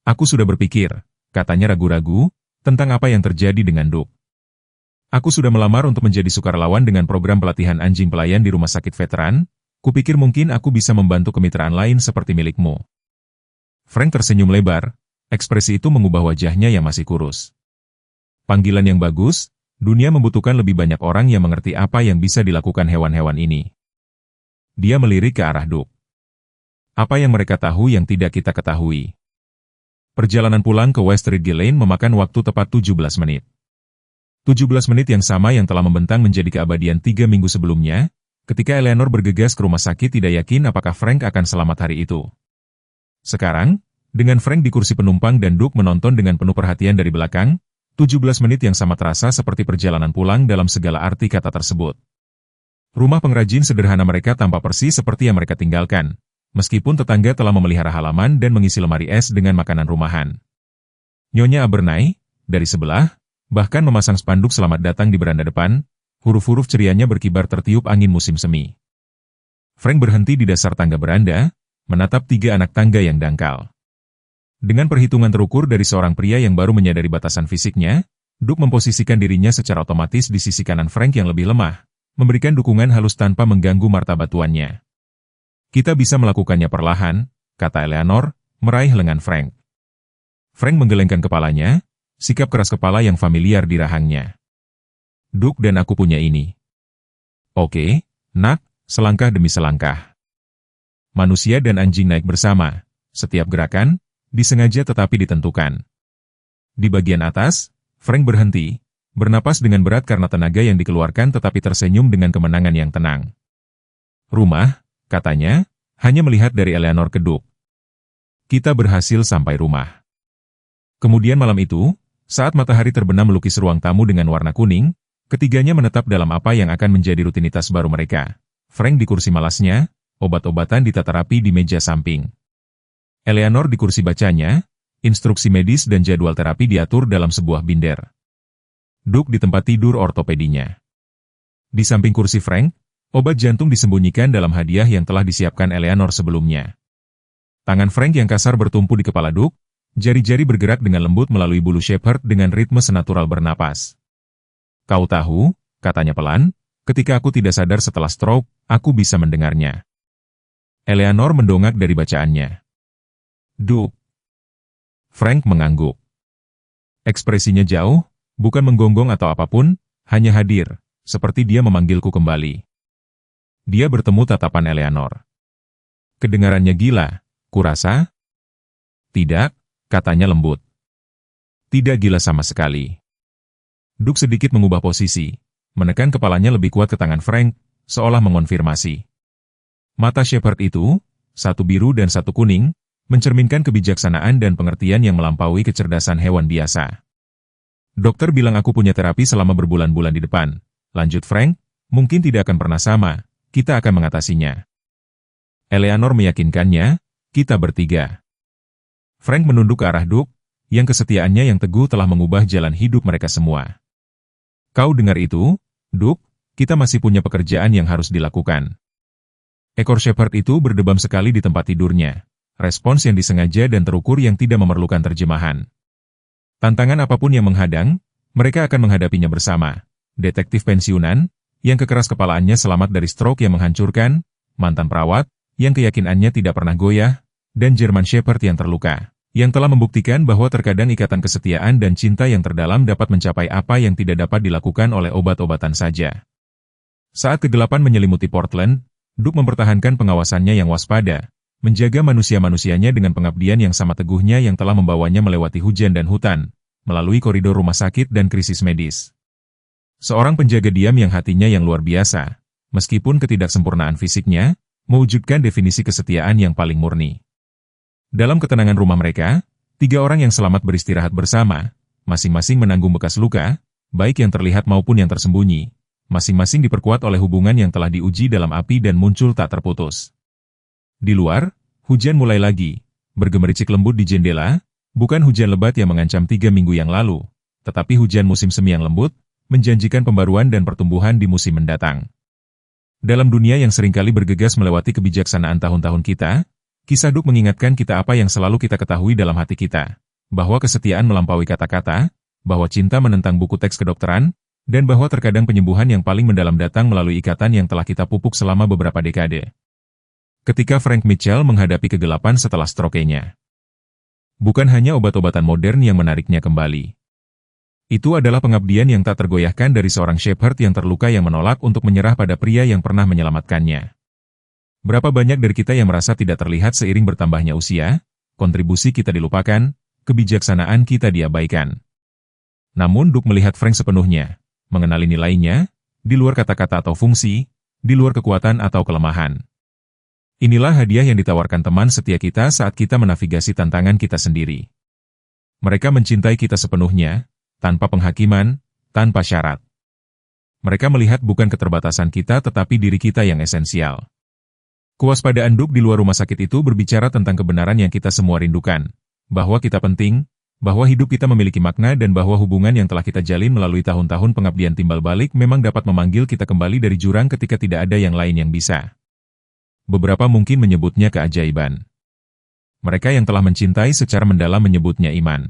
Aku sudah berpikir, katanya ragu-ragu, tentang apa yang terjadi dengan Duke. Aku sudah melamar untuk menjadi sukarelawan dengan program pelatihan anjing pelayan di rumah sakit veteran, kupikir mungkin aku bisa membantu kemitraan lain seperti milikmu. Frank tersenyum lebar, ekspresi itu mengubah wajahnya yang masih kurus. Panggilan yang bagus, dunia membutuhkan lebih banyak orang yang mengerti apa yang bisa dilakukan hewan-hewan ini. Dia melirik ke arah Duke. Apa yang mereka tahu yang tidak kita ketahui? Perjalanan pulang ke West Ridge Lane memakan waktu tepat 17 menit. 17 menit yang sama yang telah membentang menjadi keabadian 3 minggu sebelumnya, ketika Eleanor bergegas ke rumah sakit tidak yakin apakah Frank akan selamat hari itu. Sekarang, dengan Frank di kursi penumpang dan Duke menonton dengan penuh perhatian dari belakang, 17 menit yang sama terasa seperti perjalanan pulang dalam segala arti kata tersebut. Rumah pengrajin sederhana mereka tampak persis seperti yang mereka tinggalkan, meskipun tetangga telah memelihara halaman dan mengisi lemari es dengan makanan rumahan. Nyonya Abernay, dari sebelah, bahkan memasang spanduk selamat datang di beranda depan, huruf-huruf cerianya berkibar tertiup angin musim semi. Frank berhenti di dasar tangga beranda, menatap 3 anak tangga yang dangkal. Dengan perhitungan terukur dari seorang pria yang baru menyadari batasan fisiknya, Duke memposisikan dirinya secara otomatis di sisi kanan Frank yang lebih lemah, memberikan dukungan halus tanpa mengganggu martabat tuannya. Kita bisa melakukannya perlahan, kata Eleanor, meraih lengan Frank. Frank menggelengkan kepalanya, sikap keras kepala yang familiar di rahangnya. Duke dan aku punya ini. Oke, nak, selangkah demi selangkah. Manusia dan anjing naik bersama. Setiap gerakan, disengaja tetapi ditentukan. Di bagian atas, Frank berhenti, bernapas dengan berat karena tenaga yang dikeluarkan tetapi tersenyum dengan kemenangan yang tenang. Rumah, katanya, hanya melihat dari Eleanor ke Duke. Kita berhasil sampai rumah. Kemudian malam itu, saat matahari terbenam melukis ruang tamu dengan warna kuning, ketiganya menetap dalam apa yang akan menjadi rutinitas baru mereka. Frank di kursi malasnya, obat-obatan ditata rapi di meja samping. Eleanor di kursi bacanya, instruksi medis dan jadwal terapi diatur dalam sebuah binder. Duke di tempat tidur ortopedinya. Di samping kursi Frank, obat jantung disembunyikan dalam hadiah yang telah disiapkan Eleanor sebelumnya. Tangan Frank yang kasar bertumpu di kepala Duke, jari-jari bergerak dengan lembut melalui bulu shepherd dengan ritme senatural bernapas. Kau tahu, katanya pelan, ketika aku tidak sadar setelah stroke, aku bisa mendengarnya. Eleanor mendongak dari bacaannya. Duke. Frank mengangguk. Ekspresinya jauh, bukan menggonggong atau apapun, hanya hadir, seperti dia memanggilku kembali. Dia bertemu tatapan Eleanor. Kedengarannya gila, kurasa? Tidak, katanya lembut. Tidak gila sama sekali. Duke sedikit mengubah posisi, menekan kepalanya lebih kuat ke tangan Frank, seolah mengonfirmasi. Mata shepherd itu, satu biru dan satu kuning, mencerminkan kebijaksanaan dan pengertian yang melampaui kecerdasan hewan biasa. Dokter bilang aku punya terapi selama berbulan-bulan di depan. Lanjut Frank, mungkin tidak akan pernah sama, kita akan mengatasinya. Eleanor meyakinkannya, kita bertiga. Frank menunduk ke arah Duke, yang kesetiaannya yang teguh telah mengubah jalan hidup mereka semua. Kau dengar itu, Duke, kita masih punya pekerjaan yang harus dilakukan. Ekor shepherd itu berdebam sekali di tempat tidurnya, respons yang disengaja dan terukur yang tidak memerlukan terjemahan. Tantangan apapun yang menghadang, mereka akan menghadapinya bersama. Detektif pensiunan, yang kekeras kepalaannya selamat dari stroke yang menghancurkan, mantan perawat, yang keyakinannya tidak pernah goyah, dan German Shepherd yang terluka, yang telah membuktikan bahwa terkadang ikatan kesetiaan dan cinta yang terdalam dapat mencapai apa yang tidak dapat dilakukan oleh obat-obatan saja. Saat kegelapan menyelimuti Portland, Duke mempertahankan pengawasannya yang waspada, menjaga manusia-manusianya dengan pengabdian yang sama teguhnya yang telah membawanya melewati hujan dan hutan, melalui koridor rumah sakit dan krisis medis. Seorang penjaga diam yang hatinya yang luar biasa, meskipun ketidaksempurnaan fisiknya, mewujudkan definisi kesetiaan yang paling murni. Dalam ketenangan rumah mereka, 3 orang yang selamat beristirahat bersama, masing-masing menanggung bekas luka, baik yang terlihat maupun yang tersembunyi, masing-masing diperkuat oleh hubungan yang telah diuji dalam api dan muncul tak terputus. Di luar, hujan mulai lagi, bergemericik lembut di jendela, bukan hujan lebat yang mengancam 3 minggu yang lalu, tetapi hujan musim semi yang lembut, menjanjikan pembaruan dan pertumbuhan di musim mendatang. Dalam dunia yang seringkali bergegas melewati kebijaksanaan tahun-tahun kita, kisah Duke mengingatkan kita apa yang selalu kita ketahui dalam hati kita, bahwa kesetiaan melampaui kata-kata, bahwa cinta menentang buku teks kedokteran, dan bahwa terkadang penyembuhan yang paling mendalam datang melalui ikatan yang telah kita pupuk selama beberapa dekade. Ketika Frank Mitchell menghadapi kegelapan setelah stroke-nya, bukan hanya obat-obatan modern yang menariknya kembali. Itu adalah pengabdian yang tak tergoyahkan dari seorang shepherd yang terluka yang menolak untuk menyerah pada pria yang pernah menyelamatkannya. Berapa banyak dari kita yang merasa tidak terlihat seiring bertambahnya usia, kontribusi kita dilupakan, kebijaksanaan kita diabaikan. Namun Duke melihat Frank sepenuhnya, mengenali nilainya, di luar kata-kata atau fungsi, di luar kekuatan atau kelemahan. Inilah hadiah yang ditawarkan teman setia kita saat kita menavigasi tantangan kita sendiri. Mereka mencintai kita sepenuhnya, tanpa penghakiman, tanpa syarat. Mereka melihat bukan keterbatasan kita tetapi diri kita yang esensial. Kewaspadaan Duke di luar rumah sakit itu berbicara tentang kebenaran yang kita semua rindukan, bahwa kita penting, bahwa hidup kita memiliki makna dan bahwa hubungan yang telah kita jalin melalui tahun-tahun pengabdian timbal balik memang dapat memanggil kita kembali dari jurang ketika tidak ada yang lain yang bisa. Beberapa mungkin menyebutnya keajaiban. Mereka yang telah mencintai secara mendalam menyebutnya iman.